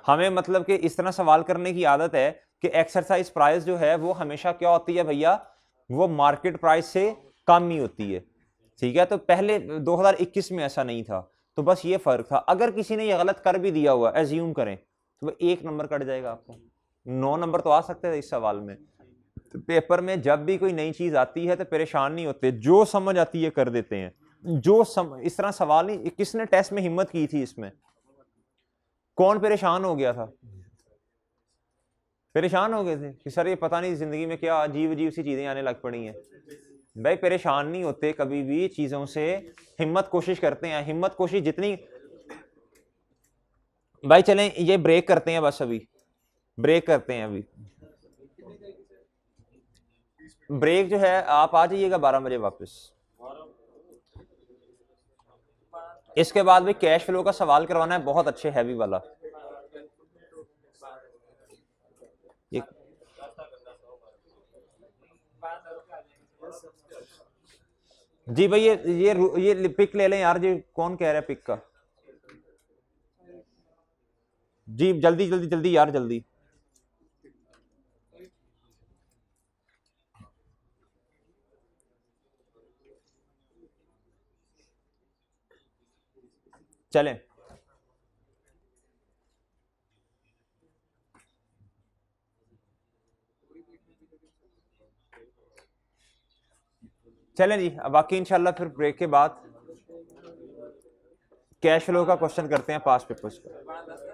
हमें मतलब कि इस तरह सवाल करने की आदत है कि एक्सरसाइज प्राइस जो है वो हमेशा क्या होती है भैया? वो मार्केट प्राइस से कम ही होती है, ठीक है। तो पहले 2021 में ऐसा नहीं था, तो बस ये फर्क था। अगर किसी ने ये गलत कर भी दिया हुआ, एज्यूम करें तो 1 नंबर कट जाएगा आपको। 9 नंबर तो आ सकते थे इस सवाल में। तो पेपर में जब भी कोई नई चीज आती है तो परेशान नहीं होते, जो समझ आती है कर देते हैं। इस तरह सवाल नहीं, किसने टेस्ट में हिम्मत की थी इसमें? कौन परेशान हो गया था? परेशान हो गए थे कि सर ये पता नहीं जिंदगी में क्या अजीब अजीब सी चीजें आने लग पड़ी हैं। भाई परेशान नहीं होते कभी भी चीजों से, हिम्मत कोशिश करते हैं, हिम्मत कोशिश जितनी। भाई चलें ये ब्रेक करते हैं, बस अभी ब्रेक करते हैं। अभी ब्रेक जो है आप आ जाइएगा 12 बजे वापस। इसके बाद भी कैश फ्लो का सवाल करवाना है, बहुत अच्छे हैवी वाला। जी भाई ये पिक ले लें यार, जी कौन कह रहा है पिक का? जी जल्दी जल्दी जल्दी यार जल्दी। चलें चलें जी, अब बाकी इंशाल्लाह फिर ब्रेक के बाद कैश फ्लो का क्वेश्चन करते हैं पास पेपर्स का।